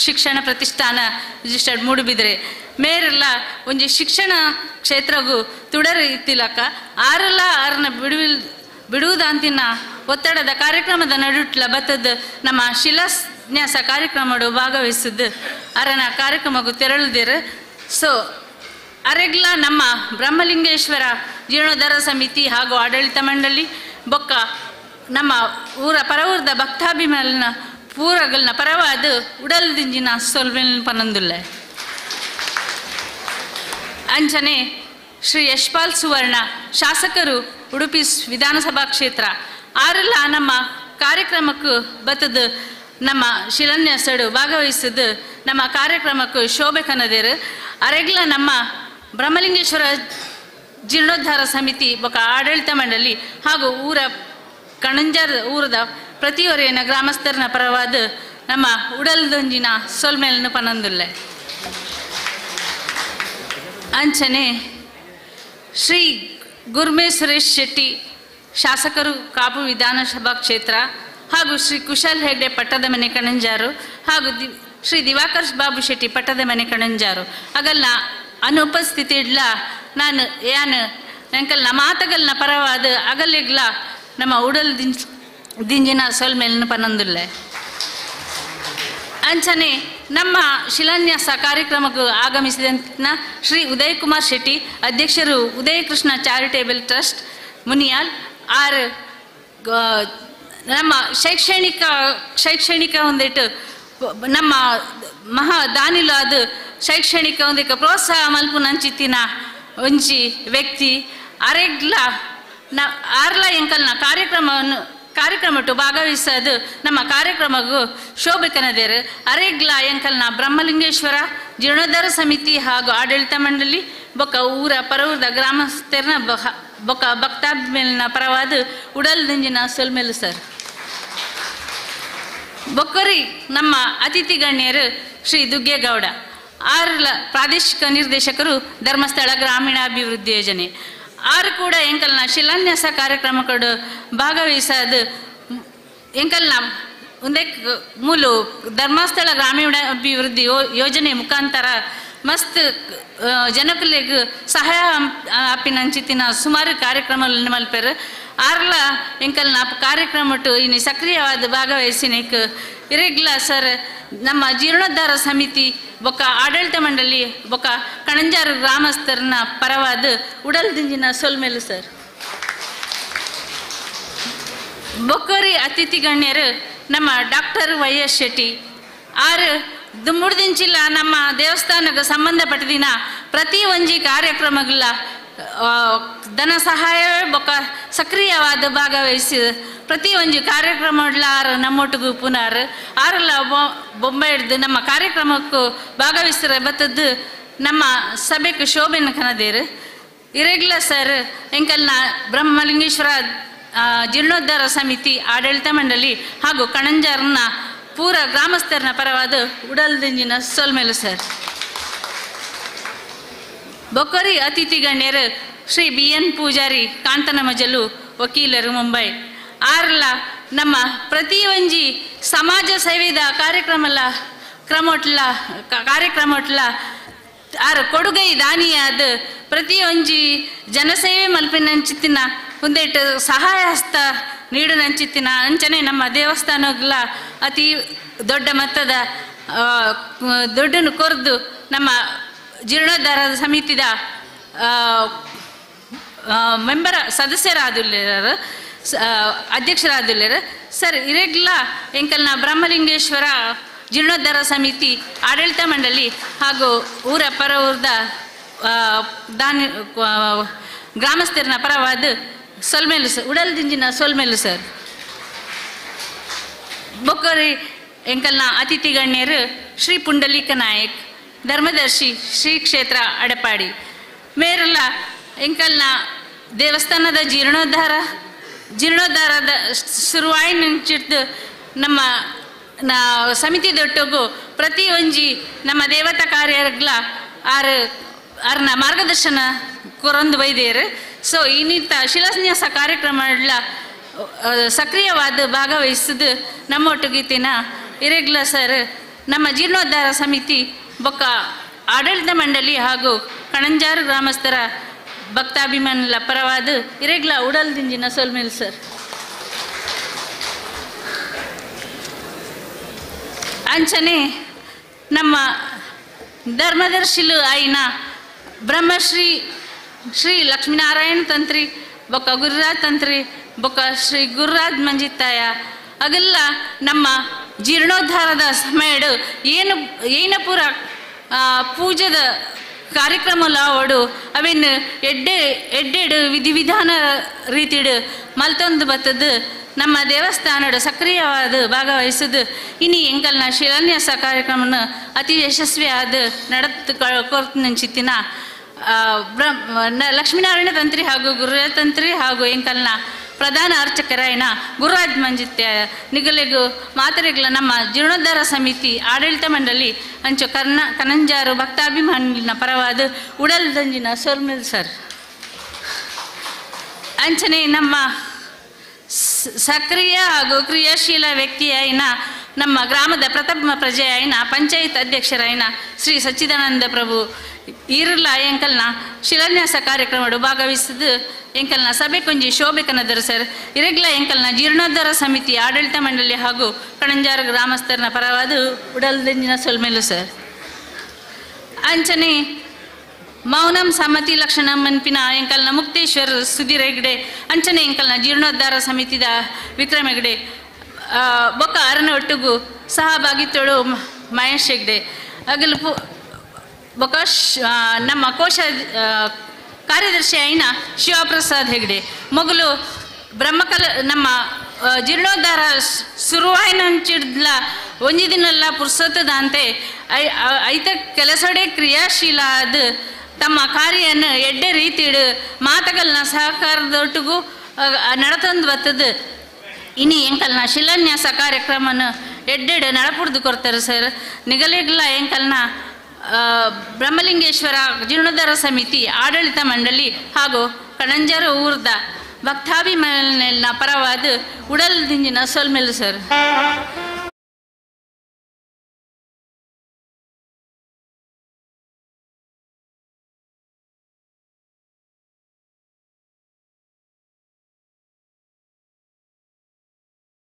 ಶಿಕ್ಷಣ ಪ್ರತಿಷ್ಠಾನ ರಿಜಿಸ್ಟರ್ಡ್ ಮೂಡುಬಿದ್ರೆ ಮೇರೆಲ್ಲ ಒಂಜಿ ಶಿಕ್ಷಣ ಕ್ಷೇತ್ರಗೂ ತುಡರು ಇತ್ತಿಲಕ ಆರೆಲ್ಲ ಆರನ್ನ ಬಿಡುವುದಂತಿನ ಒತ್ತಡದ ಕಾರ್ಯಕ್ರಮದ ನಡುಟ್ಲ ಬತ್ತದ ನಮ್ಮ ಶಿಲಾನ್ಯಾಸ ಕಾರ್ಯಕ್ರಮಡು ಭಾಗವಹಿಸಿದ್ದು ಅರನ ಕಾರ್ಯಕ್ರಮಕ್ಕೂ ತೆರಳುದಿರು. ಸೊ ಅರೆಗ್ಲ ನಮ್ಮ ಬ್ರಹ್ಮಲಿಂಗೇಶ್ವರ ಜೀರ್ಣೋದ್ಧಾರ ಸಮಿತಿ ಹಾಗೂ ಆಡಳಿತ ಮಂಡಳಿ ಬೊಕ್ಕ ನಮ್ಮ ಪರವೂರದ ಭಕ್ತಾಭಿಮಾನ ಪೂರಗಳನ್ನ ಪರವಾದ ಉಡಲ್ದಿಂಜಿನ ಸೊಲ್ವೆಲ್ ಪನಂದುಲ್ಲ ಅಂಚನೆ ಶ್ರೀ ಯಶ್ಪಾಲ್ ಸುವರ್ಣ ಶಾಸಕರು ಉಡುಪಿ ವಿಧಾನಸಭಾ ಕ್ಷೇತ್ರ ಆರೆಲ್ಲ ನಮ್ಮ ಕಾರ್ಯಕ್ರಮಕ್ಕೂ ಬತ್ತದ ನಮ್ಮ ಶಿಲಾನ್ಯಾಸಡು ಭಾಗವಹಿಸಿದ್ದು ನಮ್ಮ ಕಾರ್ಯಕ್ರಮಕ್ಕೂ ಶೋಭೆ ಕನದೇರು. ಅರೆಗ್ಲ ನಮ್ಮ ಬ್ರಹ್ಮಲಿಂಗೇಶ್ವರ ಜೀರ್ಣೋದ್ಧಾರ ಸಮಿತಿ ಬೊಕ್ಕ ಆಡಳಿತ ಮಂಡಳಿ ಹಾಗೂ ಕಣಂಜರ್ ಊರದ ಪ್ರತಿಯೊರೆಯನ ಗ್ರಾಮಸ್ಥರನ ಪರವಾದ ನಮ್ಮ ಉಡಲ್ದೊಂಜಿನ ಸೊಲ್ಮೇಲನ್ನು ಪನಂದುಲ್ಲೆ ಅಂಚನೆ ಶ್ರೀ ಗುರ್ಮೆ ಸುರೇಶ್ ಶೆಟ್ಟಿ ಶಾಸಕರು ಕಾಪು ವಿಧಾನಸಭಾ ಕ್ಷೇತ್ರ ಹಾಗೂ ಶ್ರೀ ಕುಶಲ್ ಹೆಗ್ಡೆ ಪಟ್ಟದ ಮನೆ ಕಣಂಜಾರು ಹಾಗೂ ಶ್ರೀ ದಿವಾಕರ್ ಬಾಬು ಶೆಟ್ಟಿ ಪಟ್ಟದ ಮನೆ ಕಣಂಜಾರು ಅಗಲ್ನ ಅನುಪಸ್ಥಿತಿ ಇಡ್ಲ ನಾನು ಎಂಕಲ್ನ ಮಾತಗಲ್ನ ಪರವಾದ ಅಗಲಿಗ್ಲ ನಮ್ಮ ಉಡಲ್ ದಿಂಜಿನ ಸೊಲ್ಮೇಲನ್ನು ಪನಂದುಲ್ಲೆ ಅಂಚನೆ ನಮ್ಮ ಶಿಲಾನ್ಯಾಸ ಕಾರ್ಯಕ್ರಮಕ್ಕೂ ಆಗಮಿಸಿದಂತ ಶ್ರೀ ಉದಯ್ ಕುಮಾರ್ ಶೆಟ್ಟಿ ಅಧ್ಯಕ್ಷರು ಉದಯ ಕೃಷ್ಣ ಚಾರಿಟೇಬಲ್ ಟ್ರಸ್ಟ್ ಮುನಿಯಾಲ್ ಆರ್ ನಮ್ಮ ಶೈಕ್ಷಣಿಕ ಒಂದಿಟ್ಟು ನಮ್ಮ ಮಹಾ ದಾನಿಲು ಅದು ಶೈಕ್ಷಣಿಕ ಒಂದಿಕ್ಕೆ ಪ್ರೋತ್ಸಾಹ ಮಲ್ಪು ನಂಚಿತ್ತಿನ ಒಂಜಿ ವ್ಯಕ್ತಿ ಅರೆಗ್ಲ ಆರ್ಲ ಎಂಕಲ್ನ ಕಾರ್ಯಕ್ರಮಟ್ಟು ಭಾಗವಹಿಸೋದು ನಮ್ಮ ಕಾರ್ಯಕ್ರಮಕ್ಕೂ ಶೋಭೆಕನದೇರು. ಅರೆಗ್ಲ ಎಂಕಲ್ನ ಬ್ರಹ್ಮಲಿಂಗೇಶ್ವರ ಜೀರ್ಣೋದ್ಧಾರ ಸಮಿತಿ ಹಾಗೂ ಆಡಳಿತ ಮಂಡಳಿ ಬೊಕ್ಕ ಪರವೂರದ ಗ್ರಾಮಸ್ಥರನ ಬೊಕ್ಕ ಭಕ್ತಾಭಿಮೇಲಿನ ಪರವಾದ ಉಡಲ್ದಿಂಜಿನ ಸೊಲ್ಮೇಲು ಸರ್. ಬೊಕ್ಕರಿ ನಮ್ಮ ಅತಿಥಿ ಗಣ್ಯರು ಶ್ರೀ ದುಗ್ಗೇಗೌಡ ಆರ್ಲ ಪ್ರಾದೇಶಿಕ ನಿರ್ದೇಶಕರು ಧರ್ಮಸ್ಥಳ ಗ್ರಾಮೀಣಾಭಿವೃದ್ಧಿ ಯೋಜನೆ ಆರು ಕೂಡ ಎಂಕಲ್ನ ಶಿಲಾನ್ಯಾಸ ಕಾರ್ಯಕ್ರಮಗಳು ಭಾಗವಹಿಸೋದು ಎಂಕಲ್ನ ಒಂದೇ ಮೂಲು ಧರ್ಮಸ್ಥಳ ಗ್ರಾಮೀಣಾಭಿವೃದ್ಧಿ ಯೋಜನೆ ಮುಖಾಂತರ ಮಸ್ತ್ ಜನಕಲಿಗೆ ಸಹಾಯ ಆಪಿನಂಚಿತ್ತಿನ ಸುಮಾರು ಕಾರ್ಯಕ್ರಮಗಳನ್ನು ಮಲ್ಪರು ಆರ್ಲ ಎಂಕಲ್ನ ಕಾರ್ಯಕ್ರಮಟ್ಟು ಇನ್ನು ಸಕ್ರಿಯವಾದ ಭಾಗವಹಿಸಿನಕ್ಕೆ ಇರೆಗ್ಲ ಸರ್ ನಮ್ಮ ಜೀರ್ಣೋದ್ಧಾರ ಸಮಿತಿ ಬೊಕ್ಕ ಆಡಳಿತ ಮಂಡಳಿ ಬೊಕ್ಕ ಕಣಂಜಾರು ಗ್ರಾಮಸ್ಥರನ ಪರವಾದ ಉಡಲ್ದಿಂಜಿನ ಸೊಲ್ಮೇಲು ಸರ್. ಬೊಕ್ಕರಿ ಅತಿಥಿ ಗಣ್ಯರು ನಮ್ಮ ಡಾಕ್ಟರ್ ವೈ.ಎಸ್. ಶೆಟ್ಟಿ ಆರು ದುಮ್ಮುಡ್ದಿಂಚಿಲ್ಲ ನಮ್ಮ ದೇವಸ್ಥಾನಕ್ಕೆ ಸಂಬಂಧಪಟ್ಟಿನ ಪ್ರತಿ ಒಂಜಿ ಕಾರ್ಯಕ್ರಮಗಳ ಧನ ಸಹಾಯವೇ ಬೊಕ್ಕ ಸಕ್ರಿಯವಾದ ಭಾಗವಹಿಸಿ ಪ್ರತಿ ಒಂಜಿ ಕಾರ್ಯಕ್ರಮಗಳಾರು ನಮ್ಮೊಟ್ಟಿಗೂ ಪುನರ್ ಆರೆಲ್ಲ ಬೊಂಬೆ ಹಿಡ್ದು ನಮ್ಮ ಕಾರ್ಯಕ್ರಮಕ್ಕೂ ಭಾಗವಹಿಸಿರ ಬತ್ತದ್ದು ನಮ್ಮ ಸಭೆಗೆ ಶೋಭೆನ ಕನದೇರು. ಇರೆಗ್ಲ ಸರ್ ಎಂಕಲ್ನ ಬ್ರಹ್ಮಲಿಂಗೇಶ್ವರ ಜೀರ್ಣೋದ್ಧಾರ ಸಮಿತಿ ಆಡಳಿತ ಮಂಡಳಿ ಹಾಗೂ ಕಣಂಜಾರ್ನ ಪೂರ ಗ್ರಾಮಸ್ಥರನ ಪರವಾದ ಉಡಲ್ದಿಂಜಿನ ಸೊಲ್ಮೇಲು ಸರ್. ಬೊಕ್ಕರಿ ಅತಿಥಿ ಗಣ್ಯರು ಶ್ರೀ ಬಿ.ಎನ್. ಪೂಜಾರಿ ಕಾಂತನಮಜಲು ವಕೀಲರು ಮುಂಬೈ ಆರ್ಲ ನಮ್ಮ ಪ್ರತಿ ಒಂಜಿ ಸಮಾಜ ಸೇವೆದ ಕಾರ್ಯಕ್ರಮಟ್ಲ ಆರು ಕೊಡುಗೈ ದಾನಿಯಾದ ಪ್ರತಿ ಒಂಜಿ ಜನಸೇವೆ ಮಲ್ಪಿನಂಚಿತ್ತಿನ ಒಂದೇಟು ಸಹಾಯ ಹಸ್ತ ನೀಡುನಂಚಿತ್ತಿನ ಅಂಚನೆ ನಮ್ಮ ದೇವಸ್ಥಾನಗಳ ಅತಿ ದೊಡ್ಡ ಮೊತ್ತದ ದುಡ್ಡನ್ನು ಕೊರ್ದು ನಮ್ಮ ಜೀರ್ಣೋದ್ಧಾರ ಸಮಿತಿದ ಸದಸ್ಯರಾದುಲ್ಲೇರು ಅಧ್ಯಕ್ಷರಾದುಲ್ಲೇರು ಸರ್. ಇರೆಗ್ಲ ಎಂಕಲ್ನ ಬ್ರಹ್ಮಲಿಂಗೇಶ್ವರ ಜೀರ್ಣೋದ್ಧಾರ ಸಮಿತಿ ಆಡಳಿತ ಮಂಡಳಿ ಹಾಗೂ ಪರವೂರದ ಗ್ರಾಮಸ್ಥರನ ಪರವಾದ ಸೊಲ್ಮೇಲು ಸರ್ ಉಡಲ್ದಿಂಜಿನ ಸೊಲ್ಮೇಲು ಸರ್. ಬೊಕ್ಕರಿ ಎಂಕಲ್ನ ಅತಿಥಿ ಗಣ್ಯರು ಶ್ರೀ ಪುಂಡಲೀಕ ನಾಯಕ್ ಧರ್ಮದರ್ಶಿ ಶ್ರೀ ಕ್ಷೇತ್ರ ಅಡಪಾಡಿ ಮೇರೆಲ್ಲ ಎಂಕಲ್ನ ದೇವಸ್ಥಾನದ ಜೀರ್ಣೋದ್ಧಾರದ ಶುರುವಾಯಿ ನಿಂಚಿದ್ದು ನಮ್ಮ ಸಮಿತಿ ದೊಟ್ಟಗೂ ಪ್ರತಿ ಒಂಜಿ ನಮ್ಮ ದೇವತಾ ಕಾರ್ಯಗಳ ಆರ್ನ ಮಾರ್ಗದರ್ಶನ ಕೊರೊಂದು ಬೈದೇರು ಸೊ ಇನ್ನಿತ್ತ ಶಿಲಾನ್ಯಾಸ ಕಾರ್ಯಕ್ರಮಗಳ ಸಕ್ರಿಯವಾದ ಭಾಗವಹಿಸಿದ ನಮ್ಮೊಟ್ಟಿಗಿತ್ತಿನ ಇರೆಗ್ಲ ಸರ್ ನಮ್ಮ ಜೀರ್ಣೋದ್ಧಾರ ಸಮಿತಿ ಬೊಕ್ಕ ಆಡಳಿತ ಮಂಡಳಿ ಹಾಗೂ ಕಣಂಜಾರು ಗ್ರಾಮಸ್ಥರ ಭಕ್ತಾಭಿಮಾನುల ಪರವಾದ ಇರೆಗ್ಲ ಉಡಲ್ದಿಂಜಿನ ಸೋಲ್ಮೇಲ್ ಸರ್ ಅಂಚನೆ ನಮ್ಮ ಧರ್ಮದರ್ಶಿಲು ಆಯ್ನ ಬ್ರಹ್ಮಶ್ರೀ ಶ್ರೀ ಲಕ್ಷ್ಮೀನಾರಾಯಣ ತಂತ್ರಿ ಬೊಕ್ಕ ಗುರುರಾಜ್ ತಂತ್ರಿ ಬೊಕ್ಕ ಶ್ರೀ ಗುರುರಾಜ್ ಮಂಜಿತ್ತಾಯ ಅಗೆಲ್ಲ ನಮ್ಮ ಜೀರ್ಣೋದ್ಧಾರದ ಸಮಯಡು ಏನು ಪೂರ ಪೂಜದ ಕಾರ್ಯಕ್ರಮಲ ಅವಡು ಅವೇನು ಎಡ್ಡೆಡು ವಿಧಿವಿಧಾನ ರೀತಿಡು ಮಲ್ತೊಂದು ಬತ್ತದು ನಮ್ಮ ದೇವಸ್ಥಾನದ ಸಕ್ರಿಯವಾದ ಭಾಗವಹಿಸೋದು ಇನ್ನು ಎಂಕಲ್ನ ಶಿಲಾನ್ಯಾಸ ಕಾರ್ಯಕ್ರಮನ ಅತಿ ಯಶಸ್ವಿಯಾದ ನಡೆದು ಕೊರ್ತಿನ ಲಕ್ಷ್ಮೀನಾರಾಯಣ ತಂತ್ರಿ ಹಾಗೂ ಗುರುರಾಜ್ ತಂತ್ರಿ ಹಾಗೂ ಎಂಕಲ್ನ ಪ್ರಧಾನ ಅರ್ಚಕರಾಯನ ಗುರುರಾಜ್ ಮಂಜಿತ್ಯ ನಿಗಲೆಗು ಮಾತರೆಗಳ ನಮ್ಮ ಜೀರ್ಣೋದ್ಧಾರ ಸಮಿತಿ ಆಡಳಿತ ಮಂಡಳಿ ಅಂಚು ಕನಂಜಾರು ಭಕ್ತಾಭಿಮಾನಿನ ಪರವಾದ ಉಡಲ್ ದಂಜಿನ ಸೋಲ್ಮೇಲ್ ಸರ್ ಅಂಚನೆ ನಮ್ಮ ಸಕ್ರಿಯ ಹಾಗೂ ಕ್ರಿಯಾಶೀಲ ವ್ಯಕ್ತಿಯಾಯಿನ ನಮ್ಮ ಗ್ರಾಮದ ಪ್ರಥಮ ಪ್ರಜೆಯಾಯಿನ ಪಂಚಾಯತ್ ಅಧ್ಯಕ್ಷರಾಯಿನ ಶ್ರೀ ಸಚ್ಚಿದಾನಂದ ಪ್ರಭು ಈರುಲ್ಲ ಎಂಕಲ್ನ ಶಿಲಾನ್ಯಾಸ ಕಾರ್ಯಕ್ರಮಗಳು ಭಾಗವಹಿಸಿದ್ದು ಎಂಕಲ್ನ ಸಭೆ ಕೊಂಜಿ ಶೋಭೆ ಕನ್ನದರು ಸರ್ ಇರೆಗ್ಲ ಎಂಕಲ್ನ ಜೀರ್ಣೋದ್ಧಾರ ಸಮಿತಿ ಆಡಳಿತ ಮಂಡಳಿ ಹಾಗೂ ಕಣಂಜಾರು ಗ್ರಾಮಸ್ಥರನ ಪರವಾದ ಉಡಲ್ದಂಜಿನ ಸೊಲ್ಮೇಲು ಸರ್ ಅಂಚನೆ ಮೌನಂ ಸಮ್ಮತಿ ಲಕ್ಷಣ ಮನ್ಪಿನ ಎಂಕಲ್ನ ಮುಕ್ತೇಶ್ವರ್ ಸುಧೀರ್ ಹೆಗ್ಡೆ ಅಂಚನೆ ಎಂಕಲ್ನ ಜೀರ್ಣೋದ್ಧಾರ ಸಮಿತಿದ ವಿಕ್ರಮ್ ಹೆಗ್ಡೆ ಬೊಕ್ಕ ಅರನ ಒಟ್ಟಿಗೂ ಸಹಭಾಗಿತ್ವಳು ಮಹೇಶ್ ಹೆಗ್ಡೆ ಅಗಲು ಬೊಕ್ಕ ನಮ್ಮ ಕೋಶ ಕಾರ್ಯದರ್ಶಿ ಆಯ್ನ ಶಿವಪ್ರಸಾದ್ ಹೆಗ್ಡೆ ಮೊಗಲು ಬ್ರಹ್ಮಕಲ ನಮ್ಮ ಜೀರ್ಣೋದ್ಧಾರ ಶುರುವಾಯಿನಂಚಿಡ್ಲ ಒಂಜಿ ದಿನಲ್ಲ ಪುರ್ಸೊತ್ತದಂತೆ ಐತ ಕೆಲಸಡೆ ಕ್ರಿಯಾಶೀಲ ಆದ ತಮ್ಮ ಕಾರ್ಯವನ್ನು ಎಡ್ಡೆ ರೀತಿಡು ಮಾತುಗಳನ್ನ ಸಹಕಾರದೊಟ್ಟಿಗೂ ನಡತಂದು ಬರ್ತದೆ ಇನ್ನು ಎಂಕಲ್ನ ಶಿಲಾನ್ಯಾಸ ಕಾರ್ಯಕ್ರಮನ ಎಡ್ಡೆಡು ನಡಪುಡ್ದು ಕೊಡ್ತಾರೆ ಸರ್ ನಿಗಲೆಗ್ಲ ಎಂಕಲ್ನ ಬ್ರಹ್ಮಲಿಂಗೇಶ್ವರ ಜೀರ್ಣೋದ್ಧಾರ ಸಮಿತಿ ಆಡಳಿತ ಮಂಡಳಿ ಹಾಗೂ ಕಣಂಜಾರು ಊರ್ದ ಭಕ್ತಾಭಿಮಾನಿನ ಪರವಾದ ಉಡಲ್ ದಿಂಜಿನ ಸೋಲ್ಮೇಲು ಸರ್